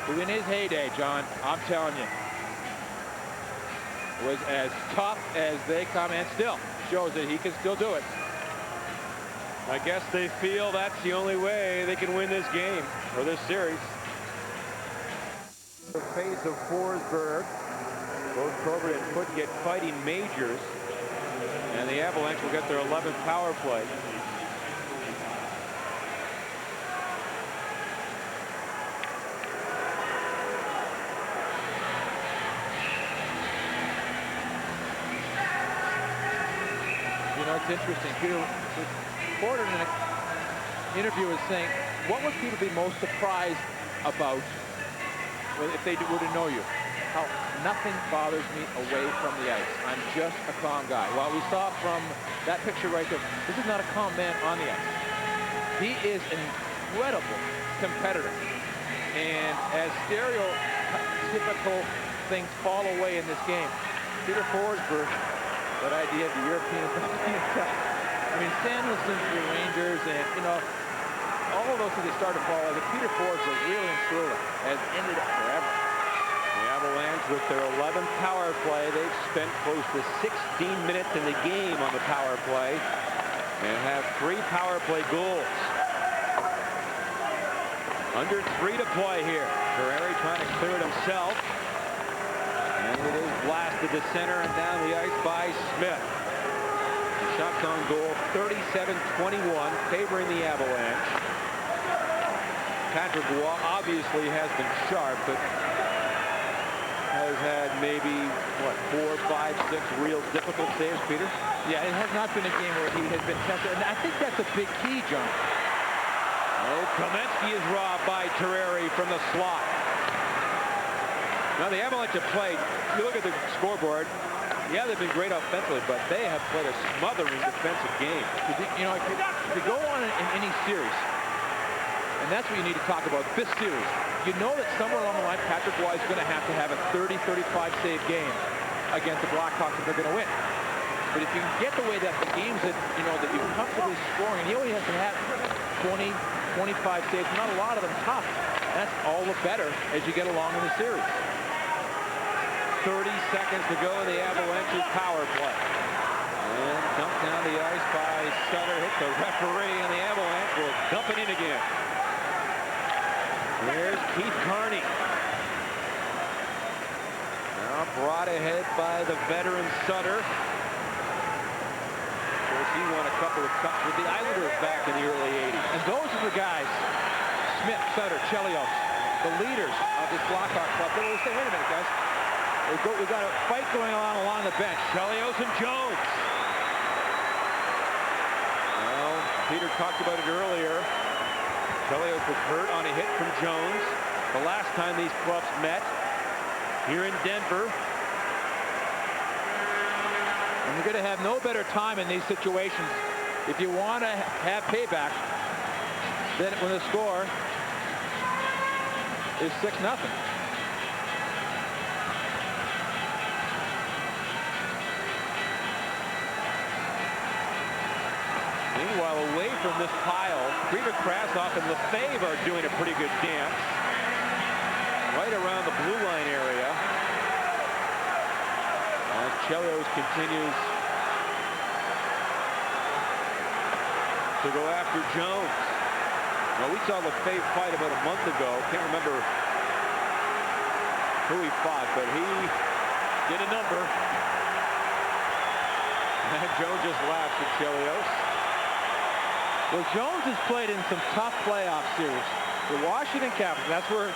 Speaker 2: who in his heyday, John, I'm telling you, was as tough as they come, and still shows that he can still do it.
Speaker 1: I guess they feel that's the only way they can win this game or this series. The face of Forsberg. Both Probert and Foot get fighting majors, and the Avalanche will get their 11th power play.
Speaker 2: You know, it's interesting. Peter Porter in an interview is saying, what would people be most surprised about if they were to know you? How nothing bothers me away from the ice. I'm just a calm guy. Well, we saw from that picture right there, this is not a calm man on the ice. He is an incredible competitor. And as stereotypical things fall away in this game, Peter Forsberg, that idea of the European I mean, Stan was into the Rangers, and, you know, all of those things that started to fall away. Peter Forsberg really and truly has ended it forever.
Speaker 1: The Avalanche, with their 11th power play, they've spent close to 16 minutes in the game on the power play and have 3 power play goals. Under 3 to play here. Terreri trying to clear it himself. And it is blasted to center and down the ice by Smith. The shots on goal, 37-21, favoring the Avalanche. Patrick Roy obviously has been sharp, but has had maybe, what, 4, 5, 6 real difficult saves, Peter?
Speaker 2: Yeah, it has not been a game where he has been tested, and I think that's a big key, John.
Speaker 1: Oh, Kamensky is robbed by Terreri from the slot. Now, the Avalanche have played, you look at the scoreboard, yeah, they've been great offensively, but they have played a smothering defensive game.
Speaker 2: You know, if you go on in any series, and that's what you need to talk about, this series, you know that somewhere along the line, Patrick Roy is going to have a 30, 35 save game against the Blackhawks if they're going to win. But if you can get the way that the games that, you know, that you're comfortably scoring, and he only has to have 20, 25 saves, not a lot of them tough. That's all the better as you get along in the series. 30 seconds to go in the Avalanche's power play. And dumped down the ice by Sutter, hit the referee, and the Avalanche will dump it in again. There's Keith Carney. Now brought ahead by the veteran Sutter. Of course, he won a couple of cups with the Islanders back in the early 80s. And those are the guys, Smith, Sutter, Chelios, the leaders of this Blackhawk club. They will say, wait a minute, guys. We've got a fight going on along the bench.
Speaker 1: Chelios and Jones. Well, Peter talked about it earlier. Chelios was hurt on a hit from Jones. The last time these clubs met, here in Denver.
Speaker 2: And you're going to have no better time in these situations if you want to have payback than when the score is 6-0.
Speaker 1: Meanwhile, away from this pile, Krieger, Krasov, and Lefebvre are doing a pretty good dance right around the blue line area. As Chelios continues to go after Jones. Well, we saw Lefebvre fight about a month ago. Can't remember who he fought, but he did a number. And Jones just laughs at Chelios.
Speaker 2: Well, Jones has played in some tough playoff series. The Washington Capitals, that's where,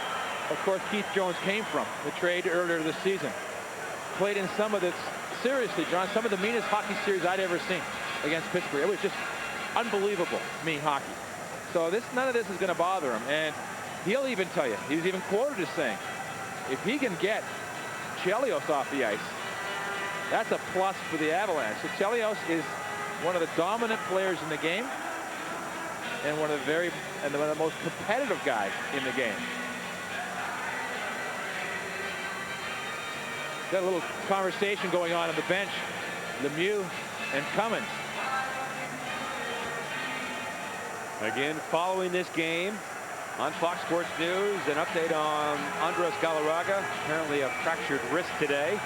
Speaker 2: of course, Keith Jones came from, the trade earlier this season. Played in some of this, seriously, John, some of the meanest hockey series I'd ever seen against Pittsburgh. It was just unbelievable mean hockey. So none of this is going to bother him. And he'll even tell you, he's even quoted as saying, if he can get Chelios off the ice, that's a plus for the Avalanche. So Chelios is one of the dominant players in the game, and one of the most competitive guys in the game. Got a little conversation going on the bench, Lemieux and Cummins.
Speaker 1: Again, following this game on Fox Sports News, an update on Andres Galarraga, apparently a fractured wrist today.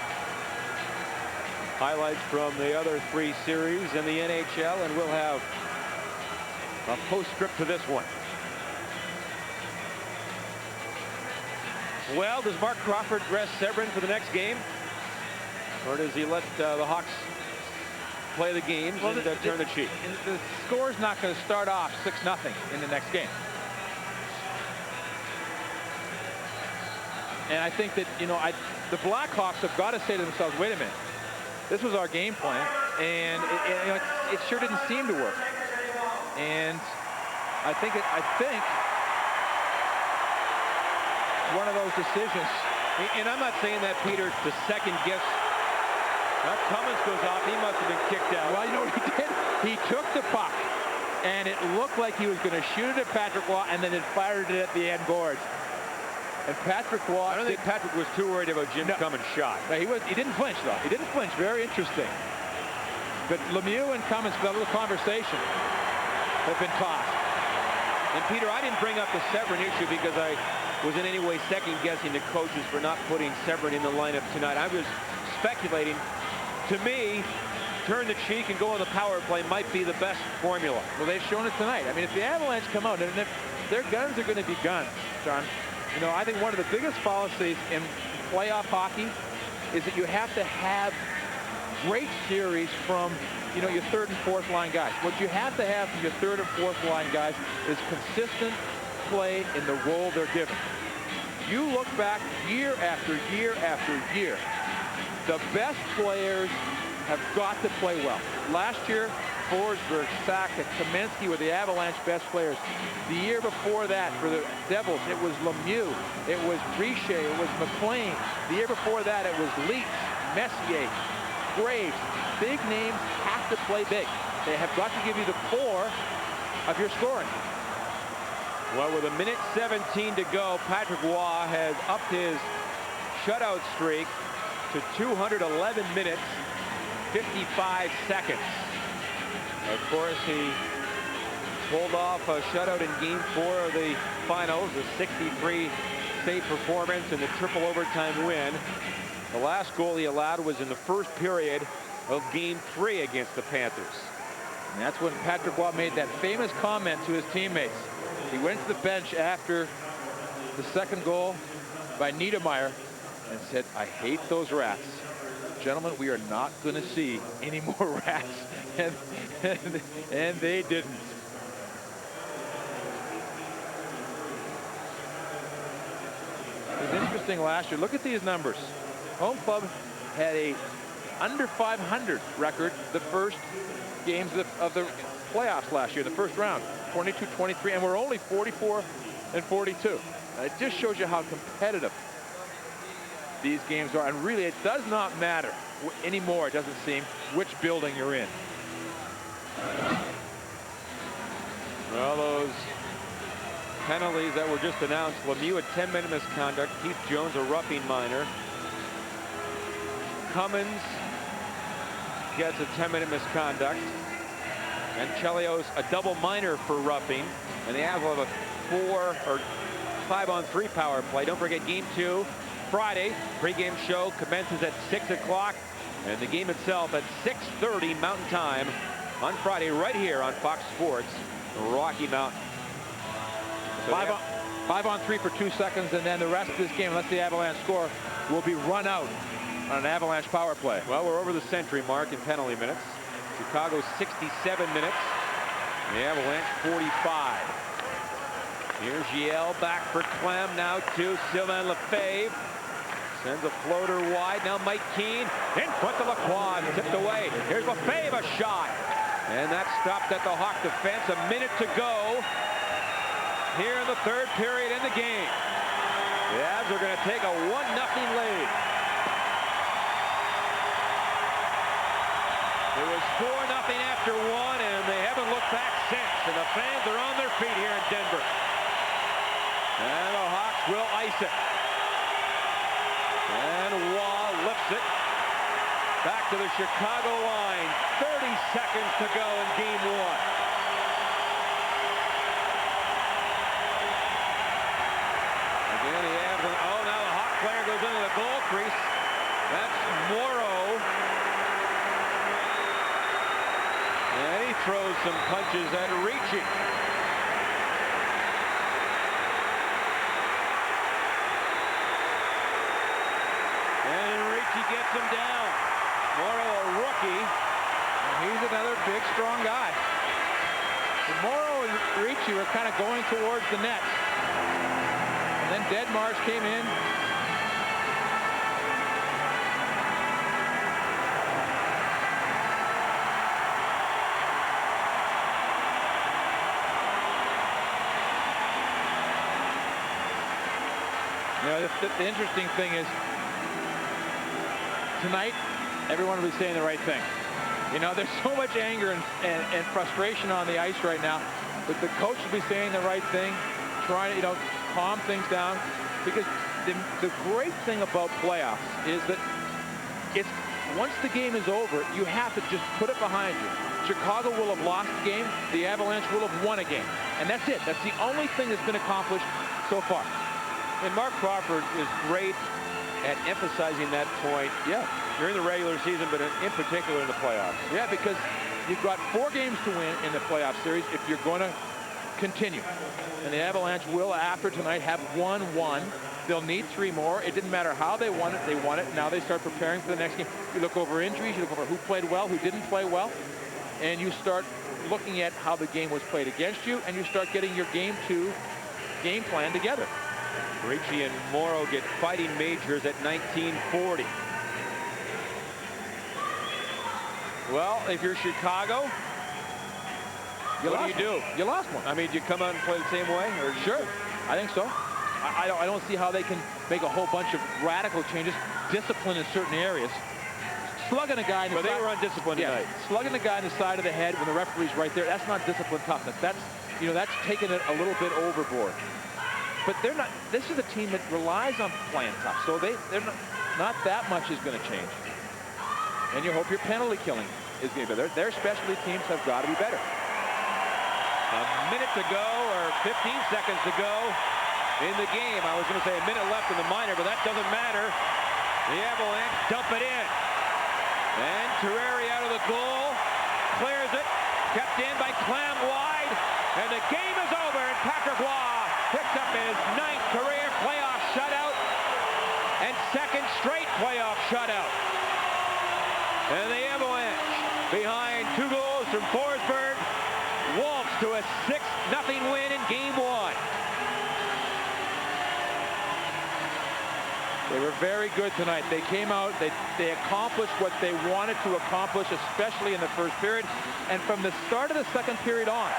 Speaker 1: Highlights from the other 3 series in the NHL, and we'll have a postscript to this one. Well, does Mark Crawford rest Severin for the next game? Or does he let the Hawks play the games and turn the cheek?
Speaker 2: The score's not going to start off 6-0 in the next game. And I think that, the Blackhawks have got to say to themselves, wait a minute, this was our game plan, and it sure didn't seem to work. And I think one of those decisions.
Speaker 1: And I'm not saying that, Peter, to second guess. That Cummins goes off. He must have been kicked out.
Speaker 2: Well, you know what he did? He took the puck, and it looked like he was going to shoot it at Patrick Waugh, and then it fired it at the end boards. And Patrick Waugh.
Speaker 1: I don't think Patrick was too worried about Jim Cummins' shot.
Speaker 2: No, he didn't flinch, though. He didn't flinch. Very interesting. But Lemieux and Cummins, that little conversation, have been tossed.
Speaker 1: And Peter, I didn't bring up the Severin issue because I was in any way second-guessing the coaches for not putting Severin in the lineup tonight. I was speculating. To me, turn the cheek and go on the power play might be the best formula.
Speaker 2: Well, they've shown it tonight. I mean, if the Avalanche come out, and if their guns are going to be guns, John, I think one of the biggest fallacies in playoff hockey is that you have to have great series from your third and fourth line guys. What you have to have from your third and fourth line guys is consistent play in the role they're given. You look back year after year after year, the best players have got to play well. Last year, Forsberg, Sack, and Kaminsky were the Avalanche best players. The year before that, for the Devils, it was Lemieux, it was Richer, it was McLean. The year before that, it was Leetz, Messier, Graves. Big names have to play big. They have got to give you the core of your scoring.
Speaker 1: Well, with 1:17 to go, Patrick Waugh has upped his shutout streak to 211 minutes, 55 seconds. Of course, he pulled off a shutout in Game 4 of the finals, a 63 save performance and the triple overtime win. The last goal he allowed was in the first period of Game 3 against the Panthers.
Speaker 2: And that's when Patrick Waugh made that famous comment to his teammates. He went to the bench after the second goal by Niedermeyer and said, "I hate those rats. Gentlemen, we are not going to see any more rats." And they didn't. It was interesting last year. Look at these numbers. Home club had a under 500 record the first games of the playoffs last year, the first round, 22-23, and we're only 44-42. It just shows you how competitive these games are. And really, it does not matter anymore, it doesn't seem, which building you're in.
Speaker 1: Well, those penalties that were just announced: Lemieux a 10-minute misconduct, Keith Jones a roughing minor, Cummins gets a 10-minute misconduct, and Chelios a double minor for roughing, and the Avs will have a 5-on-3 power play. Don't forget, Game 2 Friday. Pre-game show commences at 6 o'clock, and the game itself at 6:30 Mountain Time on Friday, right here on Fox Sports Rocky Mountain. So
Speaker 2: 5-on-3 for 2 seconds, and then the rest of this game, unless the Avalanche score, will be run out on an Avalanche power play.
Speaker 1: Well, we're over the century mark in penalty minutes. Chicago 67 minutes. The Avalanche 45. Here's Yale back for Clem, now to Sylvain Lefebvre. Sends a floater wide. Now Mike Keane in front of Lacroix, tipped away. Here's Lefebvre, a shot. And that stopped at the Hawk defense. A minute to go here in the third period in the game. The Avs are going to take a 1-0 lead. It was 4-0 after one, and they haven't looked back since. And the fans are on their feet here in Denver. And the Hawks will ice it. And Waugh lifts it back to the Chicago line. 30 seconds to go in game one. Again, the Avs. Oh, now the Hawk player goes into the goal crease. That's Morrow. And he throws some punches at Ricci. And Ricci gets him down. Morrow, a rookie.
Speaker 2: And he's another big, strong guy. And Morrow and Ricci were kind of going towards the net. And then Deadmarsh came in. You know, the interesting thing is, tonight, everyone will be saying the right thing. You know, there's so much anger and frustration on the ice right now, but the coach will be saying the right thing, trying to, you know, calm things down. Because the great thing about playoffs is that it's, once the game is over, you have to just put it behind you. Chicago will have lost the game. The Avalanche will have won a game. And that's it. That's the only thing that's been accomplished so far.
Speaker 1: And Mark Crawford is great at emphasizing that point, during the regular season, but in particular in the playoffs.
Speaker 2: Yeah, because you've got 4 games to win in the playoff series if you're going to continue. And the Avalanche will, after tonight, have won 1. They'll need 3 more. It didn't matter how they won it. They won it. Now they start preparing for the next game. You look over injuries. You look over who played well, who didn't play well. And you start looking at how the game was played against you, and you start getting your game 2 game plan together.
Speaker 1: Ricci and Morrow get fighting majors at 1940. Well, if you're Chicago, what do?
Speaker 2: You lost one.
Speaker 1: I mean, do you come out and play the same way? Or
Speaker 2: sure, I think so. I don't see how they can make a whole bunch of radical changes. Discipline in certain areas. Slugging a guy in the
Speaker 1: they were undisciplined tonight.
Speaker 2: Slugging the guy in the side of the head when the referee's right there, that's not discipline toughness. That's, you know, that's taking it a little bit overboard. But they're not. This is a team that relies on playing tough, so they're not that much is going to change. And you hope your penalty killing is going to be better. Their specialty teams have got to be better.
Speaker 1: A minute to go, or 15 seconds to go in the game. I was going to say a minute left in the minor, but that doesn't matter. The Avalanche dump it in. And Terreri out of the goal, clears it, kept in by Clem wide, and the game is over. And Patrick Waugh picks up his 9th career playoff shutout and 2nd straight playoff shutout. And the Avalanche, behind 2 goals from Forsberg, waltz to a 6-0 win in game 1.
Speaker 2: They were very good tonight. They came out, they accomplished what they wanted to accomplish, especially in the first period. And from the start of the second period on,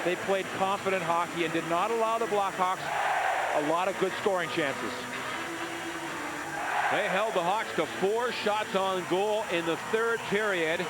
Speaker 2: they played confident hockey and did not allow the Blackhawks a lot of good scoring chances.
Speaker 1: They held the Hawks to 4 shots on goal in the third period.